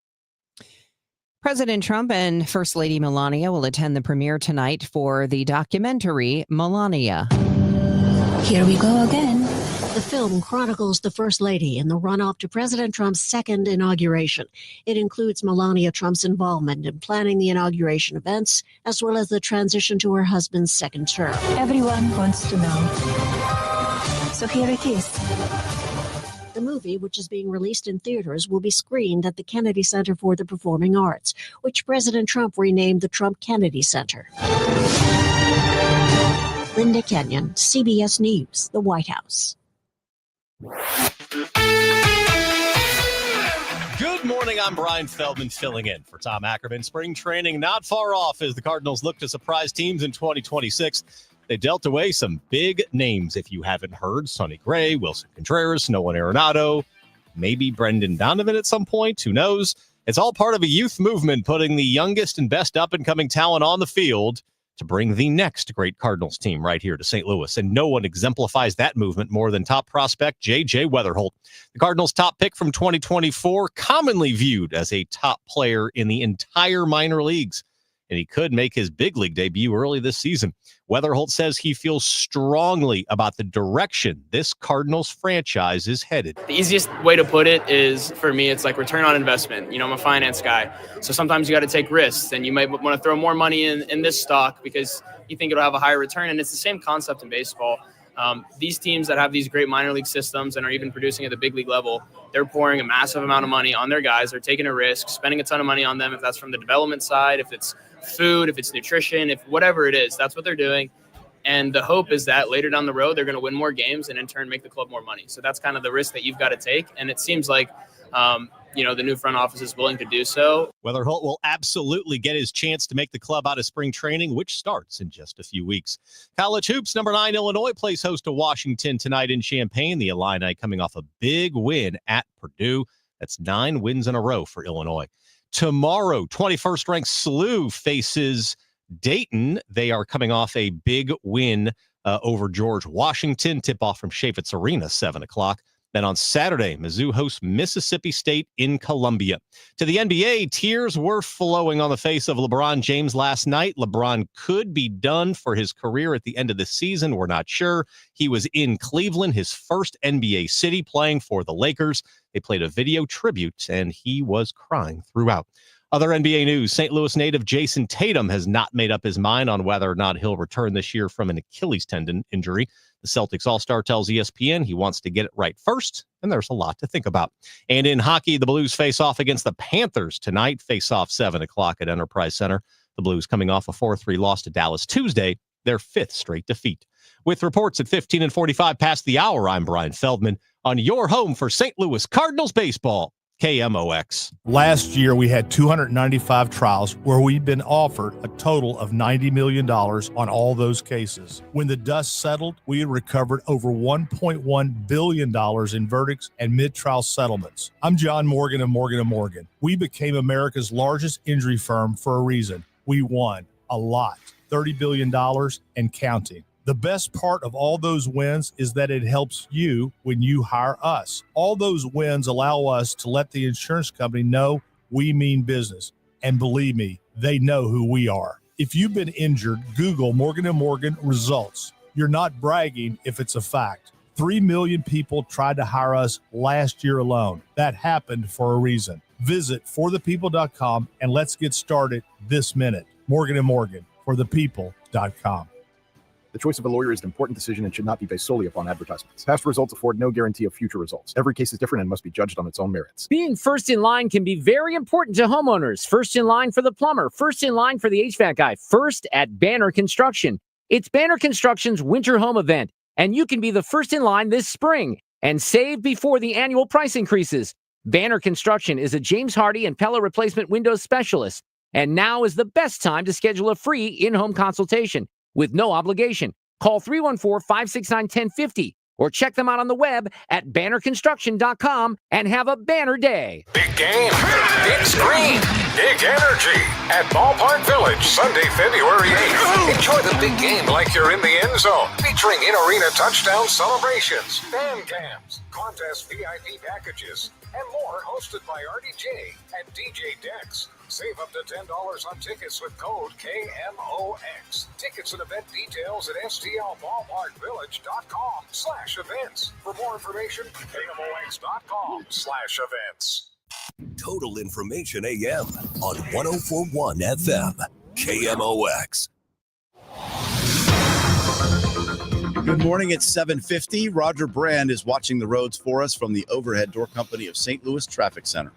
President Trump and First Lady Melania will attend the premiere tonight for the documentary Melania. Here we go again. The film chronicles the First Lady in the runoff to President Trump's second inauguration. It includes Melania Trump's involvement in planning the inauguration events, as well as the transition to her husband's second term. Everyone wants to know. So here it is. The movie, which is being released in theaters, will be screened at the Kennedy Center for the Performing Arts, which President Trump renamed the Trump Kennedy Center. Linda Kenyon, CBS News, the White House. Good morning, I'm Brian Feldman filling in for Tom Ackerman. Spring training not far off as the Cardinals look to surprise teams in 2026. They dealt away some big names, if you haven't heard. Sonny Gray, Wilson Contreras, Nolan Arenado, maybe Brendan Donovan at some point. Who knows? It's all part of a youth movement, putting the youngest and best up-and-coming talent on the field to bring the next great Cardinals team right here to St. Louis. And no one exemplifies that movement more than top prospect J.J. Weatherholt. The Cardinals' top pick from 2024, commonly viewed as a top player in the entire minor leagues. And he could make his big league debut early this season. Weatherholt says he feels strongly about the direction this Cardinals franchise is headed. The easiest way to put it is, for me, it's like return on investment. You know, I'm a finance guy. So sometimes you got to take risks, and you might want to throw more money in this stock because you think it'll have a higher return. And it's the same concept in baseball. These teams that have these great minor league systems and are even producing at the big league level, they're pouring a massive amount of money on their guys. They're taking a risk, spending a ton of money on them, if that's from the development side, if it's food, if it's nutrition, if whatever it is, that's what they're doing. And the hope is that later down the road, they're going to win more games and in turn make the club more money. So that's kind of the risk that you've got to take. And it seems like, the new front office is willing to do so. Weatherholt will absolutely get his chance to make the club out of spring training, which starts in just a few weeks. College hoops, number 9 Illinois plays host to Washington tonight in Champaign. The Illini coming off a big win at Purdue. That's 9 wins in a row for Illinois. Tomorrow, 21st ranked SLU faces Dayton. They are coming off a big win over George Washington. Tip off from Chaffetz Arena, 7 o'clock. Then on Saturday, Mizzou hosts Mississippi State in Columbia. To the NBA, tears were flowing on the face of LeBron James last night. LeBron could be done for his career at the end of the season. We're not sure. He was in Cleveland, his first NBA city, playing for the Lakers. They played a video tribute, and he was crying throughout. Other NBA news, St. Louis native Jason Tatum has not made up his mind on whether or not he'll return this year from an Achilles tendon injury. The Celtics All-Star tells ESPN he wants to get it right first, and there's a lot to think about. And in hockey, the Blues face off against the Panthers tonight. Face off 7 o'clock at Enterprise Center. The Blues coming off a 4-3 loss to Dallas Tuesday, their 5th straight defeat. With reports at 15 and 45 past the hour, I'm Brian Feldman on your home for St. Louis Cardinals baseball. KMOX. Last year, we had 295 trials where we've been offered a total of $90 million on all those cases. When the dust settled, we had recovered over $1.1 billion in verdicts and mid-trial settlements. I'm John Morgan of Morgan & Morgan. We became America's largest injury firm for a reason. We won a lot, $30 billion and counting. The best part of all those wins is that it helps you when you hire us. All those wins allow us to let the insurance company know we mean business. And believe me, they know who we are. If you've been injured, Google Morgan & Morgan results. You're not bragging if it's a fact. 3 million people tried to hire us last year alone. That happened for a reason. Visit forthepeople.com and let's get started this minute. Morgan & Morgan, forthepeople.com. The choice of a lawyer is an important decision and should not be based solely upon advertisements. Past results afford no guarantee of future results. Every case is different and must be judged on its own merits. Being first in line can be very important to homeowners. First in line for the plumber, first in line for the HVAC guy, first at Banner Construction. It's Banner Construction's winter home event, and you can be the first in line this spring and save before the annual price increases. Banner Construction is a James Hardy and Pella replacement windows specialist, and now is the best time to schedule a free in-home consultation with no obligation. Call 314-569-1050 or check them out on the web at bannerconstruction.com and have a banner day. Big game, big screen, big energy at Ballpark Village, Sunday, February 8th. Enjoy the big game like you're in the end zone, featuring in-arena touchdown celebrations, fan cams, contest VIP packages, and more, hosted by RDJ and DJ Dex. Save up to $10 on tickets with code KMOX. Tickets and event details at stlballparkvillage.com/events. For more information, KMOX.com/events. Total Information AM on 104.1 FM. KMOX. Good morning. It's 7:50. Roger Brand is watching the roads for us from the Overhead Door Company of St. Louis Traffic Center.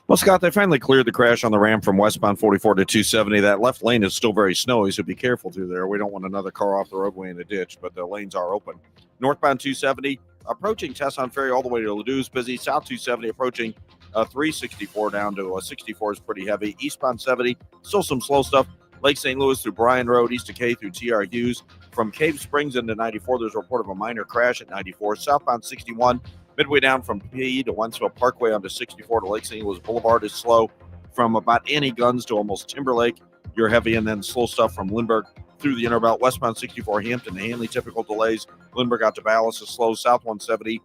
Well, Scott, they finally cleared the crash on the ramp from westbound 44 to 270. That left lane is still very snowy, so be careful through there. We don't want another car off the roadway in the ditch, but the lanes are open. Northbound 270, approaching Tesson Ferry all the way to Ladou's busy. South 270 approaching 364 down to 64 is pretty heavy. Eastbound 70, still some slow stuff. Lake St. Louis through Bryan Road, East of K through TR Hughes. From Cave Springs into 94, there's a report of a minor crash at 94. Southbound 61, midway down from PE to Wentzville Parkway onto 64 to Lake St. Louis Boulevard is slow. From about Annie Guns to almost Timberlake, you're heavy, and then slow stuff from Lindbergh through the Interbelt. Westbound 64 Hampton to Hanley, typical delays. Lindbergh out to Ballas is slow. South 170,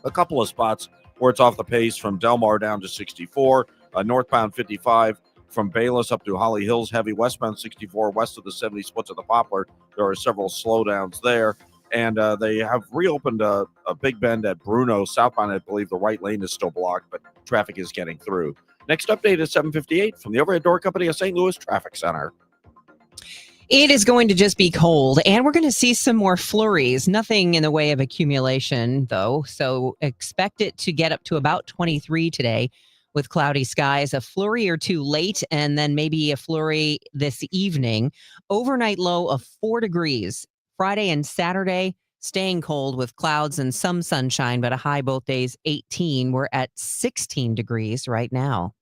a couple of spots where it's off the pace from Delmar down to 64. Northbound 55 from Bayless up to Holly Hills, heavy. Westbound 64 west of the 70 splits of the Poplar. There are several slowdowns there. And they have reopened a Big Bend at Bruno. Southbound, I believe the right lane is still blocked, but traffic is getting through. Next update is 7:58 from the Overhead Door Company of St. Louis Traffic Center. It is going to just be cold, and we're going to see some more flurries. Nothing in the way of accumulation, though. So expect it to get up to about 23 today with cloudy skies. A flurry or two late, and then maybe a flurry this evening. Overnight low of 4 degrees. Friday and Saturday, staying cold with clouds and some sunshine, but a high both days, 18. We're at 16 degrees right now.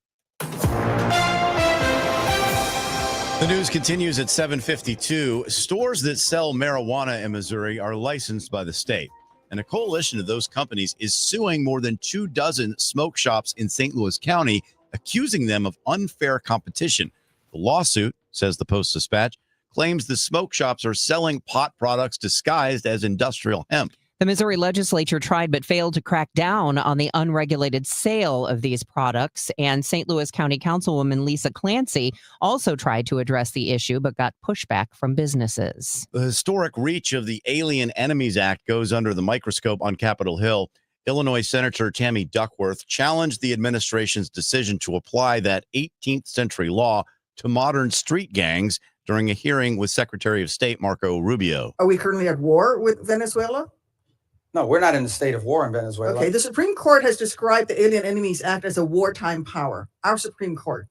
The news continues at 7:52. Stores that sell marijuana in Missouri are licensed by the state, and a coalition of those companies is suing more than 24 smoke shops in St. Louis County, accusing them of unfair competition. The lawsuit, says the Post-Dispatch, claims the smoke shops are selling pot products disguised as industrial hemp. The Missouri legislature tried but failed to crack down on the unregulated sale of these products. And St. Louis County Councilwoman Lisa Clancy also tried to address the issue but got pushback from businesses. The historic reach of the Alien Enemies Act goes under the microscope on Capitol Hill. Illinois Senator Tammy Duckworth challenged the administration's decision to apply that 18th century law to modern street gangs during a hearing with Secretary of State Marco Rubio. Are we currently at war with Venezuela? No, we're not in a state of war in Venezuela. Okay, the Supreme Court has described the Alien Enemies Act as a wartime power, our Supreme Court.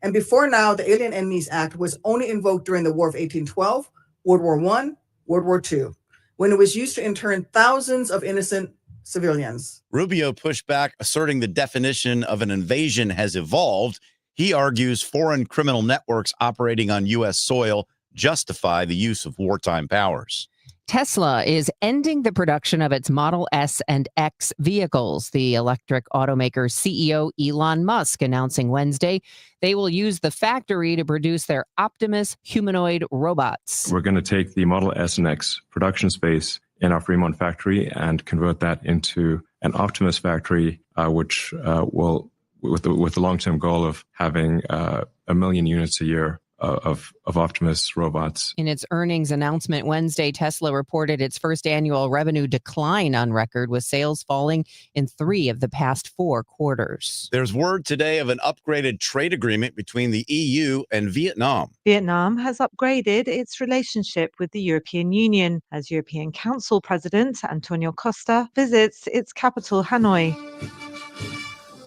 And before now, the Alien Enemies Act was only invoked during the War of 1812, World War I, World War II, when it was used to intern thousands of innocent civilians. Rubio pushed back, asserting the definition of an invasion has evolved. He argues foreign criminal networks operating on U.S. soil justify the use of wartime powers. Tesla is ending the production of its Model S and X vehicles. The electric automaker's CEO, Elon Musk, announcing Wednesday they will use the factory to produce their Optimus humanoid robots. We're going to take the Model S and X production space in our Fremont factory and convert that into an Optimus factory, which will, with the long-term goal of having 1 million units a year of Optimus robots. In its earnings announcement Wednesday, Tesla reported its first annual revenue decline on record, with sales falling in 3 of the past 4 quarters. There's word today of an upgraded trade agreement between the EU and Vietnam. Vietnam has upgraded its relationship with the European Union as European Council President Antonio Costa visits its capital, Hanoi.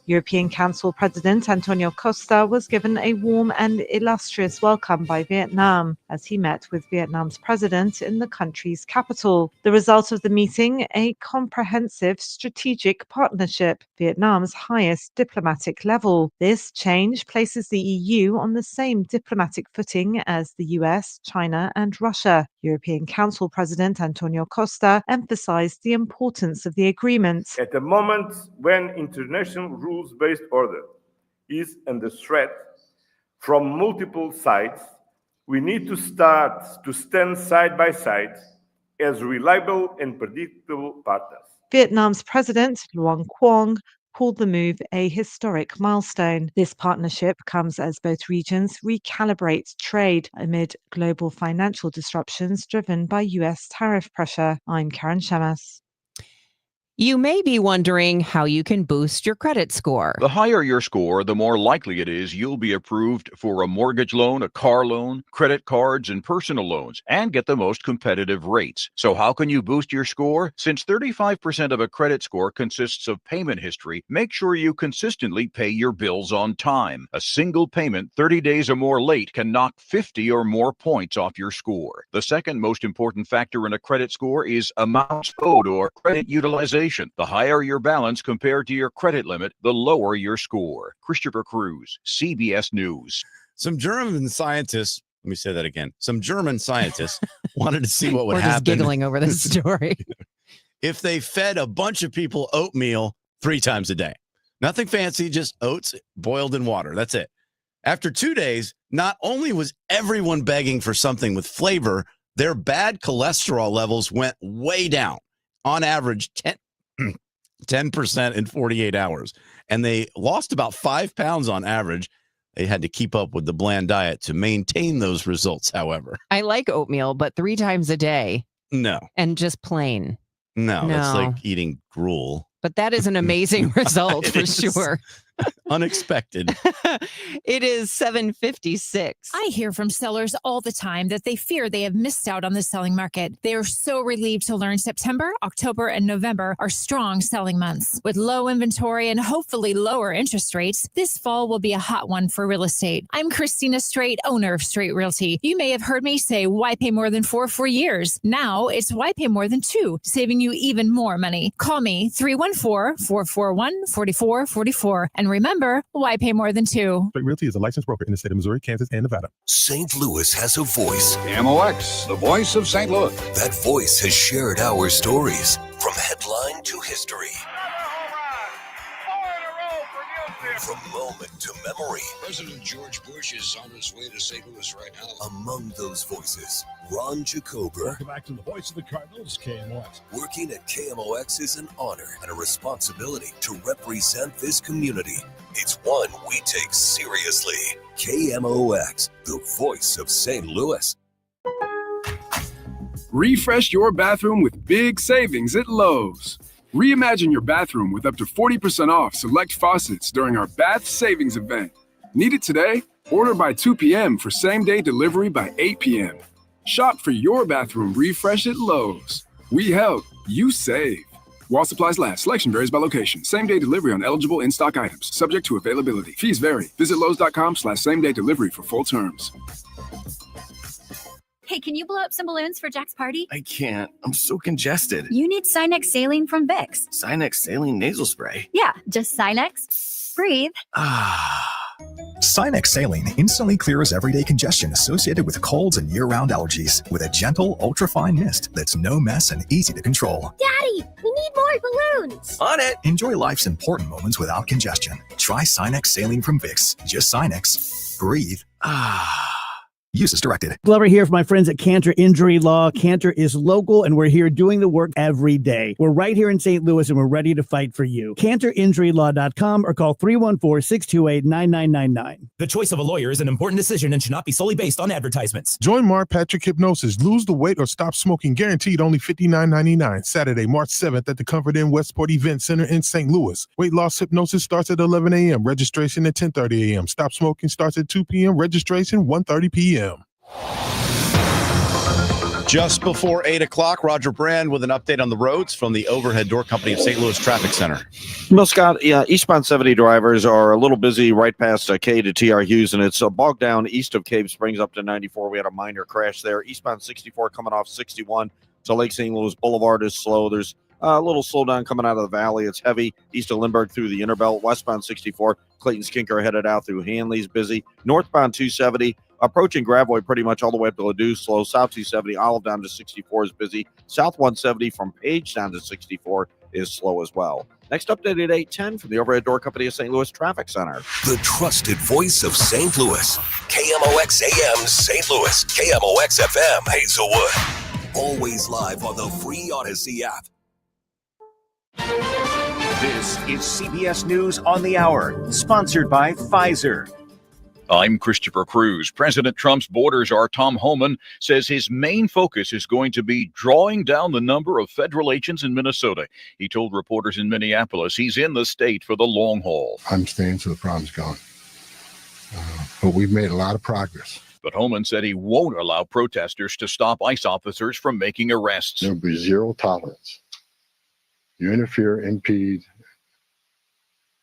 European Council President Antonio Costa was given a warm and illustrious welcome by Vietnam as he met with Vietnam's president in the country's capital. The result of the meeting, a comprehensive strategic partnership, Vietnam's highest diplomatic level. This change places the EU on the same diplomatic footing as the US, China, and Russia. European Council President Antonio Costa emphasized the importance of the agreement. At a moment when international rules-based order is under threat from multiple sides, we need to start to stand side by side as reliable and predictable partners. Vietnam's President Luong Quang called the move a historic milestone. This partnership comes as both regions recalibrate trade amid global financial disruptions driven by US tariff pressure. I'm Karen Shamas. You may be wondering how you can boost your credit score. The higher your score, the more likely it is you'll be approved for a mortgage loan, a car loan, credit cards, and personal loans, and get the most competitive rates. So how can you boost your score? Since 35% of a credit score consists of payment history, make sure you consistently pay your bills on time. A single payment 30 days or more late can knock 50 or more points off your score. The second most important factor in a credit score is amounts owed or credit utilization. The higher your balance compared to your credit limit, the lower your score. Christopher Cruz, CBS News. Some German scientists, let me say that again. Some German scientists wanted to see what would happen. We're just giggling over this story. If they fed a bunch of people oatmeal 3 times a day. Nothing fancy, just oats boiled in water. That's it. After 2 days, not only was everyone begging for something with flavor, their bad cholesterol levels went way down. On average, 10% in 48 hours. And they lost about 5 pounds on average. They had to keep up with the bland diet to maintain those results, however. I like oatmeal, but 3 times a day. No. And just plain. No, that's like eating gruel. But that is an amazing result for sure. Unexpected. It is 7:56. I hear from sellers all the time that they fear they have missed out on the selling market. They are so relieved to learn September, October, and November are strong selling months. With low inventory and hopefully lower interest rates, this fall will be a hot one for real estate. I'm Christina Straight, owner of Straight Realty. You may have heard me say, why pay more than 4 for years? Now it's why pay more than 2, saving you even more money. Call me 314-441-4444. And remember, why pay more than 2? Straight Realty is a licensed broker in the state of Missouri, Kansas, and Nevada. St. Louis has a voice. MOX, the voice of St. Louis. That voice has shared our stories from headline to history. From moment to memory, President George Bush is on his way to St. Louis right now. among those voices, Ron Jagow. Welcome back to the Voice of the Cardinals, KMOX. Working at KMOX is an honor and a responsibility to represent this community. It's one we take seriously. KMOX, the voice of St. Louis. Refresh your bathroom with big savings at Lowe's. Reimagine your bathroom with up to 40% off select faucets during our Bath Savings event. Need it today? Order by 2 p.m. for same-day delivery by 8 p.m. Shop for your bathroom refresh at Lowe's. We help, you save. While supplies last, selection varies by location. Same-day delivery on eligible in-stock items, subject to availability. Fees vary. Visit Lowes.com/same-day delivery for full terms. Hey, can you blow up some balloons for Jack's party? I can't. I'm so congested. You need Sinex Saline from Vicks. Sinex Saline Nasal Spray. Yeah, just Sinex. Breathe. Sinex Saline instantly clears everyday congestion associated with colds and year-round allergies with a gentle, ultra-fine mist that's no mess and easy to control. Daddy, we need more balloons. On it. Enjoy life's important moments without congestion. Try Sinex Saline from Vicks. Just Sinex. Breathe. Use as directed. Glover here for my friends at Cantor Injury Law. Cantor is local, and we're here doing the work every day. We're right here in St. Louis, and we're ready to fight for you. CantorInjuryLaw.com or call 314-628-9999. The choice of a lawyer is an important decision and should not be solely based on advertisements. Join Mark Patrick Hypnosis. Lose the weight or stop smoking. Guaranteed only $59.99. Saturday, March 7th at the Comfort Inn Westport Event Center in St. Louis. Weight loss hypnosis starts at 11 a.m. Registration at 10:30 a.m. Stop smoking starts at 2 p.m. Registration 1:30 p.m. Just before 8 o'clock, Roger Brand with an update on the roads from the Overhead Door Company of St. Louis Traffic Center. Well, Scott, eastbound 70 drivers are a little busy right past K to TR Hughes, and it's bogged down east of Cave Springs up to 94. We had a minor crash there. Eastbound 64 coming off 61 to Lake St. Louis Boulevard is slow. There's a little slowdown coming out of the valley. It's heavy east of Lindbergh through the Interbelt. Westbound 64, Clayton Skinker headed out through Hanley's busy. Northbound 270, approaching Gravois pretty much all the way up to Ladue, slow. South 270, Olive down to 64 is busy. South 170 from Page down to 64 is slow as well. Next update at 8:10 from the Overhead Door Company of St. Louis Traffic Center. The trusted voice of St. Louis. KMOX AM St. Louis. KMOX FM Hazelwood. Always live on the free Odyssey app. This is CBS News on the Hour, sponsored by Pfizer. I'm Christopher Cruz. President Trump's border czar Tom Homan says his main focus is going to be drawing down the number of federal agents in Minnesota. He told reporters in Minneapolis he's in the state for the long haul. I'm staying till the problem's gone. But we've made a lot of progress. But Homan said he won't allow protesters to stop ICE officers from making arrests. There'll be zero tolerance. You interfere, impede,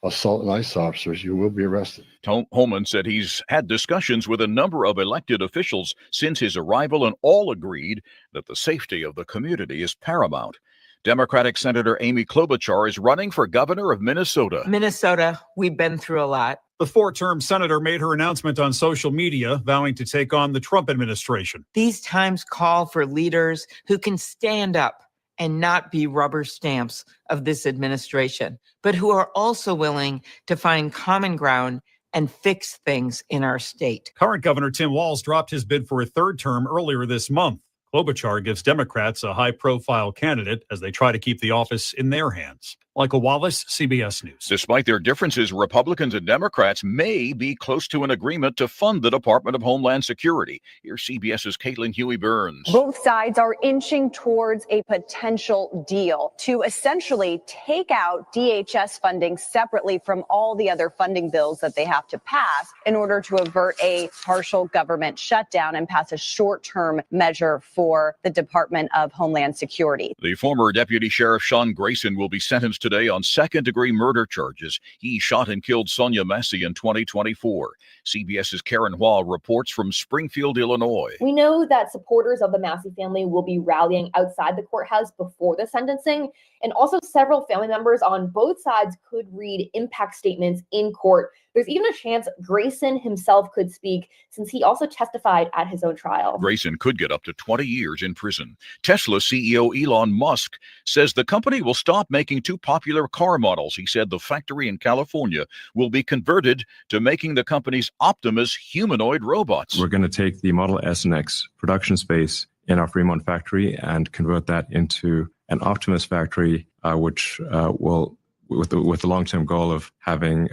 assault ICE officers, you will be arrested. Homan said he's had discussions with a number of elected officials since his arrival, and all agreed that the safety of the community is paramount. Democratic Senator Amy Klobuchar is running for governor of Minnesota. Minnesota, we've been through a lot. The four-term senator made her announcement on social media, vowing to take on the Trump administration. These times call for leaders who can stand up and not be rubber stamps of this administration, but who are also willing to find common ground and fix things in our state. Current Governor Tim Walz dropped his bid for a third term earlier this month. Klobuchar gives Democrats a high-profile candidate as they try to keep the office in their hands. Michael Wallace, CBS News. Despite their differences, Republicans and Democrats may be close to an agreement to fund the Department of Homeland Security. Here's CBS's Caitlin Huey-Burns. Both sides are inching towards a potential deal to essentially take out DHS funding separately from all the other funding bills that they have to pass in order to avert a partial government shutdown and pass a short-term measure for the Department of Homeland Security. The former Deputy Sheriff Sean Grayson will be sentenced today on second-degree murder charges. He shot and killed Sonia Massey in 2024. CBS's Karen Hua reports from Springfield, Illinois. We know that supporters of the Massey family will be rallying outside the courthouse before the sentencing, and also several family members on both sides could read impact statements in court There's even a chance Grayson himself could speak, since he also testified at his own trial. Grayson could get up to 20 years in prison. Tesla CEO Elon Musk says the company will stop making two popular car models. He said the factory in California will be converted to making the company's Optimus humanoid robots. We're going to take the Model S and X production space in our Fremont factory and convert that into an Optimus factory, which will, with the long-term goal of having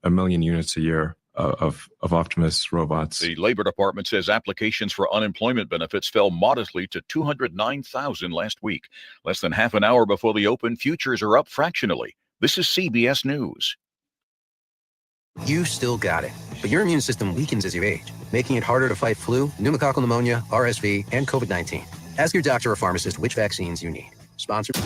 1 million units a year of Optimus robots. The Labor Department says applications for unemployment benefits fell modestly to 209,000 last week. Less than half an hour before the open, futures are up fractionally. This is CBS News. You still got it, but your immune system weakens as you age, making it harder to fight flu, pneumococcal pneumonia, RSV, and COVID-19. Ask your doctor or pharmacist which vaccines you need. Sponsored.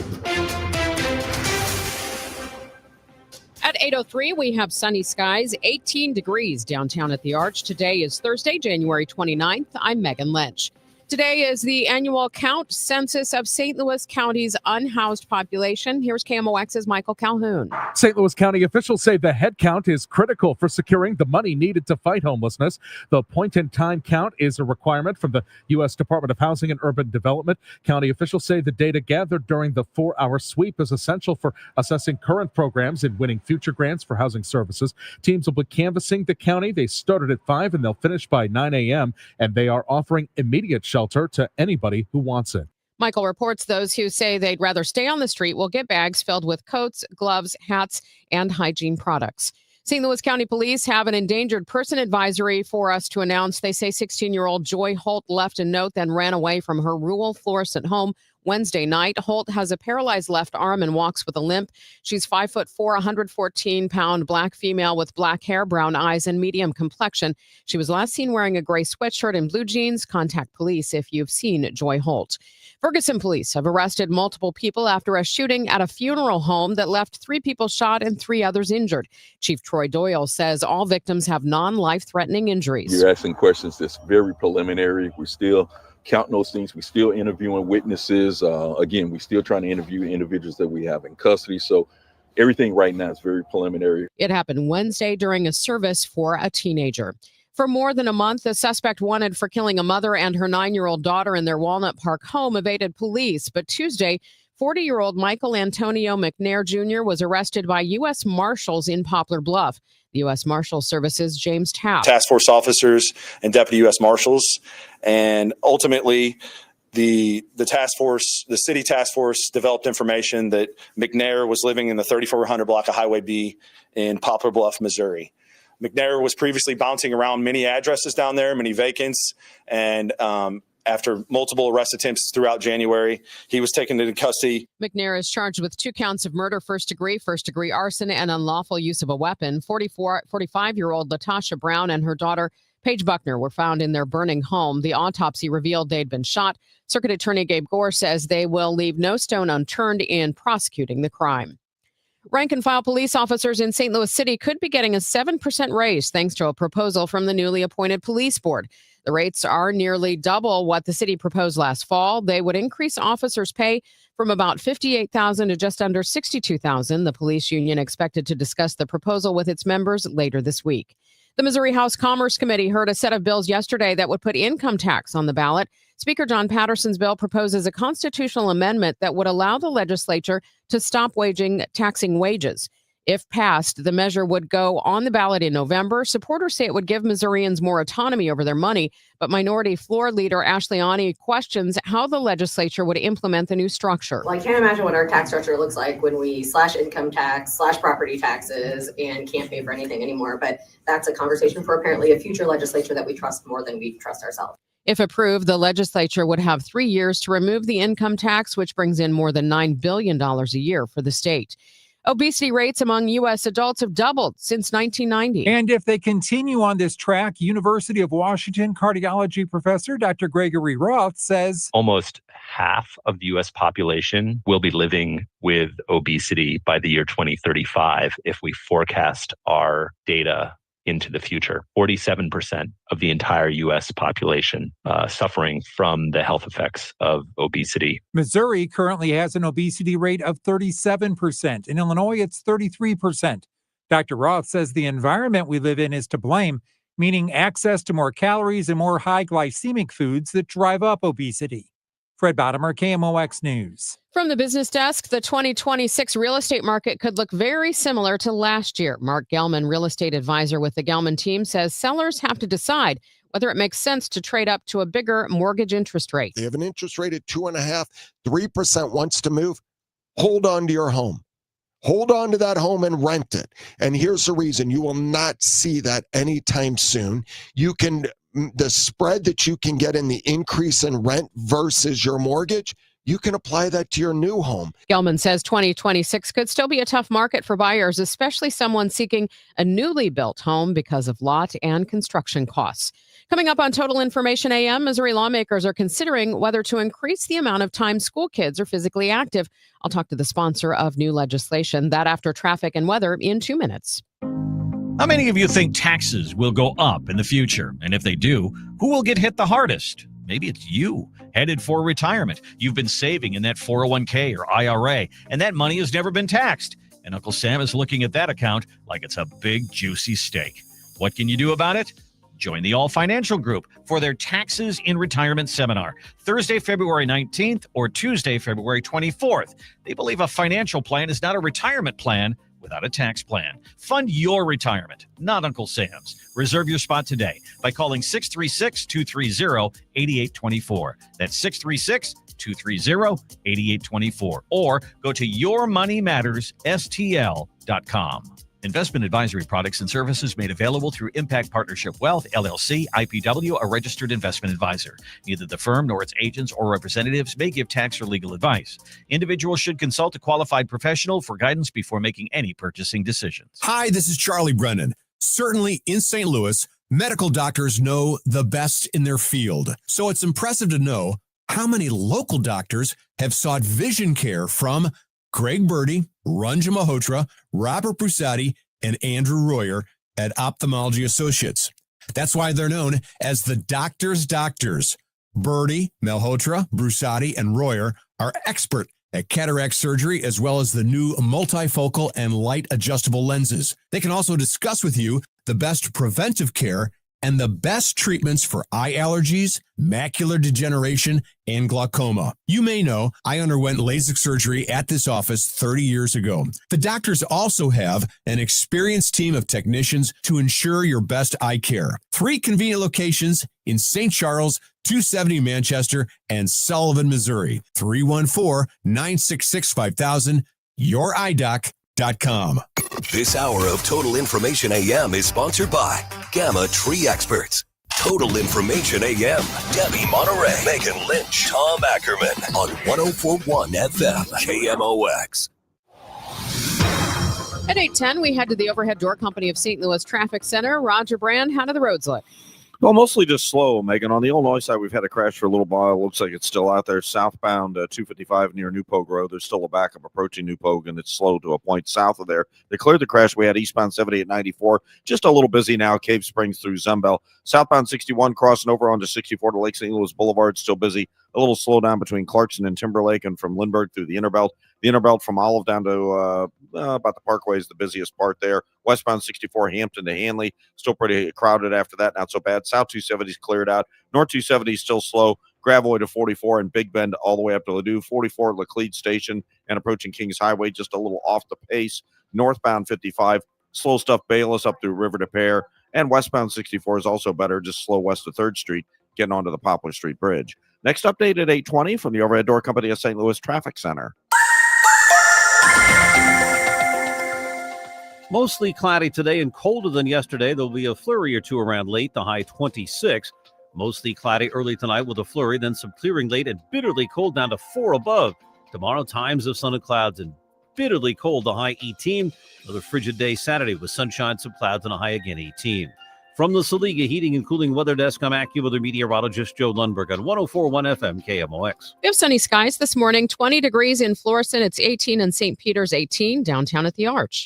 At 8:03, we have sunny skies, 18 degrees downtown at the Arch. Today is Thursday, January 29th. I'm Megan Lynch. Today is the annual count census of St. Louis County's unhoused population. Here's KMOX's Michael Calhoun. St. Louis County officials say the head count is critical for securing the money needed to fight homelessness. The point-in-time count is a requirement from the U.S. Department of Housing and Urban Development. County officials say the data gathered during the 4-hour sweep is essential for assessing current programs and winning future grants for housing services. Teams will be canvassing the county. They started at 5 and they'll finish by 9 a.m. and they are offering immediate shelter to anybody who wants it. Michael reports those who say they'd rather stay on the street will get bags filled with coats, gloves, hats, and hygiene products. St. Louis County Police have an endangered person advisory for us to announce. They say 16-year-old Joy Holt left a note, then ran away from her rural Florissant home Wednesday night. Holt has a paralyzed left arm and walks with a limp. She's 5'4", 114-pound black female with black hair, brown eyes, and medium complexion. She was last seen wearing a gray sweatshirt and blue jeans. Contact police if you've seen Joy Holt. Ferguson police have arrested multiple people after a shooting at a funeral home that left 3 people shot and 3 others injured. Chief Troy Doyle says all victims have non-life-threatening injuries. You're asking questions that's very preliminary. We're still counting those things. We're still interviewing witnesses. Again, we're still trying to interview individuals that we have in custody. So everything right now is very preliminary. It happened Wednesday during a service for a teenager. For more than a month, the suspect wanted for killing a mother and her 9-year-old daughter in their Walnut Park home evaded police. But Tuesday, 40-year-old Michael Antonio McNair Jr. was arrested by U.S. Marshals in Poplar Bluff. The U.S. Marshal Service's James Tapp. Task force officers and deputy U.S. Marshals. And ultimately, the task force, the city task force, developed information that McNair was living in the 3400 block of Highway B in Poplar Bluff, Missouri. McNair was previously bouncing around many addresses down there, many vacants, and after multiple arrest attempts throughout January, he was taken into custody. McNair is charged with 2 counts of murder, first degree arson, and unlawful use of a weapon. 45-year-old Latasha Brown and her daughter, Paige Buckner, were found in their burning home. The autopsy revealed they'd been shot. Circuit Attorney Gabe Gore says they will leave no stone unturned in prosecuting the crime. Rank-and-file police officers in St. Louis City could be getting a 7% raise thanks to a proposal from the newly appointed police board. The rates are nearly double what the city proposed last fall. They would increase officers' pay from about $58,000 to just under $62,000. The police union expected to discuss the proposal with its members later this week. The Missouri House Commerce Committee heard a set of bills yesterday that would put income tax on the ballot. Speaker John Patterson's bill proposes a constitutional amendment that would allow the legislature to stop taxing wages. If passed, the measure would go on the ballot in November. Supporters say it would give Missourians more autonomy over their money, but Minority Floor Leader Ashley Ani questions how the legislature would implement the new structure. Well, I can't imagine what our tax structure looks like when we slash income tax, slash property taxes, and can't pay for anything anymore. But that's a conversation for apparently a future legislature that we trust more than we trust ourselves. If approved, the legislature would have 3 years to remove the income tax, which brings in more than $9 billion a year for the state. Obesity rates among U.S. adults have doubled since 1990. And if they continue on this track, University of Washington cardiology professor Dr. Gregory Roth says almost half of the U.S. population will be living with obesity by the year 2035 if we forecast our data into the future. 47% of the entire U.S. population suffering from the health effects of obesity. Missouri currently has an obesity rate of 37%. In Illinois, it's 33%. Dr. Roth says the environment we live in is to blame, meaning access to more calories and more high glycemic foods that drive up obesity. Fred Bottomer, KMOX News. From the business desk, the 2026 real estate market could look very similar to last year. Mark Gelman, real estate advisor with the Gelman team, says sellers have to decide whether it makes sense to trade up to a bigger mortgage interest rate. They have an interest rate at 2.5%, 3% wants to move. Hold on to your home. Hold on to that home and rent it. And here's the reason: you will not see that anytime soon. The spread that you can get in the increase in rent versus your mortgage, you can apply that to your new home. Gelman says 2026 could still be a tough market for buyers, especially someone seeking a newly built home because of lot and construction costs. Coming up on Total Information AM, Missouri lawmakers are considering whether to increase the amount of time school kids are physically active. I'll talk to the sponsor of new legislation. That after traffic and weather in 2 minutes. How many of you think taxes will go up in the future? And if they do, who will get hit the hardest? Maybe it's you, headed for retirement. You've been saving in that 401k or IRA, and that money has never been taxed. And Uncle Sam is looking at that account like it's a big, juicy steak. What can you do about it? Join the All Financial Group for their Taxes in Retirement Seminar, Thursday, February 19th or Tuesday, February 24th. They believe a financial plan is not a retirement plan without a tax plan. Fund your retirement, not Uncle Sam's. Reserve your spot today by calling 636-230-8824. That's 636-230-8824. Or go to yourmoneymattersstl.com. Investment advisory products and services made available through Impact Partnership Wealth, LLC, IPW, a registered investment advisor. Neither the firm nor its agents or representatives may give tax or legal advice. Individuals should consult a qualified professional for guidance before making any purchasing decisions. Hi, this is Charlie Brennan. Certainly in St. Louis, medical doctors know the best in their field. So it's impressive to know how many local doctors have sought vision care from Greg Birdie, Ranjan Malhotra, Robert Brusati, and Andrew Royer at Ophthalmology Associates. That's why they're known as the doctor's doctors. Birdie, Malhotra, Brusati, and Royer are expert at cataract surgery as well as the new multifocal and light adjustable lenses. They can also discuss with you the best preventive care and the best treatments for eye allergies, macular degeneration, and glaucoma. You may know I underwent LASIK surgery at this office 30 years ago. The doctors also have an experienced team of technicians to ensure your best eye care. 3 convenient locations in St. Charles, 270 Manchester, and Sullivan, Missouri. 314-966-5000, yourEyeDoc.com. This hour of Total Information AM is sponsored by Gamma Tree Experts. Total Information AM, Debbie Monterrey, Megan Lynch, Tom Ackerman on 104.1 FM, KMOX. At 8:10, we head to the Overhead Door Company of St. Louis Traffic Center. Roger Brand, how do the roads look? Well, mostly just slow, Megan. On the Illinois side, we've had a crash for a little while. Looks like it's still out there. Southbound 255 near New Pogue Road. There's still a backup approaching New Pogue, and it's slow to a point south of there. They cleared the crash. We had eastbound 70 at 94. Just a little busy now. Cave Springs through Zumbel. Southbound 61 crossing over onto 64 to Lake St. Louis Boulevard. Still busy. A little slowdown between Clarkson and Timberlake and from Lindbergh through the Innerbelt. The Innerbelt from Olive down to about the Parkway is the busiest part there. Westbound 64 Hampton to Hanley. Still pretty crowded after that. Not so bad. South 270 is cleared out. North 270 is still slow. Gravois to 44 and Big Bend all the way up to Ladue. 44 at Laclede Station and approaching Kings Highway. Just a little off the pace. Northbound 55. Slow stuff Bayless up through River to Pear. And westbound 64 is also better. Just slow west of 3rd Street getting onto the Poplar Street Bridge. Next update at 8:20 from the Overhead Door Company of St. Louis Traffic Center. Mostly cloudy today and colder than yesterday. There'll be a flurry or two around late, the high 26. Mostly cloudy early tonight with a flurry, then some clearing late and bitterly cold down to 4 above. Tomorrow, times of sun and clouds and bitterly cold, the high 18. Another frigid day Saturday with sunshine, some clouds, and a high again 18. From the Saliga Heating and Cooling Weather Desk, I'm AccuWeather meteorologist Joe Lundberg on 104.1 FM KMOX. We have sunny skies this morning, 20 degrees in Florissant. It's 18 in St. Peter's, 18 downtown at the Arch.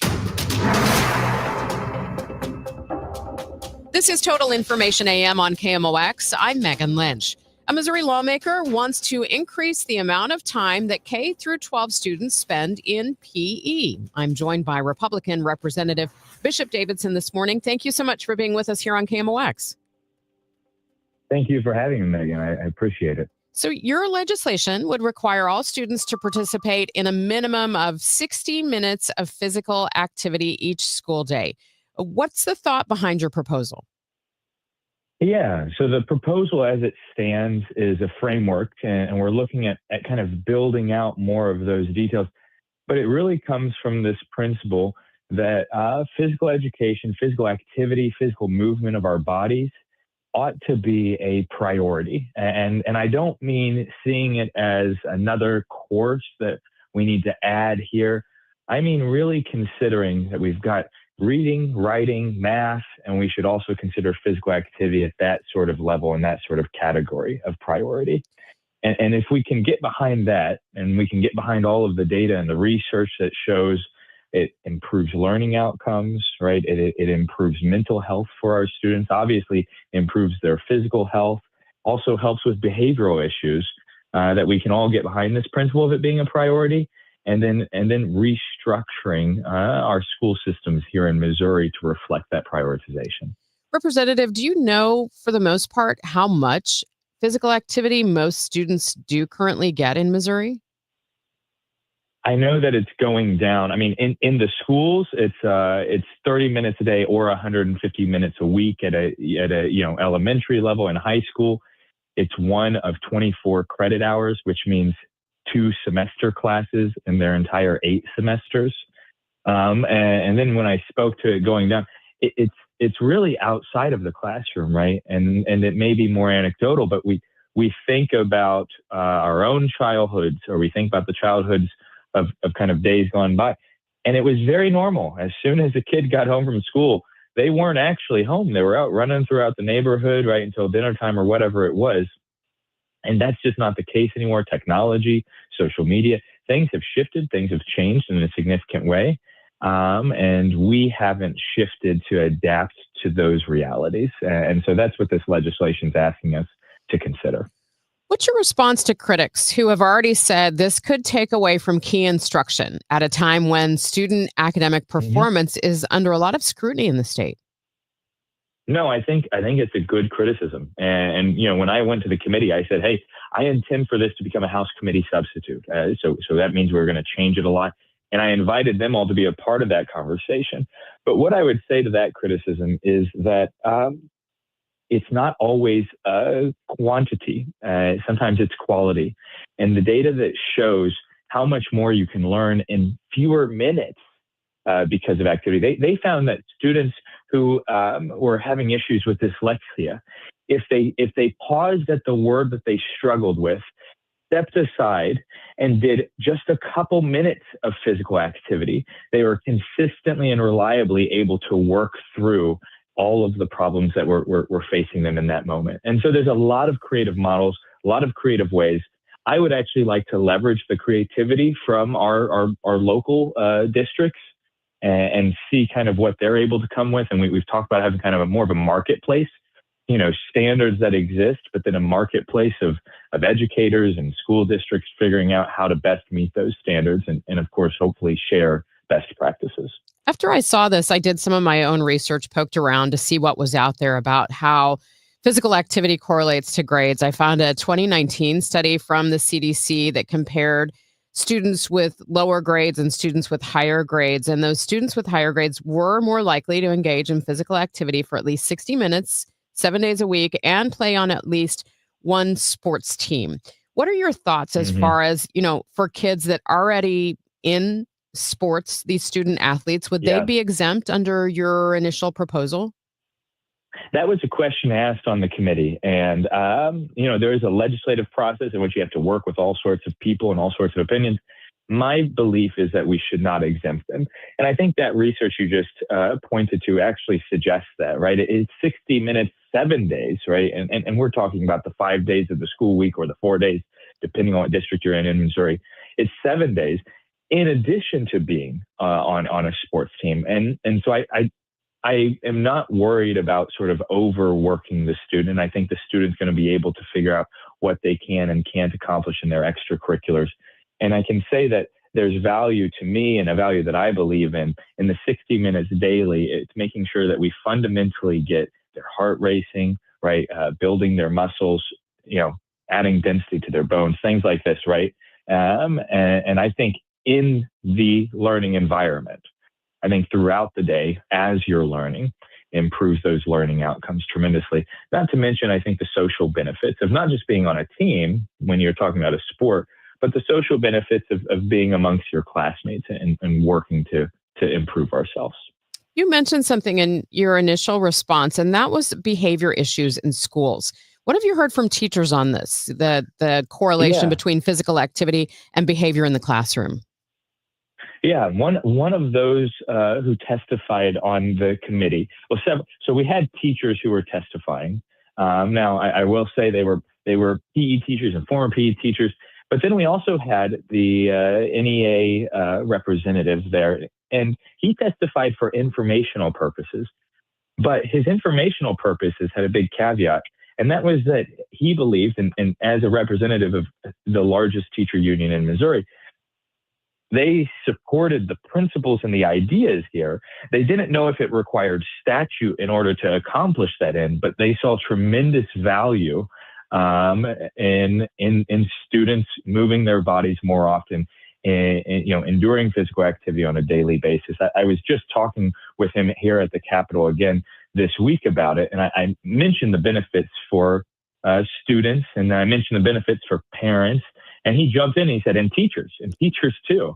This is Total Information AM on KMOX. I'm Megan Lynch. A Missouri lawmaker wants to increase the amount of time that K through 12 students spend in PE. I'm joined by Republican Representative Bishop Davidson this morning. Thank you so much for being with us here on KMOX. Thank you for having me, Megan. I appreciate it. So your legislation would require all students to participate in a minimum of 60 minutes of physical activity each school day. What's the thought behind your proposal? Yeah, so the proposal as it stands is a framework, and we're looking at kind of building out more of those details. But it really comes from this principle that physical education, physical activity, physical movement of our bodies ought to be a priority. And I don't mean seeing it as another course that we need to add here. I mean really considering that we've got reading, writing, math, and we should also consider physical activity at that sort of level and that sort of category of priority. And if we can get behind that, and we can get behind all of the data and the research that shows it improves learning outcomes, right? It improves mental health for our students, obviously improves their physical health, also helps with behavioral issues, that we can all get behind this principle of it being a priority. And then restructuring our school systems here in Missouri to reflect that prioritization. Representative, do you know, for the most part, how much physical activity most students do currently get in Missouri? I know that it's going down. I mean, in the schools, it's 30 minutes a day or 150 minutes a week at a elementary level. In high school, it's one of 24 credit hours, which means 2 semester classes in their entire 8 semesters. And then when I spoke to it going down, it's really outside of the classroom, right? And it may be more anecdotal, but we think about our own childhoods, or we think about the childhoods of kind of days gone by. And it was very normal. As soon as a kid got home from school, they weren't actually home. They were out running throughout the neighborhood, right, until dinner time or whatever it was. And that's just not the case anymore. Technology, social media, things have shifted, things have changed in a significant way. And we haven't shifted to adapt to those realities. And so that's what this legislation is asking us to consider. What's your response to critics who have already said this could take away from key instruction at a time when student academic performance is under a lot of scrutiny in the state? No, I think it's a good criticism. And when I went to the committee, I said, hey, I intend for this to become a House committee substitute. So that means we're going to change it a lot. And I invited them all to be a part of that conversation. But what I would say to that criticism is that it's not always quantity. Sometimes it's quality. And the data that shows how much more you can learn in fewer minutes because of activity. They found that students who were having issues with dyslexia, if they paused at the word that they struggled with, stepped aside and did just a couple minutes of physical activity, they were consistently and reliably able to work through all of the problems that were facing them in that moment. And so there's a lot of creative models, a lot of creative ways. I would actually like to leverage the creativity from our local districts and see kind of what they're able to come with. And we've talked about having kind of more of a marketplace, standards that exist, but then a marketplace of educators and school districts figuring out how to best meet those standards and of course, hopefully share best practices. After I saw this, I did some of my own research, poked around to see what was out there about how physical activity correlates to grades. I found a 2019 study from the CDC that compared students with lower grades and students with higher grades. And those students with higher grades were more likely to engage in physical activity for at least 60 minutes, 7 days a week, and play on at least one sports team. What are your thoughts as far as, for kids that already in sports, these student athletes, would they be exempt under your initial proposal? That was a question asked on the committee. And, there is a legislative process in which you have to work with all sorts of people and all sorts of opinions. My belief is that we should not exempt them. And I think that research you just pointed to actually suggests that, right? It's 60 minutes, 7 days, right? And we're talking about the 5 days of the school week or the 4 days, depending on what district you're in Missouri. It's 7 days in addition to being on a sports team. And so I am not worried about sort of overworking the student. I think the student's going to be able to figure out what they can and can't accomplish in their extracurriculars. And I can say that there's value to me and a value that I believe in the 60 minutes daily. It's making sure that we fundamentally get their heart racing, right? Building their muscles, adding density to their bones, things like this, right? And I think in the learning environment, I think throughout the day, as you're learning, improves those learning outcomes tremendously. Not to mention, I think the social benefits of not just being on a team when you're talking about a sport, but the social benefits of being amongst your classmates and working to improve ourselves. You mentioned something in your initial response, and that was behavior issues in schools. What have you heard from teachers on this, the correlation between physical activity and behavior in the classroom? Yeah, one of those who testified on the committee. Well, so we had teachers who were testifying. Now, I will say they were PE teachers and former PE teachers, but then we also had the NEA representative there, and he testified for informational purposes. But his informational purposes had a big caveat, and that was that he believed, and as a representative of the largest teacher union in Missouri, they supported the principles and the ideas here. They didn't know if it required statute in order to accomplish that end, but they saw tremendous value in students moving their bodies more often, and enduring physical activity on a daily basis. I was just talking with him here at the Capitol again this week about it, and I mentioned the benefits for students, and I mentioned the benefits for parents. And he jumped in and he said, and teachers too.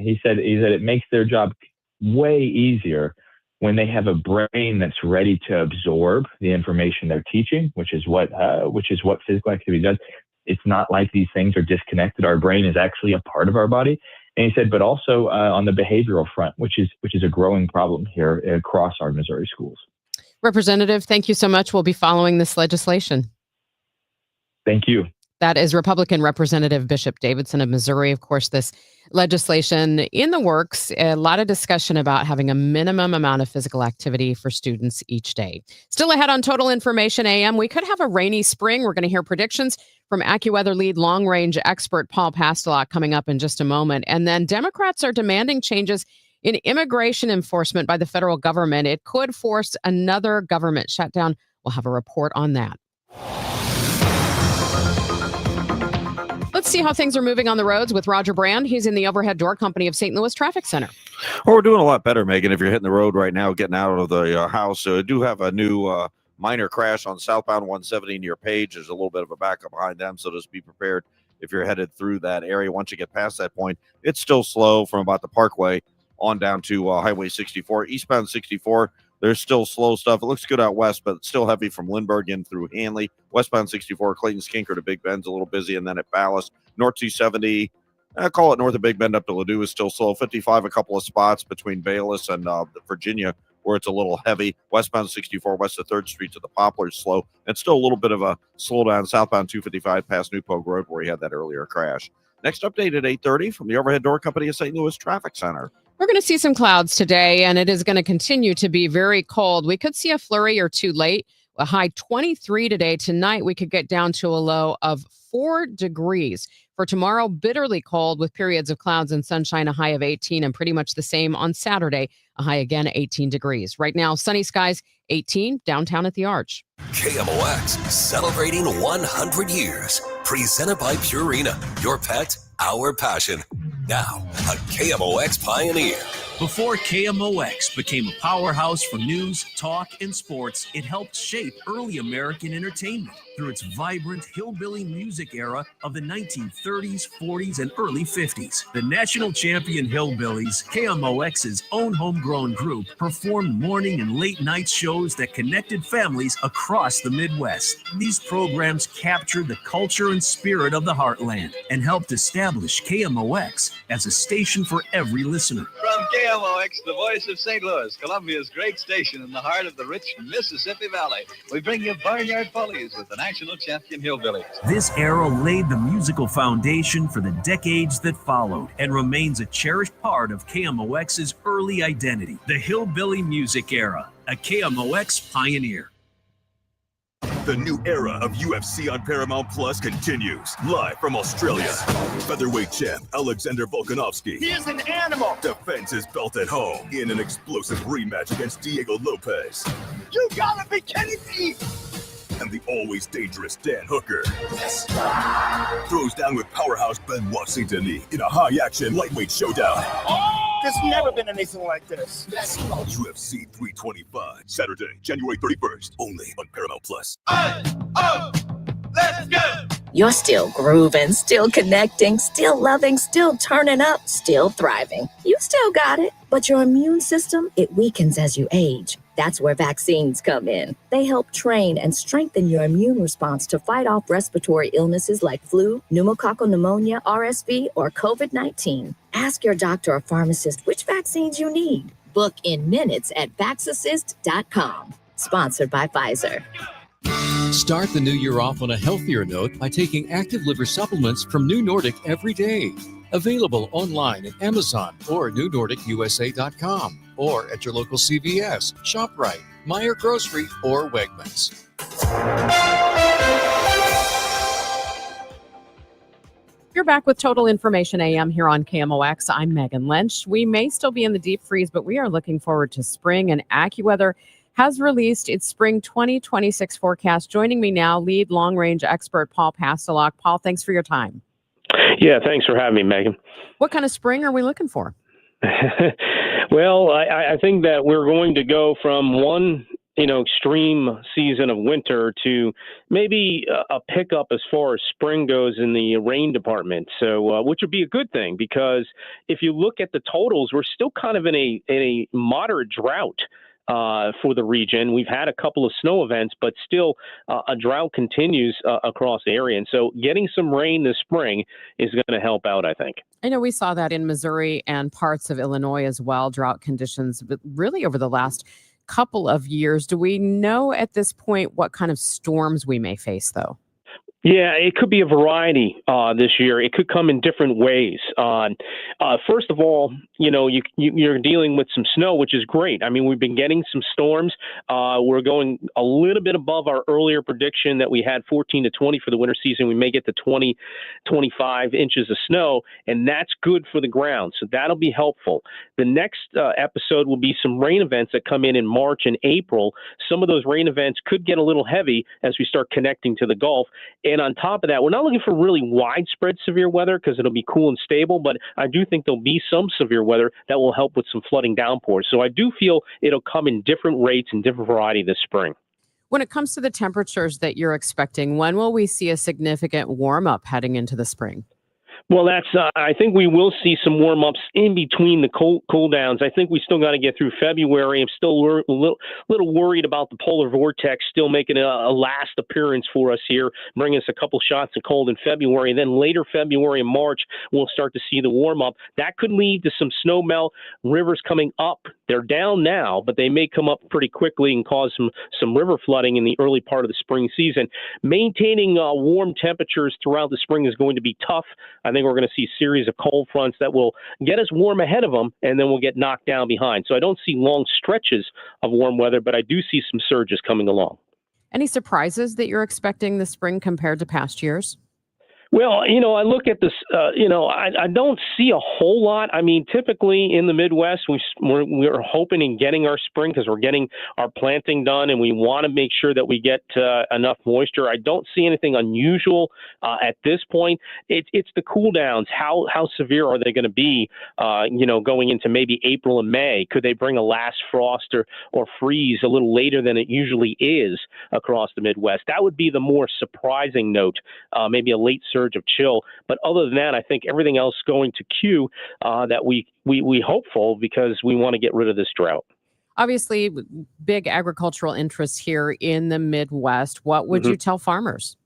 He said it makes their job way easier when they have a brain that's ready to absorb the information they're teaching, which is what physical activity does. It's not like these things are disconnected. Our brain is actually a part of our body. And he said, but also on the behavioral front, which is a growing problem here across our Missouri schools. Representative, thank you so much. We'll be following this legislation. Thank you. That is Republican Representative Bishop Davidson of Missouri. Of course, this legislation in the works, a lot of discussion about having a minimum amount of physical activity for students each day. Still ahead on Total Information AM, we could have a rainy spring. We're going to hear predictions from AccuWeather lead long-range expert Paul Pastelok coming up in just a moment. And then Democrats are demanding changes in immigration enforcement by the federal government. It could force another government shutdown. We'll have a report on that. Let's see how things are moving on the roads with Roger Brand. He's in the Overhead Door Company of St. Louis Traffic Center. Well, we're doing a lot better, Megan. If you're hitting the road right now, getting out of the house, so I do have a new minor crash on southbound 170 near Page. There's a little bit of a backup behind them, so just be prepared if you're headed through that area. Once you get past that point, it's still slow from about the Parkway on down to Highway 64. Eastbound 64, there's still slow stuff. It looks good out west, but it's still heavy from Lindbergh in through Hanley. Westbound 64, Clayton Skinker to Big Bend's a little busy, and then at Ballast. North 270, I call it north of Big Bend up to Ladue is still slow. 55, a couple of spots between Bayless and Virginia where it's a little heavy. Westbound 64, west of 3rd Street to the Poplars slow. And still a little bit of a slowdown southbound 255 past New Pogue Road where he had that earlier crash. Next update at 8:30 from the Overhead Door Company of St. Louis Traffic Center. We're going to see some clouds today, and it is going to continue to be very cold. We could see a flurry or two late, a high 23 today. Tonight, we could get down to a low of 4 degrees. For tomorrow, bitterly cold with periods of clouds and sunshine, a high of 18, and pretty much the same on Saturday, a high again 18 degrees. Right now, sunny skies, 18, downtown at the Arch. KMOX, celebrating 100 years. Presented by Purina, your pet, our passion. Now, a KMOX pioneer. Before KMOX became a powerhouse for news, talk, and sports, it helped shape early American entertainment through its vibrant hillbilly music era of the 1930s, 40s, and early 50s. The national champion Hillbillies, KMOX's own homegrown group, performed morning and late night shows that connected families across the Midwest. These programs captured the culture and spirit of the heartland and helped establish KMOX as a station for every listener. From KMOX, the voice of St. Louis, Columbia's great station in the heart of the rich Mississippi Valley, we bring you Barnyard Follies with the national champion Hillbillies. This era laid the musical foundation for the decades that followed and remains a cherished part of KMOX's early identity. The Hillbilly Music Era, a KMOX pioneer. The new era of UFC on Paramount Plus continues. Live from Australia, featherweight champ Alexander Volkanovski. He is an animal. Defends his belt at home in an explosive rematch against Diego Lopez. You gotta be kidding me. And the always dangerous Dan Hooker throws down with powerhouse Benoit Saint-Denis in a high-action lightweight showdown. There's never been anything like this. UFC 325, Saturday, January 31st, only on Paramount Plus. Let's go. You're still grooving, still connecting, still loving, still turning up, still thriving. You still got it, but your immune system, it weakens as you age. That's where vaccines come in. They help train and strengthen your immune response to fight off respiratory illnesses like flu, pneumococcal pneumonia, RSV, or COVID-19. Ask your doctor or pharmacist which vaccines you need. Book in minutes at vaxassist.com. Sponsored by Pfizer. Start the new year off on a healthier note by taking active liver supplements from New Nordic every day. Available online at Amazon or newnordicusa.com or at your local CVS, ShopRite, Meijer Grocery, or Wegmans. You're back with Total Information AM here on KMOX. I'm Megan Lynch. We may still be in the deep freeze, but we are looking forward to spring, and AccuWeather has released its spring 2026 forecast. Joining me now, lead long-range expert Paul Pastelok. Paul, thanks for your time. Yeah, thanks for having me, Megan. What kind of spring are we looking for? Well, I think that we're going to go from one, extreme season of winter to maybe a pickup as far as spring goes in the rain department. So, which would be a good thing, because if you look at the totals, we're still kind of in a moderate drought for the region. We've had a couple of snow events, but still a drought continues across the area. And so getting some rain this spring is going to help out, I think. I know we saw that in Missouri and parts of Illinois as well, drought conditions, but really over the last couple of years. Do we know at this point what kind of storms we may face, though? Yeah, it could be a variety this year. It could come in different ways. First of all, you're dealing with some snow, which is great. I mean, we've been getting some storms. We're going a little bit above our earlier prediction that we had 14 to 20 for the winter season. We may get to 20, 25 inches of snow, and that's good for the ground. So that'll be helpful. The next episode will be some rain events that come in March and April. Some of those rain events could get a little heavy as we start connecting to the Gulf. And on top of that, we're not looking for really widespread severe weather because it'll be cool and stable, but I do think there'll be some severe weather that will help with some flooding downpours. So I do feel it'll come in different rates and different variety this spring. When it comes to the temperatures that you're expecting, when will we see a significant warm up heading into the spring? Well, I think we will see some warm-ups in between the cool downs. I think we still got to get through February. I'm still a little worried about the polar vortex still making a last appearance for us here, bringing us a couple shots of cold in February. And then later February and March, we'll start to see the warm-up. That could lead to some snow melt, rivers coming up. They're down now, but they may come up pretty quickly and cause some river flooding in the early part of the spring season. Maintaining warm temperatures throughout the spring is going to be tough. I think we're going to see a series of cold fronts that will get us warm ahead of them, and then we'll get knocked down behind. So I don't see long stretches of warm weather, but I do see some surges coming along. Any surprises that you're expecting this spring compared to past years? Well, I look at this, I don't see a whole lot. I mean, typically in the Midwest, we're hoping and getting our spring because we're getting our planting done, and we want to make sure that we get enough moisture. I don't see anything unusual at this point. It's the cool downs. How severe are they going to be, going into maybe April and May? Could they bring a last frost or freeze a little later than it usually is across the Midwest? That would be the more surprising note, maybe a late surge of chill. But other than that, I think everything else going to queue that we hopeful because we want to get rid of this drought. Obviously, big agricultural interests here in the Midwest. What would you tell farmers?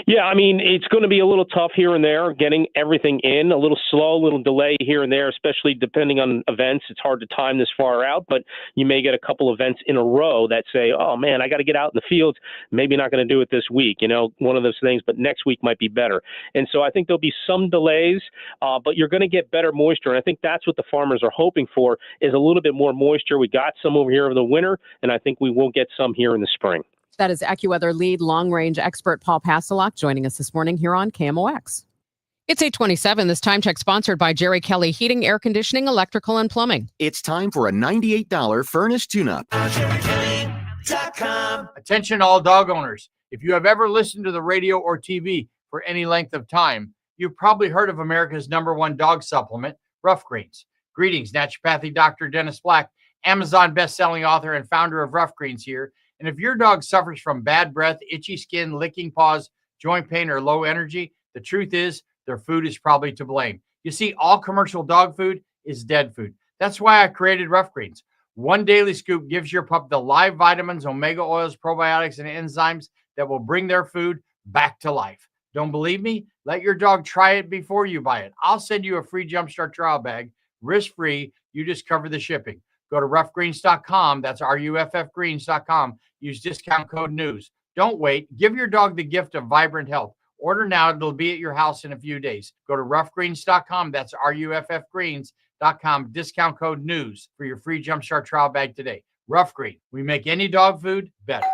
Yeah, I mean, it's going to be a little tough here and there, getting everything in, a little slow, a little delay here and there, especially depending on events. It's hard to time this far out, but you may get a couple events in a row that say, oh, man, I got to get out in the fields. Maybe not going to do it this week, one of those things, but next week might be better. And so I think there'll be some delays, but you're going to get better moisture. And I think that's what the farmers are hoping for is a little bit more moisture. We got some over here over the winter, and I think we will get some here in the spring. That is AccuWeather lead long-range expert Paul Pastelok joining us this morning here on KMOX. It's 8:27. This time check sponsored by Jerry Kelly Heating, Air Conditioning, Electrical, and Plumbing. It's time for a $98 furnace tune-up. Attention all dog owners. If you have ever listened to the radio or TV for any length of time, you've probably heard of America's #1 dog supplement, Rough Greens. Greetings, naturopathy Dr. Dennis Black, Amazon best-selling author and founder of Rough Greens here. And if your dog suffers from bad breath, itchy skin, licking paws, joint pain, or low energy, the truth is their food is probably to blame. You see, all commercial dog food is dead food. That's why I created Rough Greens. One daily scoop gives your pup the live vitamins, omega oils, probiotics, and enzymes that will bring their food back to life. Don't believe me? Let your dog try it before you buy it. I'll send you a free Jumpstart trial bag, risk-free. You just cover the shipping. Go to roughgreens.com. That's RUFFgreens.com. Use discount code NEWS. Don't wait. Give your dog the gift of vibrant health. Order now. It'll be at your house in a few days. Go to roughgreens.com. That's RUFFgreens.com. Discount code NEWS for your free Jumpstart trial bag today. Rough Green. We make any dog food better.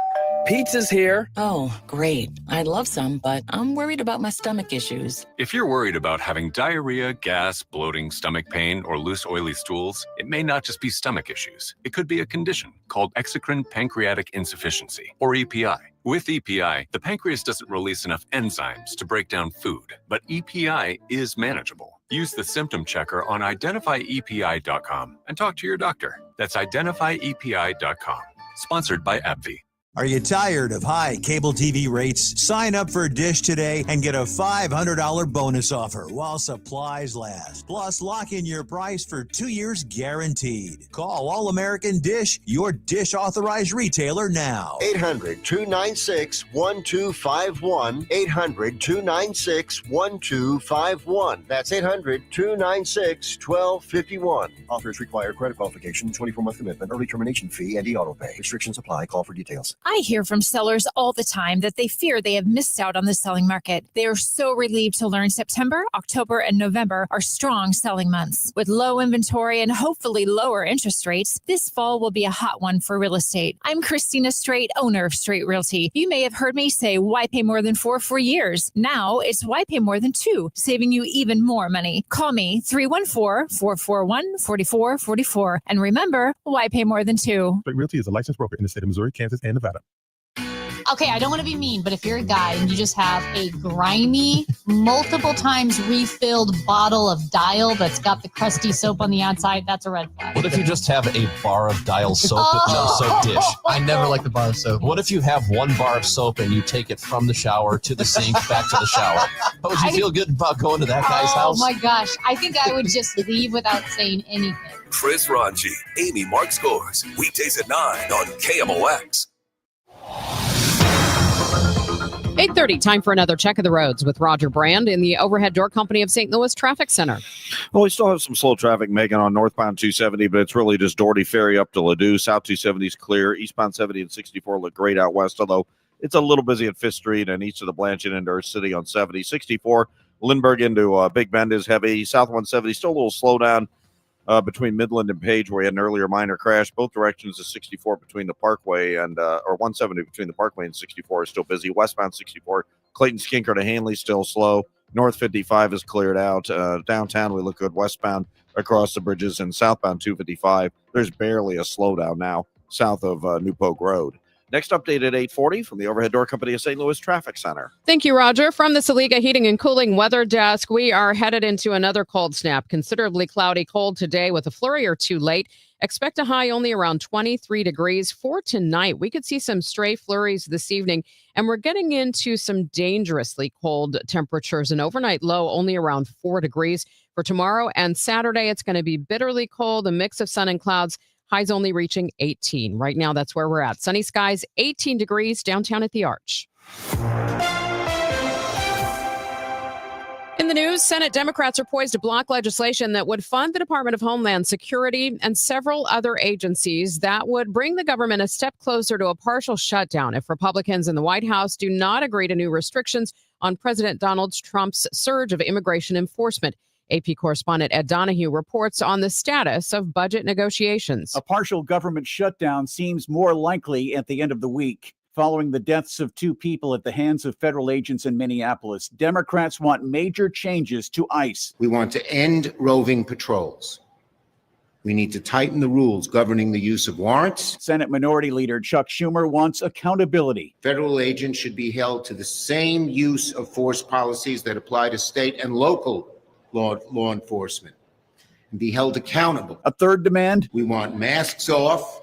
Pizza's here. Oh, great. I'd love some, but I'm worried about my stomach issues. If you're worried about having diarrhea, gas, bloating, stomach pain, or loose, oily stools, it may not just be stomach issues. It could be a condition called exocrine pancreatic insufficiency, or EPI. With EPI, the pancreas doesn't release enough enzymes to break down food, but EPI is manageable. Use the symptom checker on identifyepi.com and talk to your doctor. That's identifyepi.com. Sponsored by AbbVie. Are you tired of high cable TV rates? Sign up for Dish today and get a $500 bonus offer while supplies last. Plus, lock in your price for 2 years guaranteed. Call All American Dish, your Dish authorized retailer now. 800-296-1251. 800-296-1251. That's 800-296-1251. Offers require credit qualification, 24-month commitment, early termination fee, and e-auto pay. Restrictions apply. Call for details. I hear from sellers all the time that they fear they have missed out on the selling market. They are so relieved to learn September, October, and November are strong selling months. With low inventory and hopefully lower interest rates, this fall will be a hot one for real estate. I'm Christina Straight, owner of Straight Realty. You may have heard me say, why pay more than 4 for years? Now it's why pay more than 2, saving you even more money. Call me 314-441-4444. And remember, why pay more than 2? Straight Realty is a licensed broker in the state of Missouri, Kansas, and Nevada. Okay, I don't want to be mean, but if you're a guy and you just have a grimy, multiple times refilled bottle of Dial that's got the crusty soap on the outside, that's a red flag. What if you just have a bar of Dial soap with no soap dish? I never like the bar of soap. What if you have one bar of soap and you take it from the shower to the sink, back to the shower? How would you feel good about going to that guy's house? Oh my gosh, I think I would just leave without saying anything. Chris Ranji, Amy Mark Scores. Weekdays at 9 on KMOX. 8:30, time for another check of the roads with Roger Brand in the Overhead Door Company of St. Louis Traffic Center. Well, we still have some slow traffic, Megan, on northbound 270, but it's really just Doherty Ferry up to Ladue. South 270 is clear. Eastbound 70 and 64 look great out west, although it's a little busy at 5th Street and east of the Blanchard into Earth City on 70. 64, Lindbergh into Big Bend is heavy. South 170, still a little slowdown between Midland and Page, where we had an earlier minor crash. Both directions of 64 between the Parkway and, or 170 between the Parkway and 64 is still busy. Westbound 64, Clayton Skinker to Hanley still slow. North 55 is cleared out. Downtown, we look good. Westbound across the bridges and southbound 255. There's barely a slowdown now south of New Poke Road. Next update at 8:40 from the Overhead Door Company of St. Louis Traffic Center. Thank you, Roger. From the Saliga Heating and Cooling Weather Desk, we are headed into another cold snap. Considerably cloudy cold today with a flurry or two late. Expect a high only around 23 degrees. For tonight, we could see some stray flurries this evening, and we're getting into some dangerously cold temperatures. An overnight low only around 4 degrees. For tomorrow and Saturday, it's going to be bitterly cold, a mix of sun and clouds. Highs only reaching 18. Right now, that's where we're at. Sunny skies, 18 degrees downtown at the Arch. In the news, Senate Democrats are poised to block legislation that would fund the Department of Homeland Security and several other agencies that would bring the government a step closer to a partial shutdown if Republicans in the White House do not agree to new restrictions on President Donald Trump's surge of immigration enforcement. AP correspondent Ed Donahue reports on the status of budget negotiations. A partial government shutdown seems more likely at the end of the week. following the deaths of 2 people at the hands of federal agents in Minneapolis. Democrats want major changes to ICE. We want to end roving patrols. We need to tighten the rules governing the use of warrants. Senate Minority Leader Chuck Schumer wants accountability. Federal agents should be held to the same use of force policies that apply to state and local law enforcement and be held accountable. A third demand? We want masks off,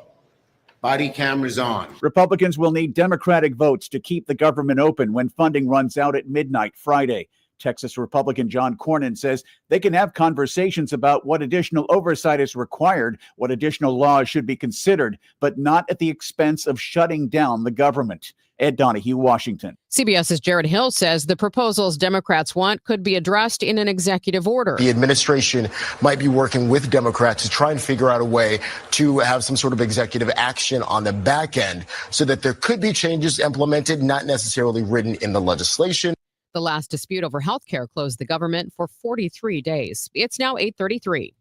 body cameras on. Republicans will need Democratic votes to keep the government open when funding runs out at midnight Friday. Texas Republican John Cornyn says they can have conversations about what additional oversight is required, what additional laws should be considered, but not at the expense of shutting down the government. Ed Donahue, Washington. CBS's Jared Hill says the proposals Democrats want could be addressed in an executive order. The administration might be working with Democrats to try and figure out a way to have some sort of executive action on the back end so that there could be changes implemented, not necessarily written in the legislation. The last dispute over health care closed the government for 43 days. It's now 8:33.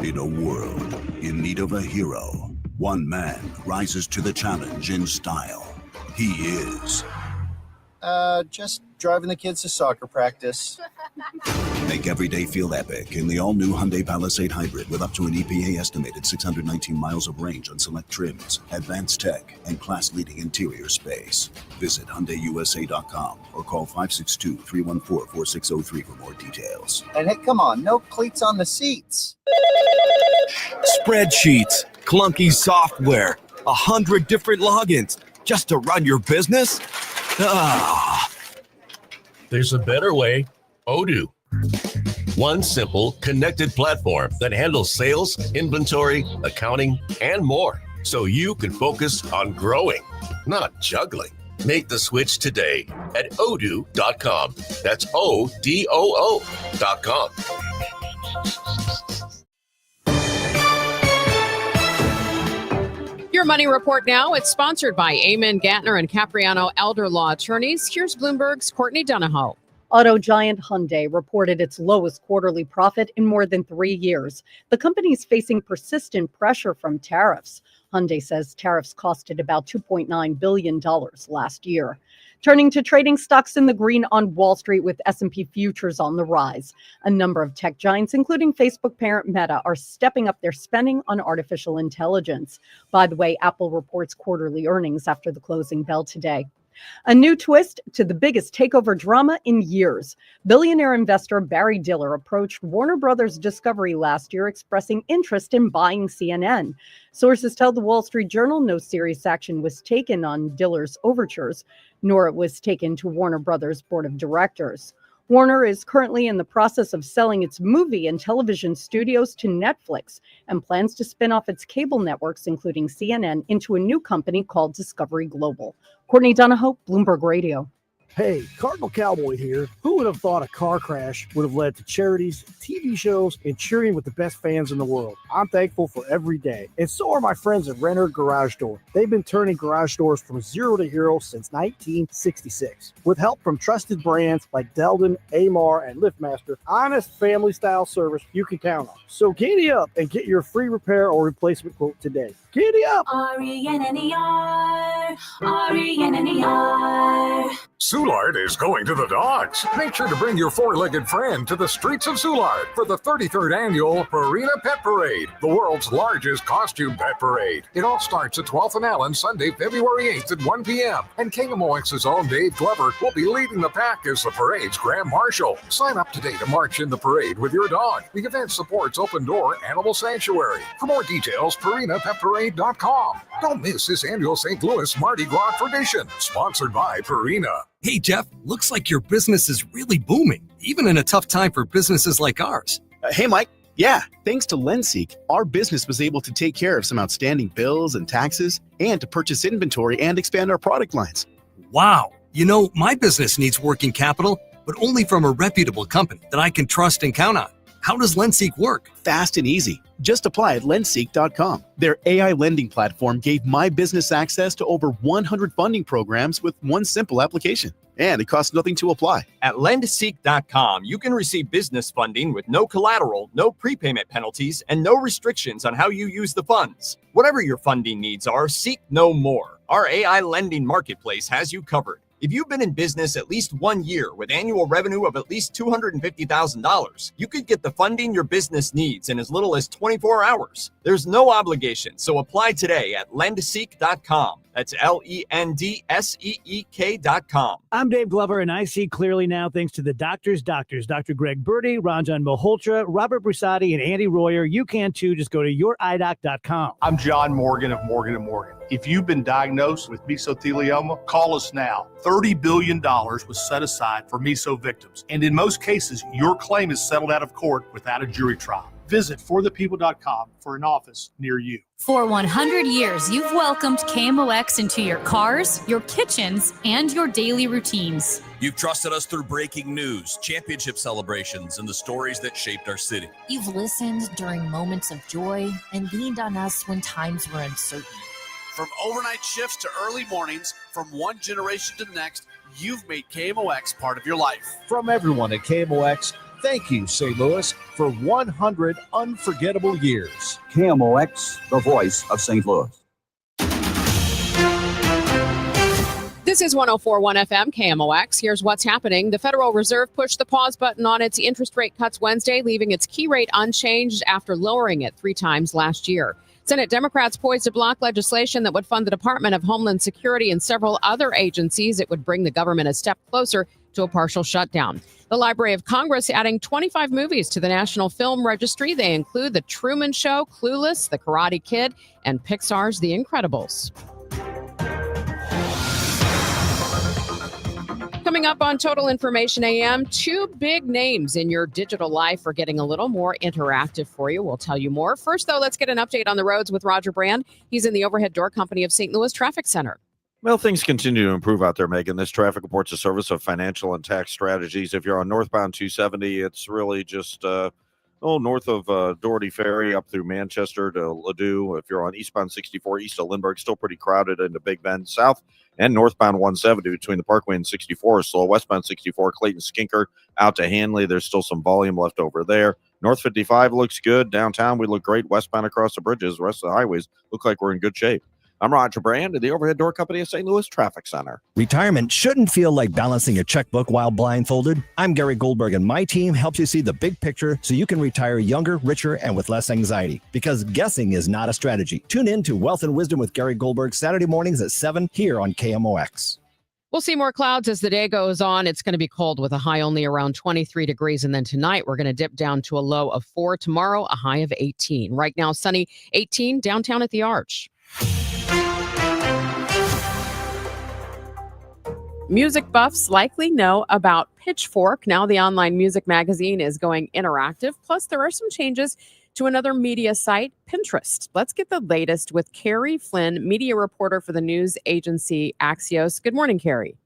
In a world in need of a hero, one man rises to the challenge in style. He is. Just driving the kids to soccer practice. Make every day feel epic in the all-new Hyundai Palisade Hybrid with up to an EPA-estimated 619 miles of range on select trims, advanced tech, and class-leading interior space. Visit HyundaiUSA.com or call 562-314-4603 for more details. And hey, come on, no cleats on the seats. Spreadsheets, clunky software, 100 different logins just to run your business? Ah. There's a better way. Odoo. One simple, connected platform that handles sales, inventory, accounting, and more, so you can focus on growing, not juggling. Make the switch today at odoo.com. That's ODOO.com. Your Money Report now. It's sponsored by Amen Gantner and Capriano Elder Law Attorneys. Here's Bloomberg's Courtney Donahoe. Auto giant Hyundai reported its lowest quarterly profit in more than 3 years. The company is facing persistent pressure from tariffs. Hyundai says tariffs costed about $2.9 billion last year. Turning to trading, stocks in the green on Wall Street with S&P futures on the rise. A number of tech giants, including Facebook parent Meta, are stepping up their spending on artificial intelligence. By the way, Apple reports quarterly earnings after the closing bell today. A new twist to the biggest takeover drama in years. Billionaire investor Barry Diller approached Warner Brothers Discovery last year, expressing interest in buying CNN. Sources tell the Wall Street Journal no serious action was taken on Diller's overtures, nor it was taken to Warner Brothers' board of directors. Warner is currently in the process of selling its movie and television studios to Netflix and plans to spin off its cable networks, including CNN, into a new company called Discovery Global. Courtney Donahoe, Bloomberg Radio. Hey, Cardinal Cowboy here. Who would have thought a car crash would have led to charities, TV shows, and cheering with the best fans in the world? I'm thankful for every day. And so are my friends at Renner Garage Door. They've been turning garage doors from zero to hero since 1966. With help from trusted brands like Delden, Amar, and LiftMaster, honest family-style service you can count on. So giddy up and get your free repair or replacement quote today. Giddy up! R-E-N-N-E-R, R-E-N-N-E-R. Soulard is going to the dogs. Make sure to bring your four-legged friend to the streets of Soulard for the 33rd annual Purina Pet Parade, the world's largest costume pet parade. It all starts at 12th and Allen, Sunday, February 8th at 1 p.m. And KMOX's own Dave Glover will be leading the pack as the parade's Grand Marshal. Sign up today to march in the parade with your dog. The event supports Open Door Animal Sanctuary. For more details, PurinaPetParade.com. Don't miss this annual St. Louis Mardi Gras tradition, sponsored by Purina. Hey, Jeff, looks like your business is really booming, even in a tough time for businesses like ours. Hey, Mike. Yeah, thanks to LendSeek, our business was able to take care of some outstanding bills and taxes and to purchase inventory and expand our product lines. Wow. You know, my business needs working capital, but only from a reputable company that I can trust and count on. How does LendSeek work? Fast and easy. Just apply at lendseek.com. Their AI lending platform gave my business access to over 100 funding programs with one simple application. And it costs nothing to apply. At lendseek.com, you can receive business funding with no collateral, no prepayment penalties, and no restrictions on how you use the funds. Whatever your funding needs are, seek no more. Our AI lending marketplace has you covered. If you've been in business at least 1 year with annual revenue of at least $250,000, you could get the funding your business needs in as little as 24 hours. There's no obligation, so apply today at lendseek.com. That's LENDSEEK.com. I'm Dave Glover, and I see clearly now thanks to the doctors, Dr. Greg Birdie, Ranjan Malhotra, Robert Brusati, and Andy Royer. You can too. Just go to youridoc.com. I'm John Morgan of Morgan & Morgan. If you've been diagnosed with mesothelioma, call us now. $30 billion was set aside for meso victims. And in most cases, your claim is settled out of court without a jury trial. Visit forthepeople.com for an office near you. For 100 years, you've welcomed KMOX into your cars, your kitchens, and your daily routines. You've trusted us through breaking news, championship celebrations, and the stories that shaped our city. You've listened during moments of joy and leaned on us when times were uncertain. From overnight shifts to early mornings, from one generation to the next, you've made KMOX part of your life. From everyone at KMOX, thank you, St. Louis, for 100 unforgettable years. KMOX, the voice of St. Louis. This is 104.1 FM KMOX. Here's what's happening. The Federal Reserve pushed the pause button on its interest rate cuts Wednesday, leaving its key rate unchanged after lowering it 3 times last year. Senate Democrats poised to block legislation that would fund the Department of Homeland Security and several other agencies. It would bring the government a step closer to a partial shutdown. The Library of Congress adding 25 movies to the National Film Registry. They include The Truman Show, Clueless, The Karate Kid, and Pixar's The Incredibles. Coming up on Total Information AM, 2 big names in your digital life are getting a little more interactive for you. We'll tell you more. First, though, let's get an update on the roads with Roger Brand. He's in the Overhead Door Company of St. Louis Traffic Center. Well, things continue to improve out there, Megan. This traffic reports a service of financial and tax strategies. If you're on northbound 270, it's really just north of Doherty Ferry up through Manchester to Ladue. If you're on eastbound 64 east of Lindbergh, still pretty crowded into Big Bend. South and northbound 170 between the Parkway and 64 is slow. Westbound 64, Clayton Skinker out to Hanley. There's still some volume left over there. North 55 looks good. Downtown, we look great. Westbound across the bridges. The rest of the highways look like we're in good shape. I'm Roger Brand of the Overhead Door Company of St. Louis Traffic Center. Retirement shouldn't feel like balancing a checkbook while blindfolded. I'm Gary Goldberg, and my team helps you see the big picture so you can retire younger, richer, and with less anxiety. Because guessing is not a strategy. Tune in to Wealth and Wisdom with Gary Goldberg Saturday mornings at 7 here on KMOX. We'll see more clouds as the day goes on. It's going to be cold with a high only around 23 degrees. And then tonight, we're going to dip down to a low of 4. Tomorrow, a high of 18. Right now, sunny 18 downtown at the Arch. Music buffs likely know about Pitchfork. Now the online music magazine is going interactive. Plus, there are some changes to another media site, Pinterest. Let's get the latest with Carrie Flynn, media reporter for the news agency Axios. Good morning, Carrie.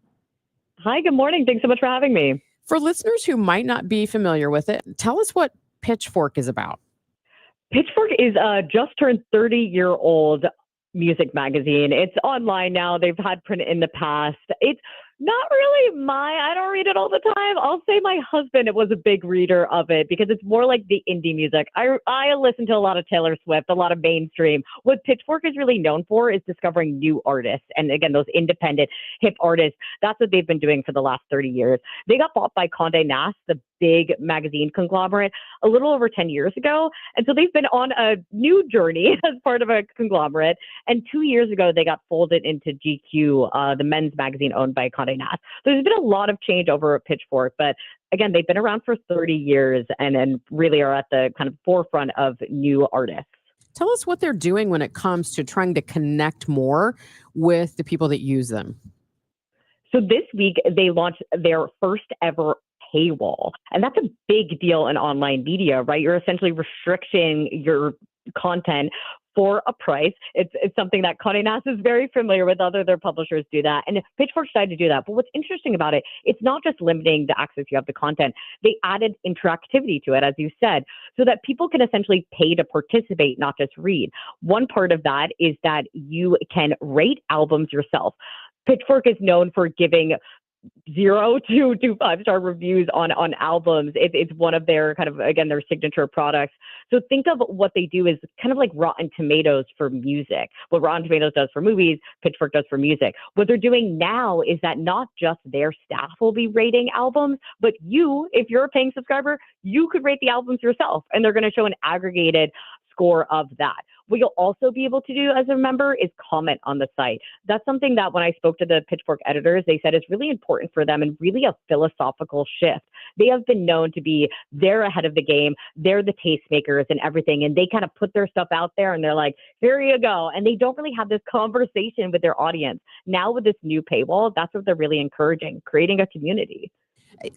Hi, good morning. Thanks so much for having me. For listeners who might not be familiar with it, tell us what Pitchfork is about. Pitchfork is just turned 30-year-old music magazine. It's online now. They've had print in the past. It's not really I don't read it all the time. I'll say my husband was a big reader of it because it's more like the indie music. I listen to a lot of Taylor Swift, a lot of mainstream. What Pitchfork is really known for is discovering new artists. And again, those independent hip artists, that's what they've been doing for the last 30 years. They got bought by Condé Nast, the big magazine conglomerate, a little over 10 years ago. And so they've been on a new journey as part of a conglomerate. And 2 years ago, they got folded into GQ, the men's magazine owned by Condé Nast. There's been a lot of change over at Pitchfork, but again, they've been around for 30 years and really are at the kind of forefront of new artists. Tell us what they're doing when it comes to trying to connect more with the people that use them. So this week, they launched their first ever paywall. And that's a big deal in online media, right? You're essentially restricting your content for a price. It's something that Condé Nast is very familiar with. Other their publishers do that. And Pitchfork decided to do that. But what's interesting about it, it's not just limiting the access you have to content. They added interactivity to it, as you said, so that people can essentially pay to participate, not just read. One part of that is that you can rate albums yourself. Pitchfork is known for giving 0 to 5-star reviews on albums. It's one of their kind of, again, their signature products. So think of what they do is kind of like Rotten Tomatoes for music. What Rotten Tomatoes does for movies, Pitchfork does for music. What they're doing now is that not just their staff will be rating albums, but you, if you're a paying subscriber, you could rate the albums yourself, and they're going to show an aggregated score of that. What you'll also be able to do as a member is comment on the site. That's something that when I spoke to the Pitchfork editors, they said is really important for them and really a philosophical shift. They have been known to be, they're ahead of the game. They're the tastemakers and everything. And they kind of put their stuff out there and they're like, here you go. And they don't really have this conversation with their audience. Now with this new paywall, that's what they're really encouraging, creating a community.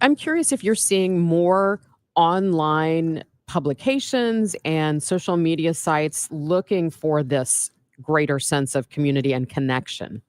I'm curious if you're seeing more online publications and social media sites looking for this greater sense of community and connection.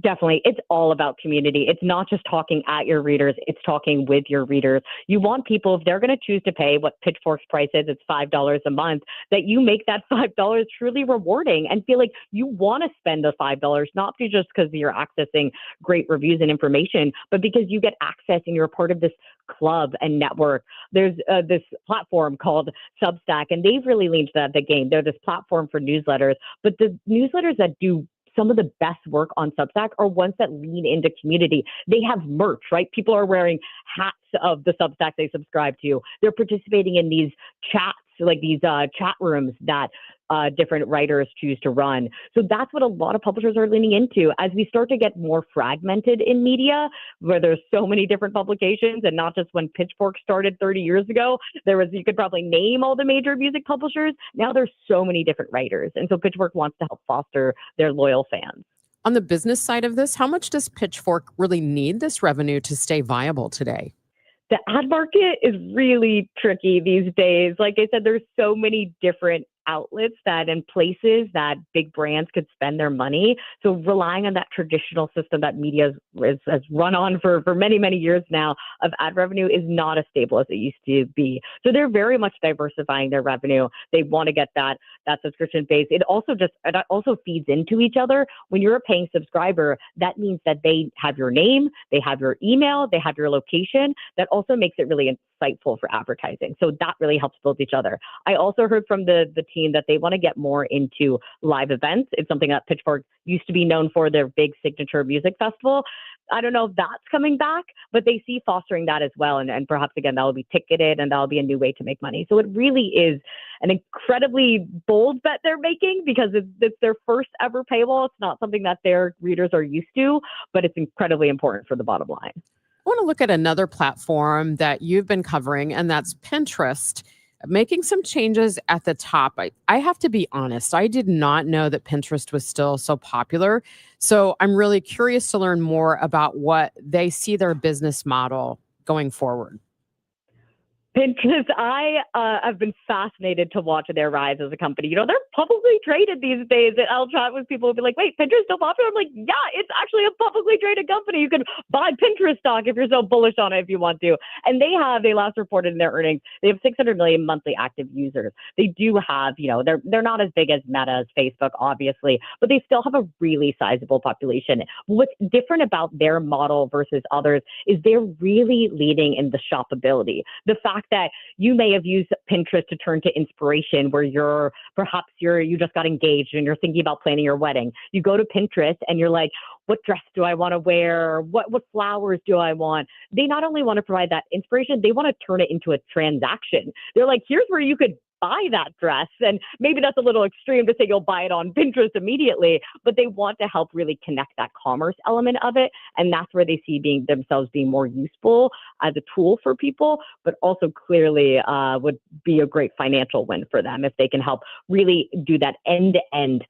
Definitely. It's all about community. It's not just talking at your readers. It's talking with your readers. You want people, if they're going to choose to pay what Pitchfork's price is, it's $5 a month, that you make that $5 truly rewarding and feel like you want to spend the $5, not just because you're accessing great reviews and information, but because you get access and you're a part of this club and network. There's this platform called Substack, and they've really leaned to the game. They're this platform for newsletters, but the newsletters that do some of the best work on Substack are ones that lean into community. They have merch, right? People are wearing hats of the Substack they subscribe to. They're participating in these chats, like these chat rooms that different writers choose to run. So that's what a lot of publishers are leaning into. As we start to get more fragmented in media, where there's so many different publications, and not just when Pitchfork started 30 years ago, you could probably name all the major music publishers. Now there's so many different writers. And so Pitchfork wants to help foster their loyal fans. On the business side of this, how much does Pitchfork really need this revenue to stay viable today? The ad market is really tricky these days. Like I said, there's so many different outlets and places that big brands could spend their money. So relying on that traditional system that media has run on for many, many years now of ad revenue is not as stable as it used to be. So they're very much diversifying their revenue. They want to get that subscription base. It also feeds into each other. When you're a paying subscriber, that means that they have your name, they have your email, they have your location. That also makes it really insightful for advertising. So that really helps build each other. I also heard from the team that they want to get more into live events. It's something that Pitchfork used to be known for, their big signature music festival. I don't know if that's coming back, but they see fostering that as well. And perhaps, again, that will be ticketed and that'll be a new way to make money. So it really is an incredibly bold bet they're making because it's their first ever paywall. It's not something that their readers are used to, but it's incredibly important for the bottom line. I want to look at another platform that you've been covering, and that's Pinterest, making some changes at the top. I have to be honest, I did not know that Pinterest was still so popular. So I'm really curious to learn more about what they see their business model going forward. Pinterest, I have been fascinated to watch their rise as a company. You know, they're publicly traded these days. And I'll chat with people who'll be like, wait, Pinterest still popular? I'm like, yeah, it's actually a publicly traded company. You can buy Pinterest stock if you're so bullish on it if you want to. And they last reported in their earnings, they have 600 million monthly active users. They do have, they're not as big as Meta, as Facebook, obviously, but they still have a really sizable population. What's different about their model versus others is they're really leading in the shoppability. The fact that you may have used Pinterest to turn to inspiration where you just got engaged and you're thinking about planning your wedding. You go to Pinterest and you're like, what dress do I want to wear? What flowers do I want? They not only want to provide that inspiration, they want to turn it into a transaction. They're like, here's where you could buy that dress. And maybe that's a little extreme to say you'll buy it on Pinterest immediately, but they want to help really connect that commerce element of it. And that's where they see themselves being more useful as a tool for people, but also clearly would be a great financial win for them if they can help really do that end-to-end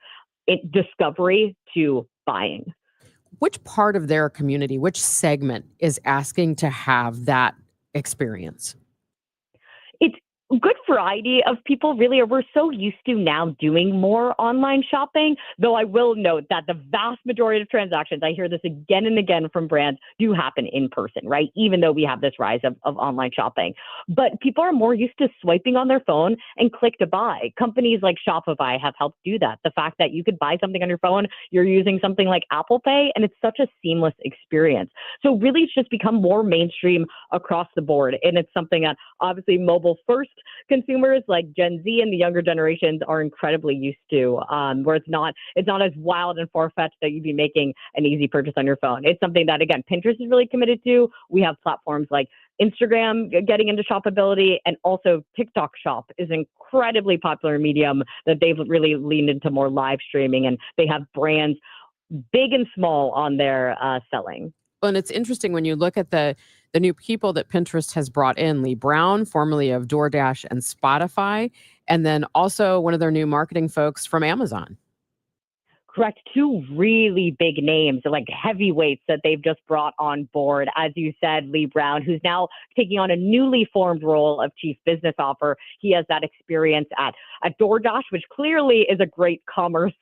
discovery to buying. Which part of their community, which segment is asking to have that experience? good variety of people. Really, we're so used to now doing more online shopping, though I will note that the vast majority of transactions, I hear this again and again from brands, do happen in person, right? Even though we have this rise of online shopping. But people are more used to swiping on their phone and click to buy. Companies like Shopify have helped do that. The fact that you could buy something on your phone, you're using something like Apple Pay, and it's such a seamless experience. So really, it's just become more mainstream across the board. And it's something that obviously mobile first consumers like Gen Z and the younger generations are incredibly used to, where it's not as wild and far-fetched that you'd be making an easy purchase on your phone. It's something that, again, Pinterest is really committed to. We have platforms like Instagram getting into shoppability, and also TikTok Shop is an incredibly popular medium that they've really leaned into more live streaming, and they have brands big and small on their selling. Well, and it's interesting when you look at the new people that Pinterest has brought in, Lee Brown, formerly of DoorDash and Spotify, and then also one of their new marketing folks from Amazon. Correct. Two really big names, like heavyweights that they've just brought on board. As you said, Lee Brown, who's now taking on a newly formed role of chief business officer. He has that experience at DoorDash, which clearly is a great commerce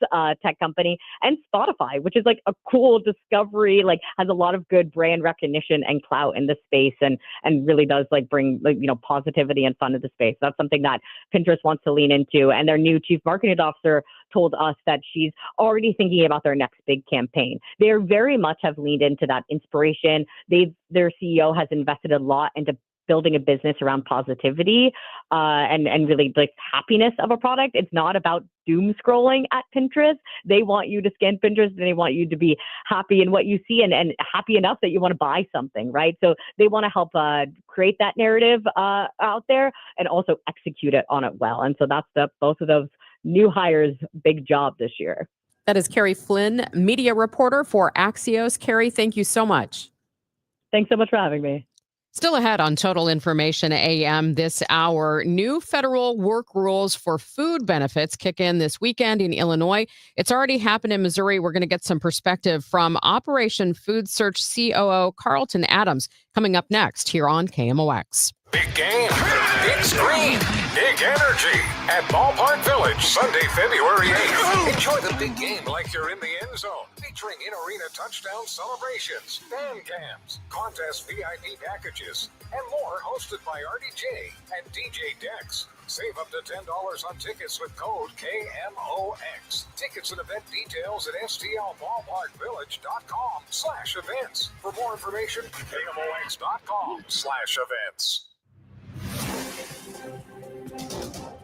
tech company, and Spotify, which is like a cool discovery, like has a lot of good brand recognition and clout in the space, and really does like bring positivity and fun to the space. That's something that Pinterest wants to lean into. And their new chief marketing officer told us that she's already thinking about their next big campaign. They very much have leaned into that inspiration. Their CEO has invested a lot into building a business around positivity and really like happiness of a product. It's not about doom scrolling at Pinterest. They want you to scan Pinterest and they want you to be happy in what you see and happy enough that you want to buy something, right? So they want to help create that narrative out there and also execute it on it well. And so that's both of those new hires' big job this year. That is Carrie Flynn, media reporter for Axios. Carrie, thank you so much. Thanks so much for having me. Still ahead on Total Information AM this hour, new federal work rules for food benefits kick in this weekend in Illinois. It's already happened in Missouri. We're going to get some perspective from Operation Food Search COO Carlton Adams coming up next here on KMOX. Big game, big screen, big energy at Ballpark Village, Sunday, February 8th. Enjoy the big game like you're in the end zone, featuring in-arena touchdown celebrations, fan cams, contest VIP packages, and more, hosted by RDJ and DJ Dex. Save up to $10 on tickets with code KMOX. Tickets and event details at stlballparkvillage.com/events. For more information, KMOX.com/events.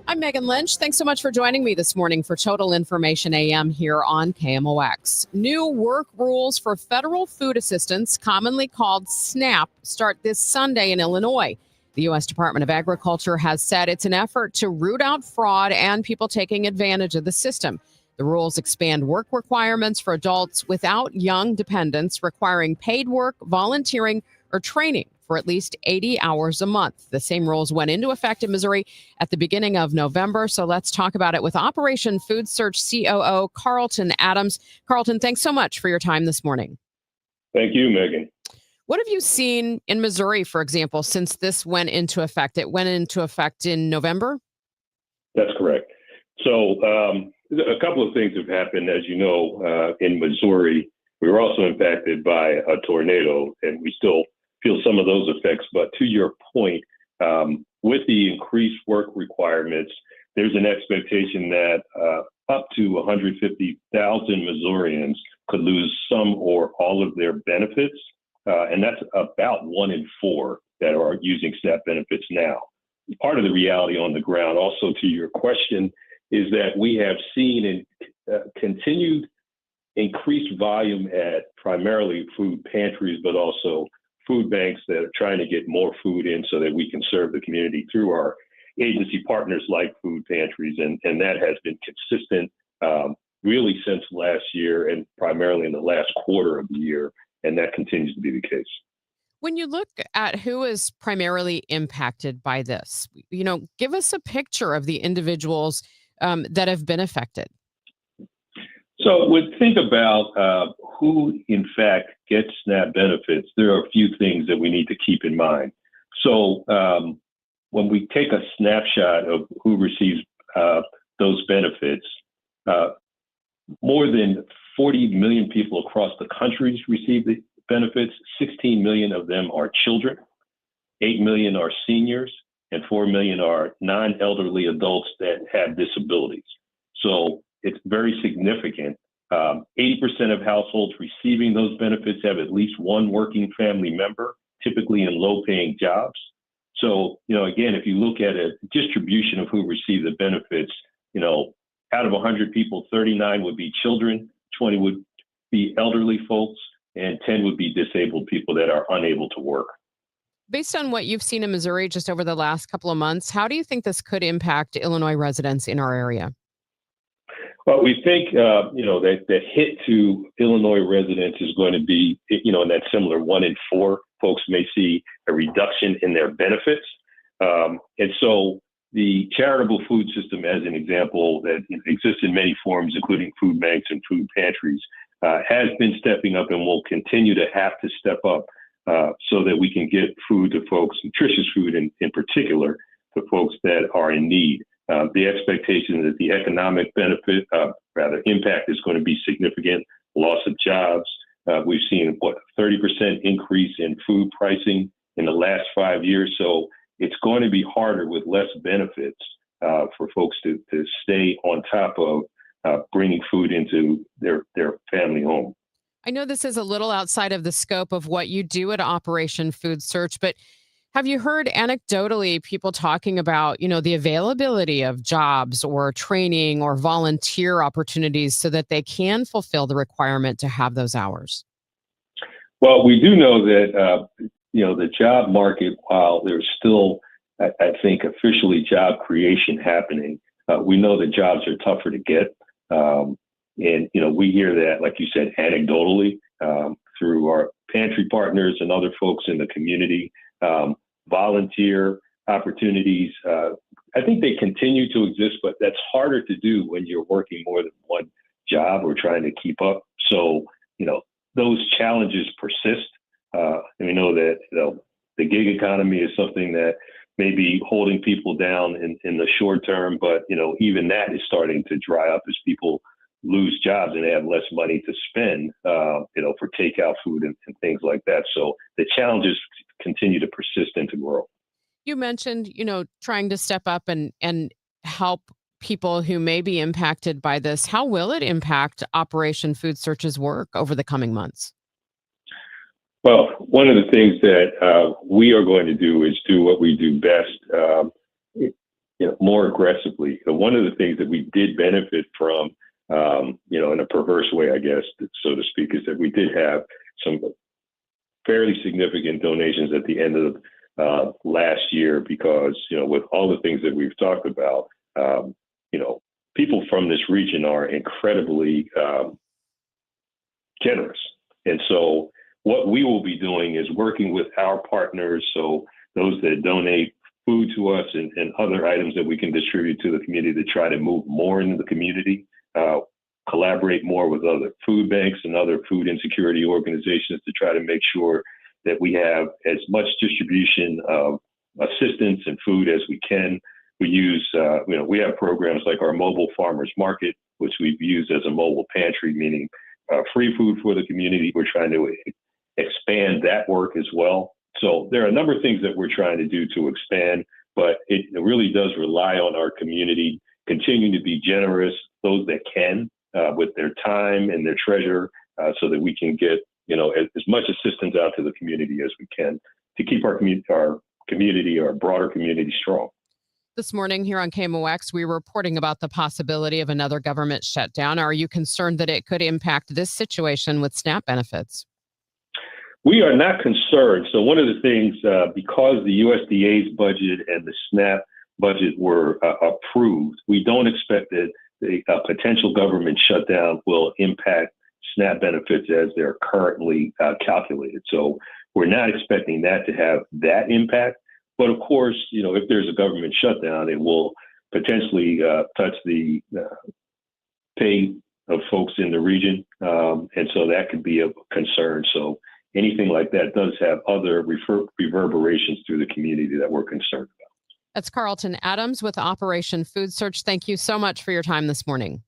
I'm Megan Lynch. Thanks so much for joining me this morning for Total Information AM here on KMOX. New work rules for federal food assistance, commonly called SNAP, start this Sunday in Illinois. The U.S. Department of Agriculture has said it's an effort to root out fraud and people taking advantage of the system. The rules expand work requirements for adults without young dependents, requiring paid work, volunteering, or training for at least 80 hours a month. The same rules went into effect in Missouri at the beginning of November. So let's talk about it with Operation Food Search COO Carlton Adams. Carlton, thanks so much for your time this morning. Thank you, Megan. What have you seen in Missouri, for example, since this went into effect? It went into effect in November? That's correct. So a couple of things have happened. As you know, in Missouri, we were also impacted by a tornado, and we still feel some of those effects. But to your point, with the increased work requirements, there's an expectation that up to 150,000 Missourians could lose some or all of their benefits. And that's about 1 in 4 that are using SNAP benefits now. Part of the reality on the ground, also to your question, is that we have seen continued increased volume at primarily food pantries, but also food banks that are trying to get more food in so that we can serve the community through our agency partners like food pantries. And that has been consistent really since last year and primarily in the last quarter of the year. And that continues to be the case. When you look at who is primarily impacted by this, give us a picture of the individuals that have been affected. So when we think about who, in fact, gets SNAP benefits, there are a few things that we need to keep in mind. So when we take a snapshot of who receives those benefits, more than 40 million people across the country receive the benefits. 16 million of them are children, 8 million are seniors, and 4 million are non-elderly adults that have disabilities. So it's very significant. 80% of households receiving those benefits have at least one working family member, typically in low-paying jobs. So, again, if you look at a distribution of who receive the benefits, out of 100 people, 39 would be children, 20 would be elderly folks, and 10 would be disabled people that are unable to work. Based on what you've seen in Missouri just over the last couple of months, how do you think this could impact Illinois residents in our area? Well, we think, that hit to Illinois residents is going to be, in that similar 1 in 4 folks may see a reduction in their benefits. And so the charitable food system, as an example, that exists in many forms, including food banks and food pantries, has been stepping up and will continue to have to step up so that we can get food to folks, nutritious food in particular, to folks that are in need. The expectation that the economic impact is going to be significant, loss of jobs. We've seen, 30% increase in food pricing in the last 5 years. So it's going to be harder with less benefits for folks to stay on top of bringing food into their family home. I know this is a little outside of the scope of what you do at Operation Food Search, but have you heard anecdotally people talking about, the availability of jobs or training or volunteer opportunities so that they can fulfill the requirement to have those hours? Well, we do know that, the job market, while there's still, I think, officially job creation happening, we know that jobs are tougher to get. And, we hear that, like you said, anecdotally through our pantry partners and other folks in the community. Volunteer opportunities, I think they continue to exist, but that's harder to do when you're working more than one job or trying to keep up. So, those challenges persist. And we know that, the gig economy is something that may be holding people down in the short term, but, even that is starting to dry up as people lose jobs and they have less money to spend, for takeout food and things like that. So the challenges continue to persist and to grow. You mentioned, trying to step up and help people who may be impacted by this. How will it impact Operation Food Search's work over the coming months? Well, one of the things that we are going to do is do what we do best, more aggressively. So one of the things that we did benefit from, in a perverse way, I guess, so to speak, is that we did have some fairly significant donations at the end of last year because, with all the things that we've talked about, people from this region are incredibly generous. And so what we will be doing is working with our partners, so those that donate food to us and other items that we can distribute to the community to try to move more into the community, collaborate more with other food banks and other food insecurity organizations to try to make sure that we have as much distribution of assistance and food as we can. We use, we have programs like our mobile farmers market, which we've used as a mobile pantry, meaning free food for the community. We're trying to expand that work as well. So there are a number of things that we're trying to do to expand, but it really does rely on our community continuing to be generous, those that can, with their time and their treasure, so that we can get, as much assistance out to the community as we can to keep our community, our broader community strong. This morning here on KMOX, we were reporting about the possibility of another government shutdown. Are you concerned that it could impact this situation with SNAP benefits? We are not concerned. So one of the things, because the USDA's budget and the SNAP budget were approved, we don't expect that a potential government shutdown will impact SNAP benefits as they're currently calculated. So we're not expecting that to have that impact. But of course, if there's a government shutdown, it will potentially touch the pay of folks in the region. And so that could be a concern. So anything like that does have other reverberations through the community that we're concerned about. That's Carlton Adams with Operation Food Search. Thank you so much for your time this morning.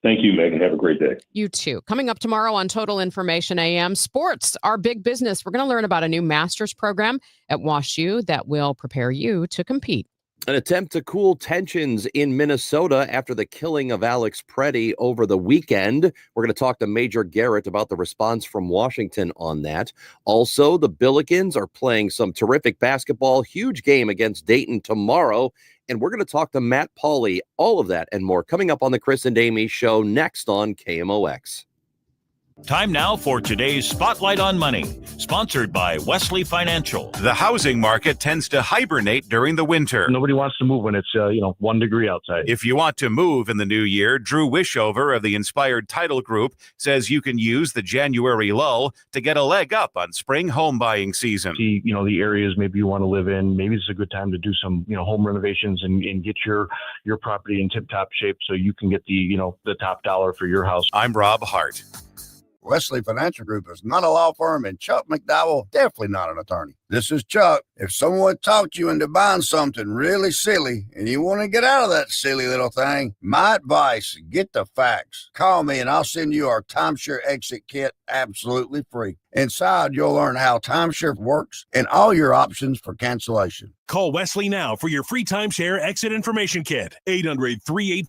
Thank you, Megan. Have a great day. You too. Coming up tomorrow on Total Information AM, sports are big business. We're going to learn about a new master's program at WashU that will prepare you to compete. An attempt to cool tensions in Minnesota after the killing of Alex Preddy over the weekend. We're going to talk to Major Garrett about the response from Washington on that. Also, the Billikens are playing some terrific basketball. Huge game against Dayton tomorrow. And we're going to talk to Matt Pauley. All of that and more coming up on the Chris and Amy Show next on KMOX. Time now for today's Spotlight on Money, sponsored by Wesley Financial. The housing market tends to hibernate during the winter. Nobody wants to move when it's 1 degree outside. If you want to move in the new year, Drew Wishover of the Inspired Title Group says you can use the January lull to get a leg up on spring home buying season. See, the areas maybe you want to live in. Maybe it's a good time to do some, home renovations and get your property in tip-top shape so you can get the top dollar for your house. I'm Rob Hart. Wesley Financial Group is not a law firm, and Chuck McDowell definitely not an attorney. This is Chuck. If someone talked you into buying something really silly and you want to get out of that silly little thing, my advice, get the facts. Call me and I'll send you our timeshare exit kit absolutely free. Inside, you'll learn how timeshare works and all your options for cancellation. Call Wesley now for your free timeshare exit information kit. 800-38